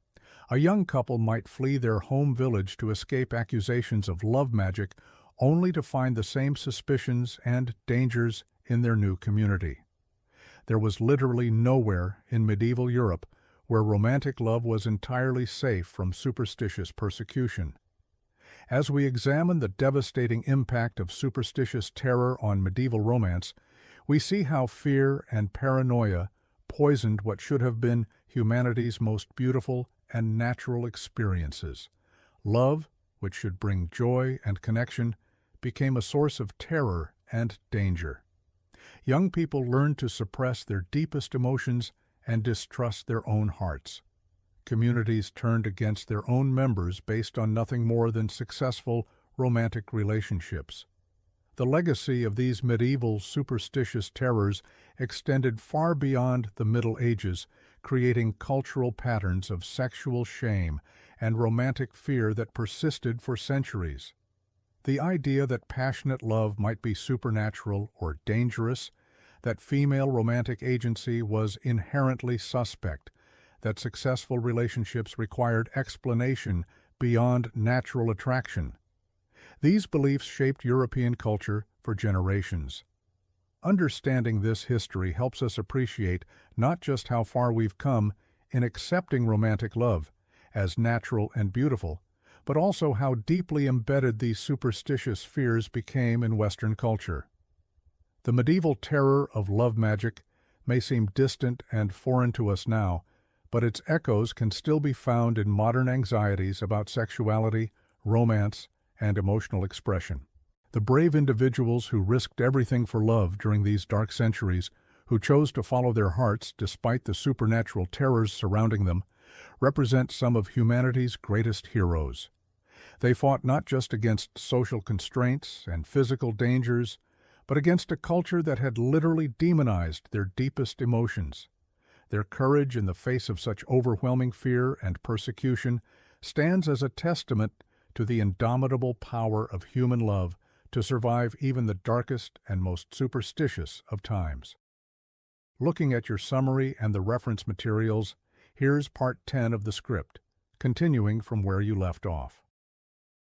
A young couple might flee their home village to escape accusations of love magic, only to find the same suspicions and dangers in their new community. There was literally nowhere in medieval Europe where romantic love was entirely safe from superstitious persecution. As we examine the devastating impact of superstitious terror on medieval romance, we see how fear and paranoia poisoned what should have been humanity's most beautiful and natural experiences. Love, which should bring joy and connection, became a source of terror and danger. Young people learned to suppress their deepest emotions and distrust their own hearts. Communities turned against their own members based on nothing more than successful romantic relationships. The legacy of these medieval superstitious terrors extended far beyond the Middle Ages, creating cultural patterns of sexual shame and romantic fear that persisted for centuries. The idea that passionate love might be supernatural or dangerous, that female romantic agency was inherently suspect, that successful relationships required explanation beyond natural attraction. These beliefs shaped European culture for generations. Understanding this history helps us appreciate not just how far we've come in accepting romantic love as natural and beautiful, but also how deeply embedded these superstitious fears became in Western culture. The medieval terror of love magic may seem distant and foreign to us now, but its echoes can still be found in modern anxieties about sexuality, romance, and emotional expression. The brave individuals who risked everything for love during these dark centuries, who chose to follow their hearts despite the supernatural terrors surrounding them, represent some of humanity's greatest heroes. They fought not just against social constraints and physical dangers, but against a culture that had literally demonized their deepest emotions. Their courage in the face of such overwhelming fear and persecution stands as a testament to the indomitable power of human love to survive even the darkest and most superstitious of times. Looking at your summary and the reference materials, here's part 10 of the script, continuing from where you left off.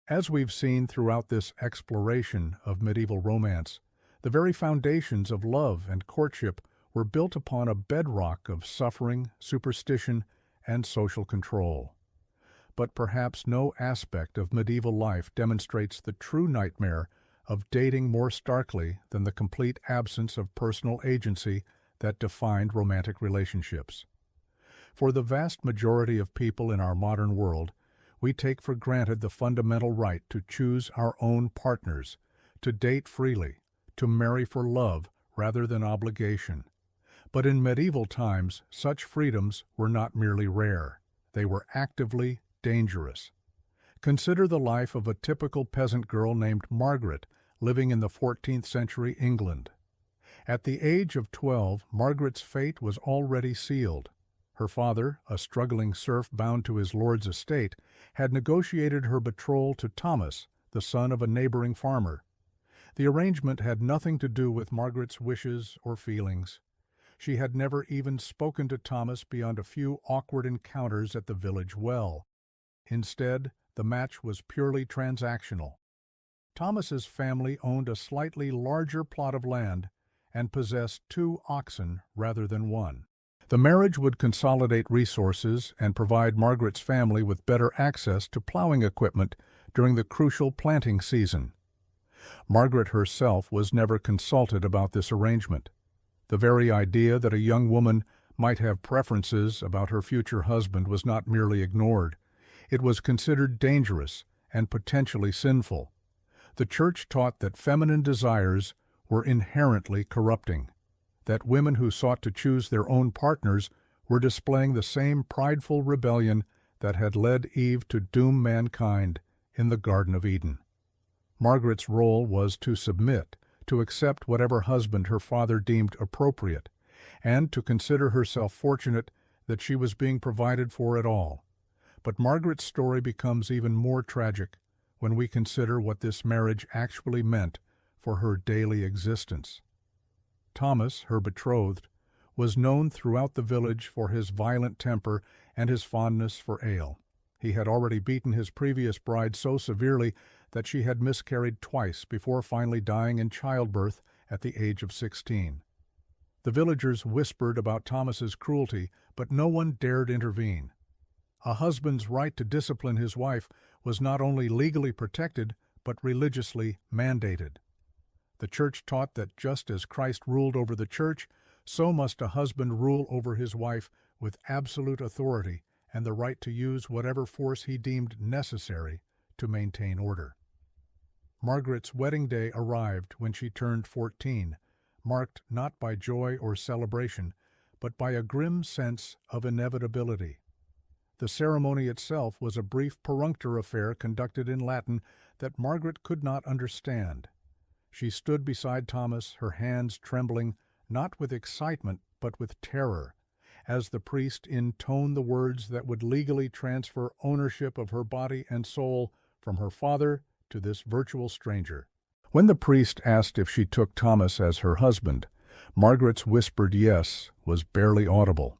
As we've seen throughout this exploration of medieval romance, the very foundations of love and courtship were built upon a bedrock of suffering, superstition, and social control. But perhaps no aspect of medieval life demonstrates the true nightmare of dating more starkly than the complete absence of personal agency that defined romantic relationships. For the vast majority of people in our modern world, we take for granted the fundamental right to choose our own partners, to date freely, to marry for love rather than obligation. But in medieval times, such freedoms were not merely rare. They were actively dangerous. Consider the life of a typical peasant girl named Margaret, living in the 14th century England. At the age of 12, Margaret's fate was already sealed. Her father, a struggling serf bound to his lord's estate, had negotiated her betrothal to Thomas, the son of a neighboring farmer. The arrangement had nothing to do with Margaret's wishes or feelings. She had never even spoken to Thomas beyond a few awkward encounters at the village well. Instead, the match was purely transactional. Thomas's family owned a slightly larger plot of land and possessed 2 oxen rather than 1. The marriage would consolidate resources and provide Margaret's family with better access to plowing equipment during the crucial planting season. Margaret herself was never consulted about this arrangement. The very idea that a young woman might have preferences about her future husband was not merely ignored. It was considered dangerous and potentially sinful. The Church taught that feminine desires were inherently corrupting, that women who sought to choose their own partners were displaying the same prideful rebellion that had led Eve to doom mankind in the Garden of Eden. Margaret's role was to submit, to accept whatever husband her father deemed appropriate, and to consider herself fortunate that she was being provided for at all. But Margaret's story becomes even more tragic when we consider what this marriage actually meant for her daily existence. Thomas, her betrothed, was known throughout the village for his violent temper and his fondness for ale. He had already beaten his previous bride so severely that she had miscarried twice before finally dying in childbirth at the age of 16. The villagers whispered about Thomas's cruelty, but no one dared intervene. A husband's right to discipline his wife was not only legally protected, but religiously mandated. The Church taught that just as Christ ruled over the Church, so must a husband rule over his wife with absolute authority and the right to use whatever force he deemed necessary to maintain order. Margaret's wedding day arrived when she turned 14, marked not by joy or celebration, but by a grim sense of inevitability. The ceremony itself was a brief perfunctory affair conducted in Latin that Margaret could not understand. She stood beside Thomas, her hands trembling, not with excitement but with terror, as the priest intoned the words that would legally transfer ownership of her body and soul from her father to this virtual stranger. When the priest asked if she took Thomas as her husband, Margaret's whispered yes was barely audible.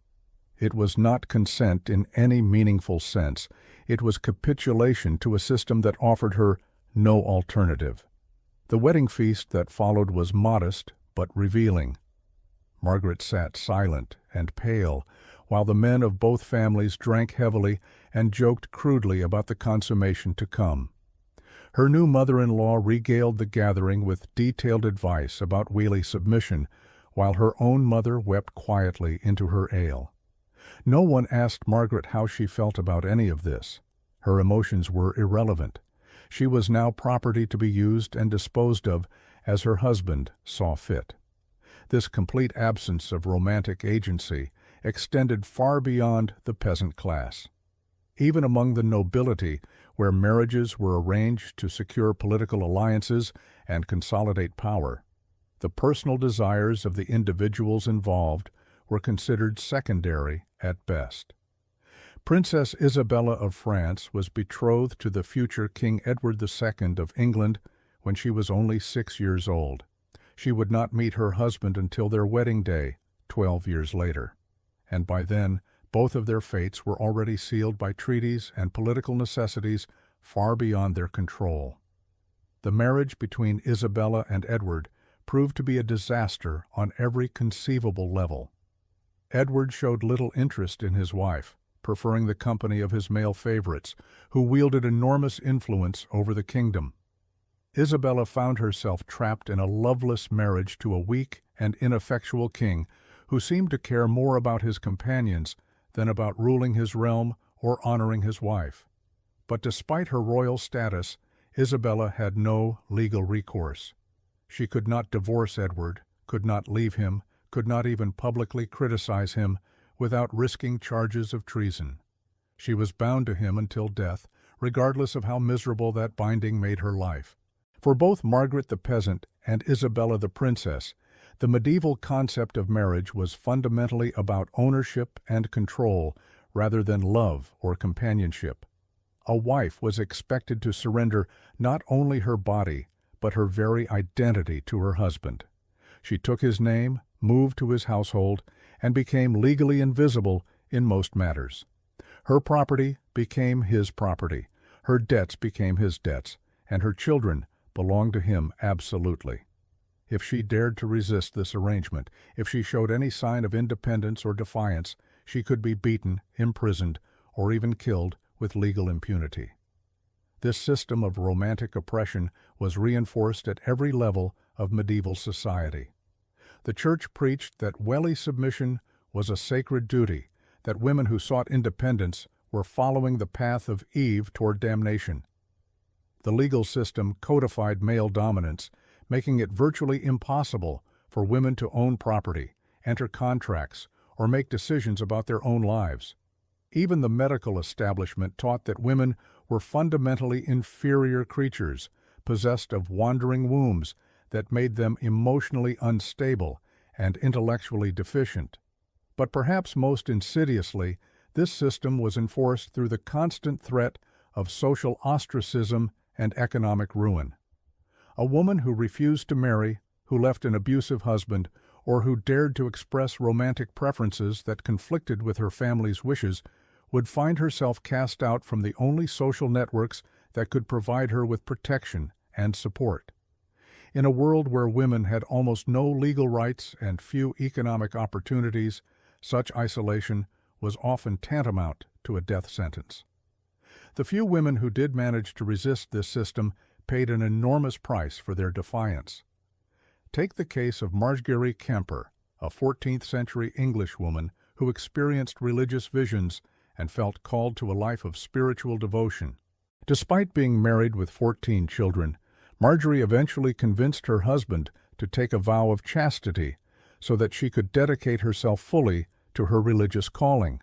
It was not consent in any meaningful sense. It was capitulation to a system that offered her no alternative. The wedding feast that followed was modest but revealing. Margaret sat silent and pale, while the men of both families drank heavily and joked crudely about the consummation to come. Her new mother-in-law regaled the gathering with detailed advice about wheelie submission, while her own mother wept quietly into her ale. No one asked Margaret how she felt about any of this. Her emotions were irrelevant. She was now property to be used and disposed of as her husband saw fit. This complete absence of romantic agency extended far beyond the peasant class. Even among the nobility, where marriages were arranged to secure political alliances and consolidate power, the personal desires of the individuals involved were considered secondary at best. Princess Isabella of France was betrothed to the future King Edward II of England when she was only 6 years old. She would not meet her husband until their wedding day, 12 years later. And by then, both of their fates were already sealed by treaties and political necessities far beyond their control. The marriage between Isabella and Edward proved to be a disaster on every conceivable level. Edward showed little interest in his wife, preferring the company of his male favorites, who wielded enormous influence over the kingdom. Isabella found herself trapped in a loveless marriage to a weak and ineffectual king who seemed to care more about his companions than about ruling his realm or honoring his wife. But despite her royal status, Isabella had no legal recourse. She could not divorce Edward, could not leave him, could not even publicly criticize him without risking charges of treason. She was bound to him until death, regardless of how miserable that binding made her life. For both Margaret the peasant and Isabella the princess, the medieval concept of marriage was fundamentally about ownership and control rather than love or companionship. A wife was expected to surrender not only her body, but her very identity to her husband. She took his name, moved to his household, and became legally invisible in most matters. Her property became his property, her debts became his debts, and her children belonged to him absolutely. If she dared to resist this arrangement, if she showed any sign of independence or defiance, she could be beaten, imprisoned, or even killed with legal impunity. This system of romantic oppression was reinforced at every level of medieval society. The Church preached that welly submission was a sacred duty, that women who sought independence were following the path of Eve toward damnation. The legal system codified male dominance, making it virtually impossible for women to own property, enter contracts, or make decisions about their own lives. Even the medical establishment taught that women were fundamentally inferior creatures, possessed of wandering wombs that made them emotionally unstable and intellectually deficient. But perhaps most insidiously, this system was enforced through the constant threat of social ostracism and economic ruin. A woman who refused to marry, who left an abusive husband, or who dared to express romantic preferences that conflicted with her family's wishes would find herself cast out from the only social networks that could provide her with protection and support. In a world where women had almost no legal rights and few economic opportunities, such isolation was often tantamount to a death sentence. The few women who did manage to resist this system paid an enormous price for their defiance. Take the case of Margery Kemper, a 14th-century Englishwoman who experienced religious visions and felt called to a life of spiritual devotion. Despite being married with 14 children, Margery eventually convinced her husband to take a vow of chastity so that she could dedicate herself fully to her religious calling.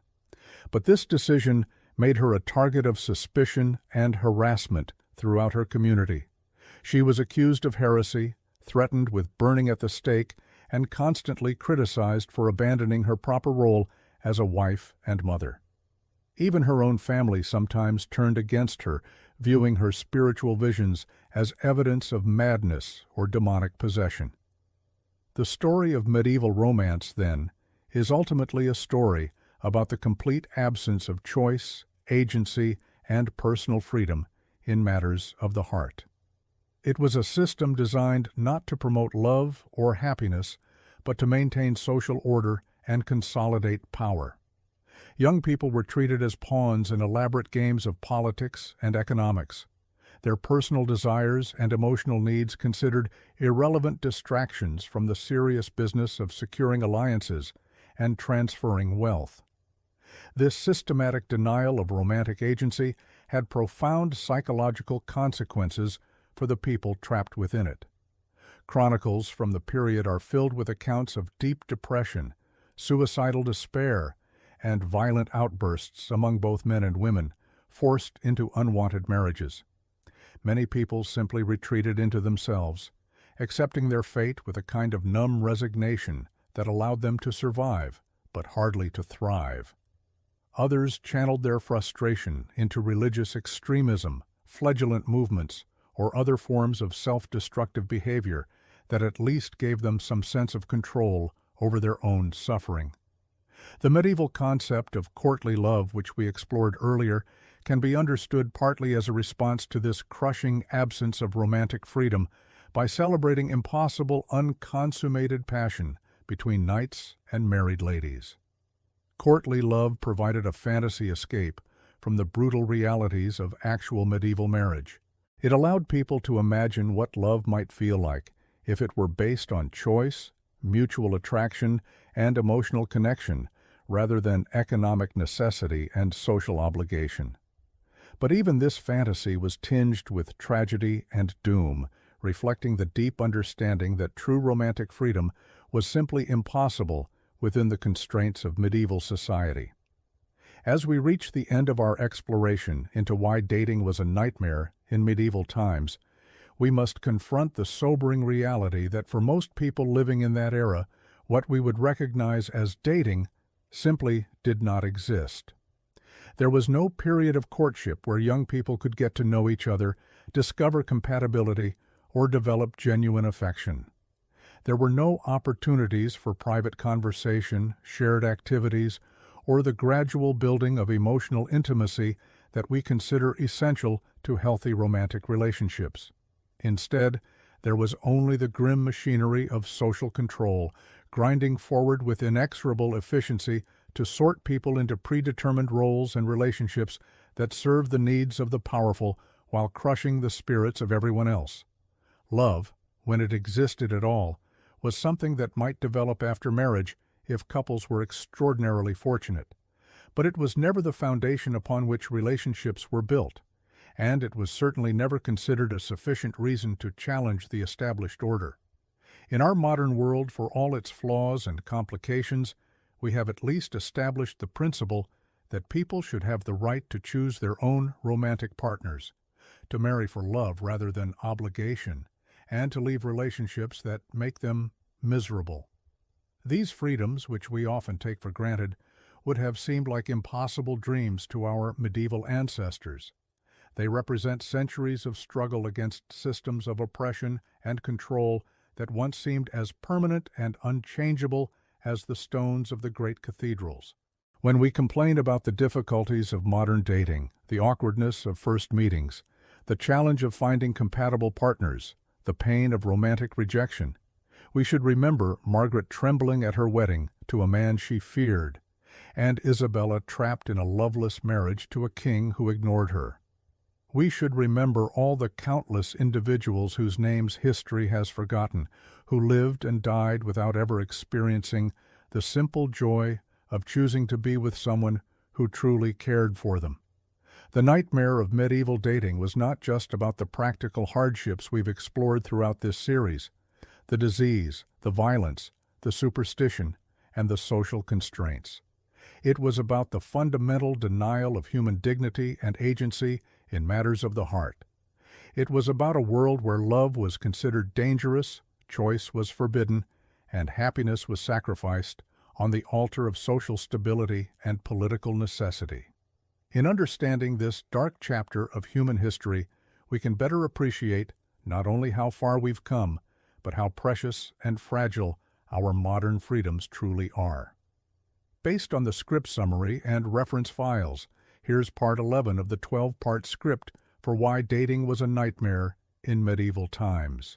But this decision made her a target of suspicion and harassment throughout her community. She was accused of heresy, threatened with burning at the stake, and constantly criticized for abandoning her proper role as a wife and mother. Even her own family sometimes turned against her, viewing her spiritual visions as evidence of madness or demonic possession. The story of medieval romance, then, is ultimately a story about the complete absence of choice, agency, and personal freedom in matters of the heart. It was a system designed not to promote love or happiness, but to maintain social order and consolidate power. Young people were treated as pawns in elaborate games of politics and economics, their personal desires and emotional needs considered irrelevant distractions from the serious business of securing alliances and transferring wealth. This systematic denial of romantic agency had profound psychological consequences for the people trapped within it. Chronicles from the period are filled with accounts of deep depression, suicidal despair, and violent outbursts among both men and women, forced into unwanted marriages. Many people simply retreated into themselves, accepting their fate with a kind of numb resignation that allowed them to survive, but hardly to thrive. Others channeled their frustration into religious extremism, flagellant movements, or other forms of self-destructive behavior that at least gave them some sense of control over their own suffering. The medieval concept of courtly love, which we explored earlier, can be understood partly as a response to this crushing absence of romantic freedom by celebrating impossible, unconsummated passion between knights and married ladies. Courtly love provided a fantasy escape from the brutal realities of actual medieval marriage. It allowed people to imagine what love might feel like if it were based on choice, mutual attraction, and emotional connection, rather than economic necessity and social obligation. But even this fantasy was tinged with tragedy and doom, reflecting the deep understanding that true romantic freedom was simply impossible within the constraints of medieval society. As we reach the end of our exploration into why dating was a nightmare in medieval times, we must confront the sobering reality that for most people living in that era, what we would recognize as dating simply did not exist. There was no period of courtship where young people could get to know each other, discover compatibility, or develop genuine affection. There were no opportunities for private conversation, shared activities, or the gradual building of emotional intimacy that we consider essential to healthy romantic relationships. Instead, there was only the grim machinery of social control, grinding forward with inexorable efficiency to sort people into predetermined roles and relationships that serve the needs of the powerful while crushing the spirits of everyone else. Love, when it existed at all, was something that might develop after marriage if couples were extraordinarily fortunate. But it was never the foundation upon which relationships were built, and it was certainly never considered a sufficient reason to challenge the established order. In our modern world, for all its flaws and complications, we have at least established the principle that people should have the right to choose their own romantic partners, to marry for love rather than obligation, and to leave relationships that make them miserable. These freedoms, which we often take for granted, would have seemed like impossible dreams to our medieval ancestors. They represent centuries of struggle against systems of oppression and control that once seemed as permanent and unchangeable as the stones of the great cathedrals. When we complain about the difficulties of modern dating, the awkwardness of first meetings, the challenge of finding compatible partners, the pain of romantic rejection, we should remember Margaret trembling at her wedding to a man she feared, and Isabella trapped in a loveless marriage to a king who ignored her. We should remember all the countless individuals whose names history has forgotten, who lived and died without ever experiencing the simple joy of choosing to be with someone who truly cared for them. The nightmare of medieval dating was not just about the practical hardships we've explored throughout this series, the disease, the violence, the superstition, and the social constraints. It was about the fundamental denial of human dignity and agency in matters of the heart. It was about a world where love was considered dangerous, choice was forbidden, and happiness was sacrificed on the altar of social stability and political necessity. In understanding this dark chapter of human history, we can better appreciate not only how far we've come, but how precious and fragile our modern freedoms truly are. Based on the script summary and reference files, here's part 11 of the 12-part script for why dating was a nightmare in medieval times.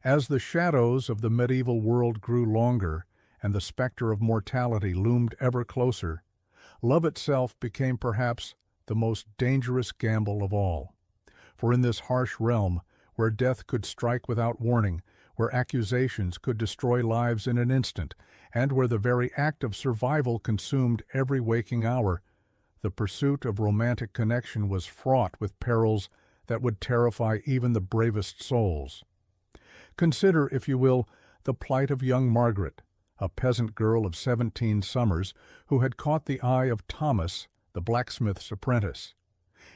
As the shadows of the medieval world grew longer and the specter of mortality loomed ever closer, love itself became perhaps the most dangerous gamble of all. For in this harsh realm, where death could strike without warning, where accusations could destroy lives in an instant, and where the very act of survival consumed every waking hour, the pursuit of romantic connection was fraught with perils that would terrify even the bravest souls. Consider, if you will, the plight of young Margaret, a peasant girl of 17 summers who had caught the eye of Thomas, the blacksmith's apprentice.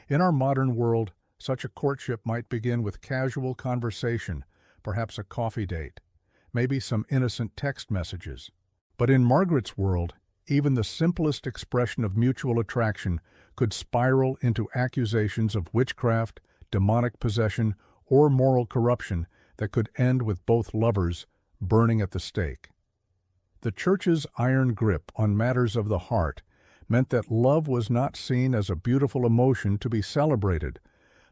In our modern world, such a courtship might begin with casual conversation, perhaps a coffee date, maybe some innocent text messages. But in Margaret's world, even the simplest expression of mutual attraction could spiral into accusations of witchcraft, demonic possession, or moral corruption that could end with both lovers burning at the stake. The Church's iron grip on matters of the heart meant that love was not seen as a beautiful emotion to be celebrated,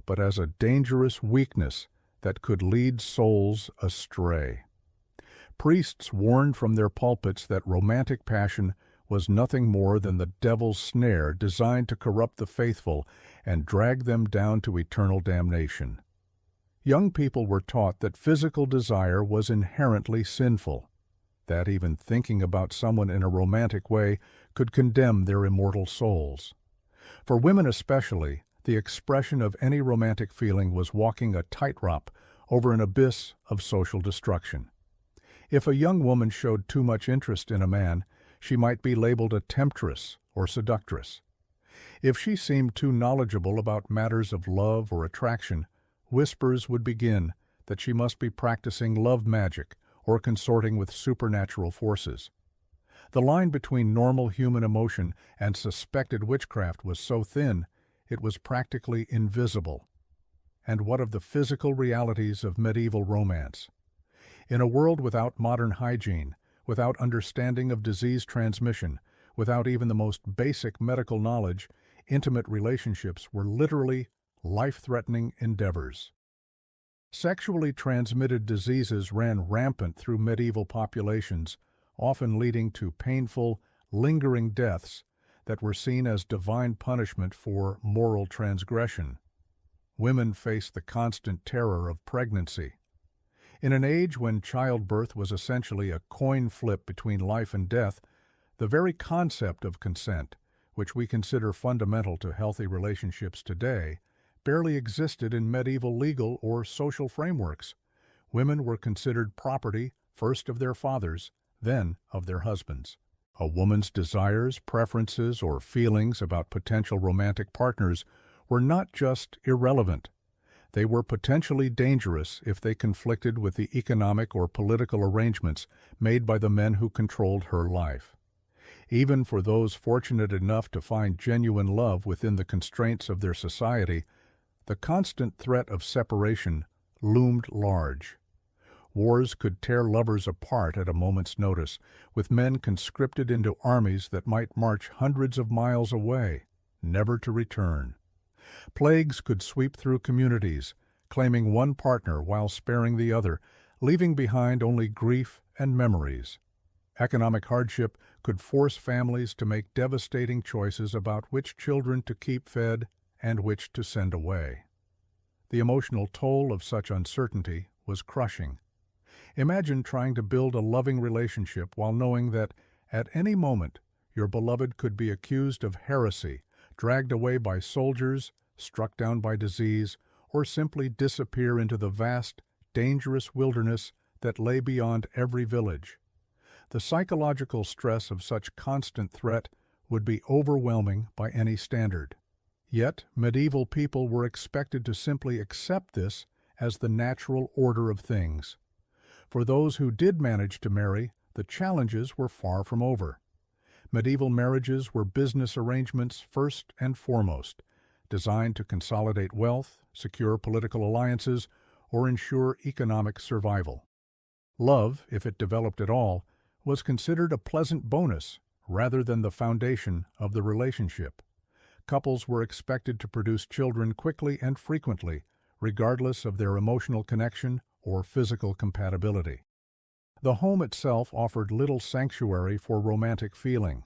but as a dangerous weakness that could lead souls astray. Priests warned from their pulpits that romantic passion was nothing more than the devil's snare designed to corrupt the faithful and drag them down to eternal damnation. Young people were taught that physical desire was inherently sinful, that even thinking about someone in a romantic way could condemn their immortal souls. For women especially, the expression of any romantic feeling was walking a tightrope over an abyss of social destruction. If a young woman showed too much interest in a man, she might be labeled a temptress or seductress. If she seemed too knowledgeable about matters of love or attraction, whispers would begin that she must be practicing love magic or consorting with supernatural forces. The line between normal human emotion and suspected witchcraft was so thin, it was practically invisible. And what of the physical realities of medieval romance? In a world without modern hygiene, without understanding of disease transmission, without even the most basic medical knowledge, intimate relationships were literally life-threatening endeavors. Sexually transmitted diseases ran rampant through medieval populations, often leading to painful, lingering deaths that were seen as divine punishment for moral transgression. Women faced the constant terror of pregnancy. In an age when childbirth was essentially a coin flip between life and death, the very concept of consent, which we consider fundamental to healthy relationships today, barely existed in medieval legal or social frameworks. Women were considered property first of their fathers, then of their husbands. A woman's desires, preferences, or feelings about potential romantic partners were not just irrelevant. They were potentially dangerous if they conflicted with the economic or political arrangements made by the men who controlled her life. Even for those fortunate enough to find genuine love within the constraints of their society, the constant threat of separation loomed large. Wars could tear lovers apart at a moment's notice, with men conscripted into armies that might march hundreds of miles away, never to return. Plagues could sweep through communities, claiming one partner while sparing the other, leaving behind only grief and memories. Economic hardship could force families to make devastating choices about which children to keep fed and which to send away. The emotional toll of such uncertainty was crushing. Imagine trying to build a loving relationship while knowing that, at any moment, your beloved could be accused of heresy, dragged away by soldiers, struck down by disease, or simply disappear into the vast, dangerous wilderness that lay beyond every village. The psychological stress of such constant threat would be overwhelming by any standard. Yet, medieval people were expected to simply accept this as the natural order of things. For those who did manage to marry, the challenges were far from over. Medieval marriages were business arrangements first and foremost, designed to consolidate wealth, secure political alliances, or ensure economic survival. Love, if it developed at all, was considered a pleasant bonus rather than the foundation of the relationship. Couples were expected to produce children quickly and frequently, regardless of their emotional connection or physical compatibility. The home itself offered little sanctuary for romantic feeling.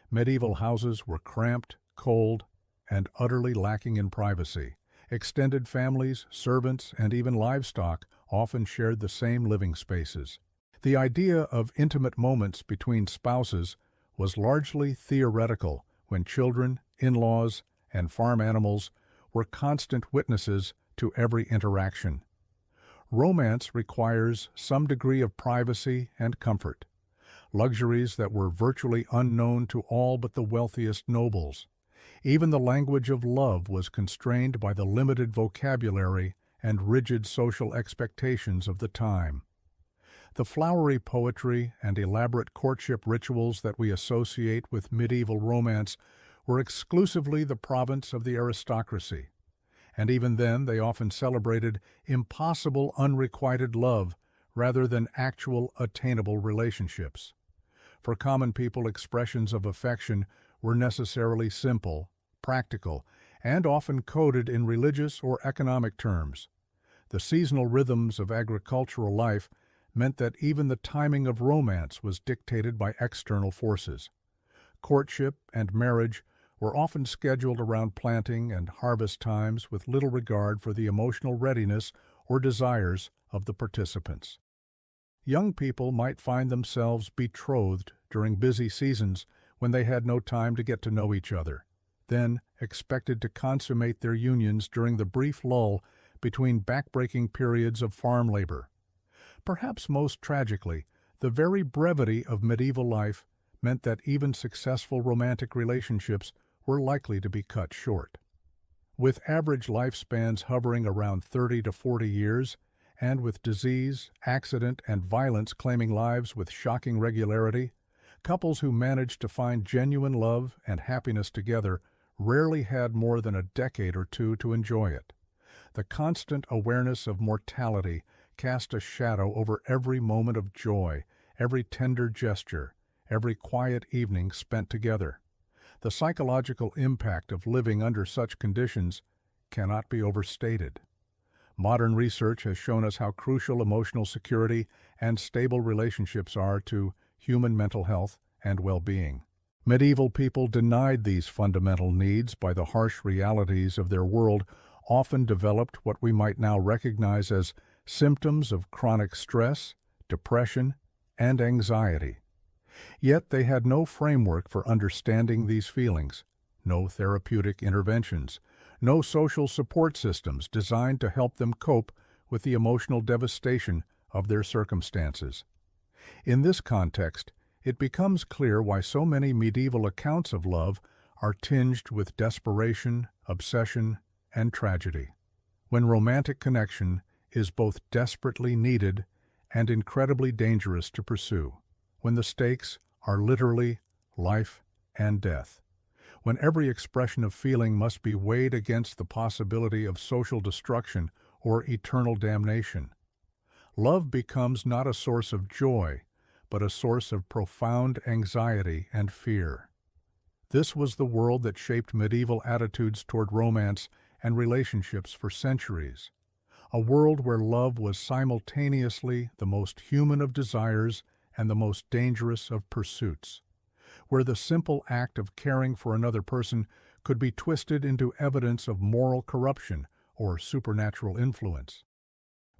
Medieval houses were cramped, cold, and utterly lacking in privacy. Extended families, servants, and even livestock often shared the same living spaces. The idea of intimate moments between spouses was largely theoretical when children, in-laws, and farm animals were constant witnesses to every interaction. Romance requires some degree of privacy and comfort, luxuries that were virtually unknown to all but the wealthiest nobles. Even the language of love was constrained by the limited vocabulary and rigid social expectations of the time. The flowery poetry and elaborate courtship rituals that we associate with medieval romance were exclusively the province of the aristocracy, and even then they often celebrated impossible unrequited love rather than actual attainable relationships. For common people, expressions of affection were necessarily simple, practical, and often coded in religious or economic terms. The seasonal rhythms of agricultural life meant that even the timing of romance was dictated by external forces. Courtship and marriage were often scheduled around planting and harvest times with little regard for the emotional readiness or desires of the participants. Young people might find themselves betrothed during busy seasons when they had no time to get to know each other, then expected to consummate their unions during the brief lull between backbreaking periods of farm labor. Perhaps most tragically, the very brevity of medieval life meant that even successful romantic relationships were likely to be cut short. With average lifespans hovering around 30 to 40 years, and with disease, accident, and violence claiming lives with shocking regularity, couples who managed to find genuine love and happiness together rarely had more than a decade or two to enjoy it. The constant awareness of mortality cast a shadow over every moment of joy, every tender gesture, every quiet evening spent together. The psychological impact of living under such conditions cannot be overstated. Modern research has shown us how crucial emotional security and stable relationships are to human mental health and well-being. Medieval people denied these fundamental needs by the harsh realities of their world, often developed what we might now recognize as symptoms of chronic stress, depression, and anxiety. Yet they had no framework for understanding these feelings, no therapeutic interventions, no social support systems designed to help them cope with the emotional devastation of their circumstances. In this context, it becomes clear why so many medieval accounts of love are tinged with desperation, obsession, and tragedy. When romantic connection is both desperately needed and incredibly dangerous to pursue, when the stakes are literally life and death, when every expression of feeling must be weighed against the possibility of social destruction or eternal damnation. Love becomes not a source of joy, but a source of profound anxiety and fear. This was the world that shaped medieval attitudes toward romance and relationships for centuries. A world where love was simultaneously the most human of desires and the most dangerous of pursuits, where the simple act of caring for another person could be twisted into evidence of moral corruption or supernatural influence,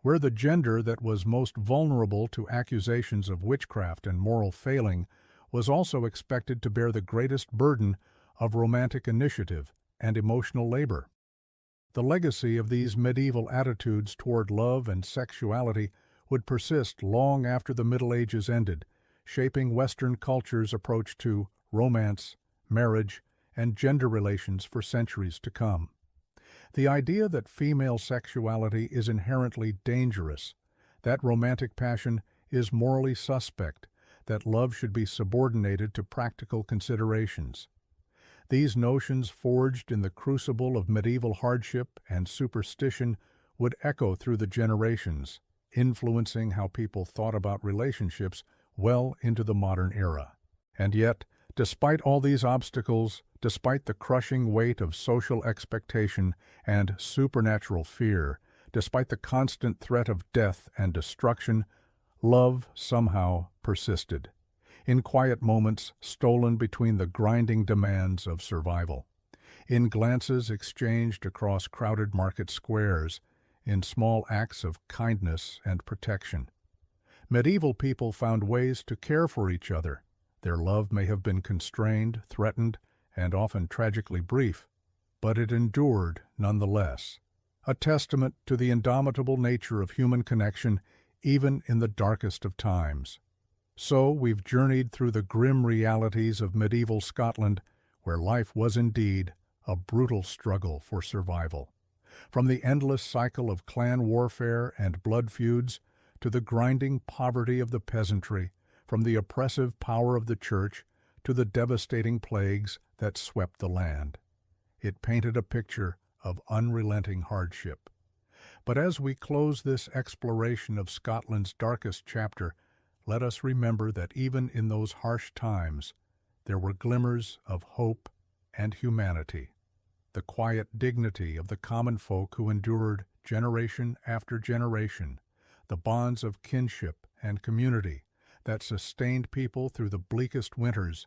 where the gender that was most vulnerable to accusations of witchcraft and moral failing was also expected to bear the greatest burden of romantic initiative and emotional labor. The legacy of these medieval attitudes toward love and sexuality would persist long after the Middle Ages ended, shaping Western culture's approach to romance, marriage, and gender relations for centuries to come. The idea that female sexuality is inherently dangerous, that romantic passion is morally suspect, that love should be subordinated to practical considerations. These notions, forged in the crucible of medieval hardship and superstition, would echo through the generations, influencing how people thought about relationships well into the modern era. And yet, despite all these obstacles, despite the crushing weight of social expectation and supernatural fear, despite the constant threat of death and destruction, love somehow persisted, in quiet moments stolen between the grinding demands of survival, in glances exchanged across crowded market squares, in small acts of kindness and protection. Medieval people found ways to care for each other. Their love may have been constrained, threatened, and often tragically brief, but it endured nonetheless, a testament to the indomitable nature of human connection even in the darkest of times. So we've journeyed through the grim realities of medieval Scotland, where life was indeed a brutal struggle for survival. From the endless cycle of clan warfare and blood feuds to the grinding poverty of the peasantry, from the oppressive power of the church to the devastating plagues that swept the land. It painted a picture of unrelenting hardship. But as we close this exploration of Scotland's darkest chapter, let us remember that even in those harsh times, there were glimmers of hope and humanity. The quiet dignity of the common folk who endured generation after generation, the bonds of kinship and community that sustained people through the bleakest winters,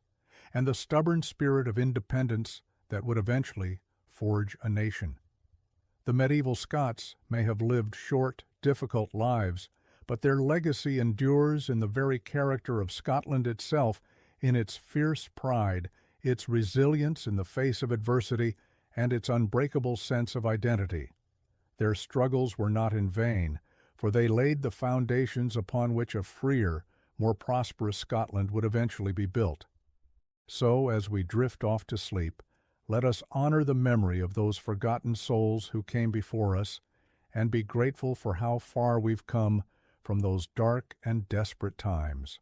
and the stubborn spirit of independence that would eventually forge a nation. The medieval Scots may have lived short, difficult lives, but their legacy endures in the very character of Scotland itself, in its fierce pride, its resilience in the face of adversity, and its unbreakable sense of identity. Their struggles were not in vain, for they laid the foundations upon which a freer, more prosperous Scotland would eventually be built. So, as we drift off to sleep, Let us honor the memory of those forgotten souls who came before us and be grateful for how far we've come from those dark and desperate times.